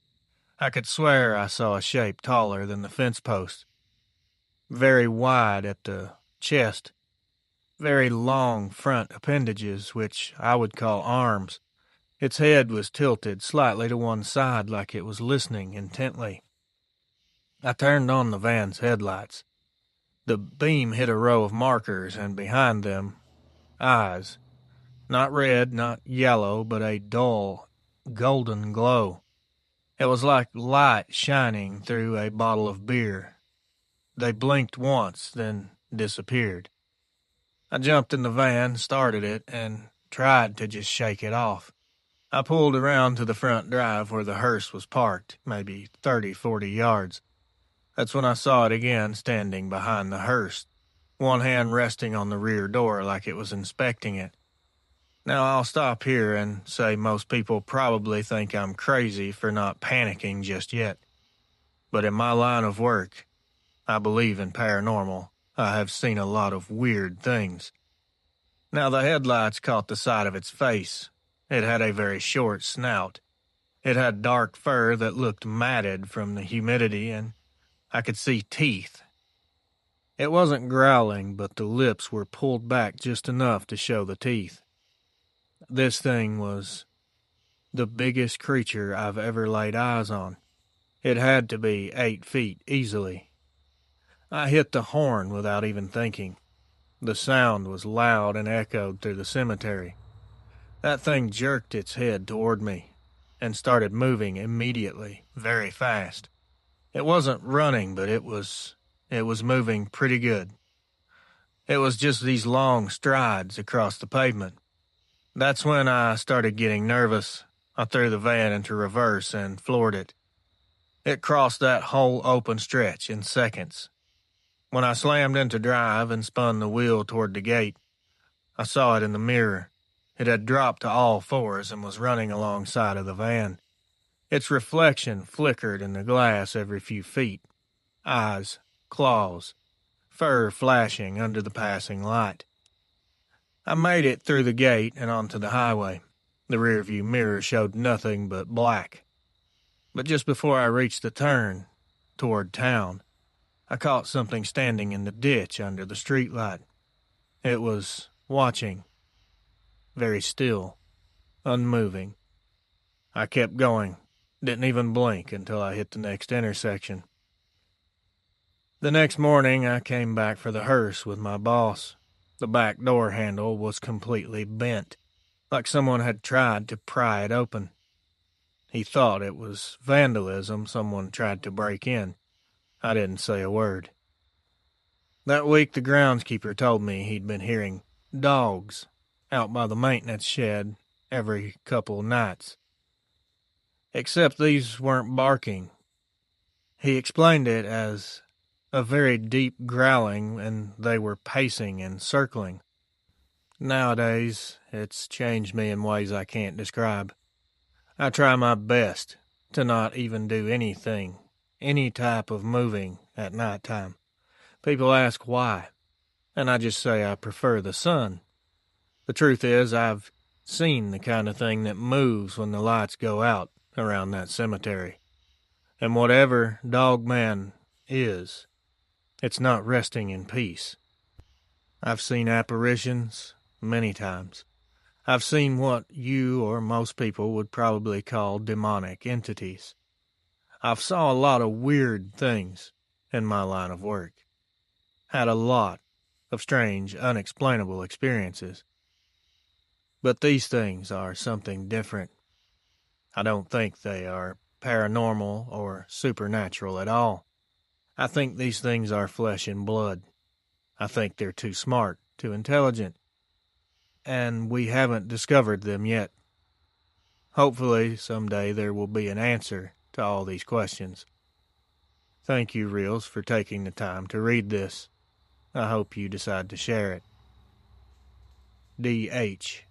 I could swear I saw a shape taller than the fence post. Very wide at the chest, very long front appendages, which I would call arms. Its head was tilted slightly to one side like it was listening intently. I turned on the van's headlights. The beam hit a row of markers, and behind them, eyes. Not red, not yellow, but a dull, golden glow. It was like light shining through a bottle of beer. They blinked once, then disappeared. I jumped in the van, started it, and tried to just shake it off. I pulled around to the front drive where the hearse was parked, maybe 30-40 yards. That's when I saw it again, standing behind the hearse, one hand resting on the rear door like it was inspecting it. Now I'll stop here and say most people probably think I'm crazy for not panicking just yet. But in my line of work, I believe in paranormal. I have seen a lot of weird things. Now the headlights caught the side of its face. It had a very short snout. It had dark fur that looked matted from the humidity, and I could see teeth. It wasn't growling, but the lips were pulled back just enough to show the teeth. This thing was the biggest creature I've ever laid eyes on. It had to be 8 feet easily. I hit the horn without even thinking. The sound was loud and echoed through the cemetery. That thing jerked its head toward me and started moving immediately, very fast. It wasn't running, but it was moving pretty good. It was just these long strides across the pavement. That's when I started getting nervous. I threw the van into reverse and floored it. It crossed that whole open stretch in seconds. When I slammed into drive and spun the wheel toward the gate, I saw it in the mirror. It had dropped to all fours and was running alongside of the van. Its reflection flickered in the glass every few feet. Eyes, claws, fur flashing under the passing light. I made it through the gate and onto the highway. The rearview mirror showed nothing but black. But just before I reached the turn, toward town, I caught something standing in the ditch under the streetlight. It was watching, very still, unmoving. I kept going, didn't even blink until I hit the next intersection. The next morning, I came back for the hearse with my boss. The back door handle was completely bent, like someone had tried to pry it open. He thought it was vandalism, someone tried to break in. I didn't say a word. That week, the groundskeeper told me he'd been hearing dogs out by the maintenance shed every couple nights. Except these weren't barking. He explained it as a very deep growling, and they were pacing and circling. Nowadays, it's changed me in ways I can't describe. I try my best to not even do anything, any type of moving at nighttime. People ask why, and I just say I prefer the sun. The truth is, I've seen the kind of thing that moves when the lights go out around that cemetery. And whatever Dogman is, it's not resting in peace. I've seen apparitions many times. I've seen what you or most people would probably call demonic entities. I've saw a lot of weird things in my line of work. Had a lot of strange, unexplainable experiences. But these things are something different. I don't think they are paranormal or supernatural at all. I think these things are flesh and blood. I think they're too smart, too intelligent, and we haven't discovered them yet. Hopefully, someday there will be an answer to all these questions. Thank you, Reels, for taking the time to read this. I hope you decide to share it. D.H.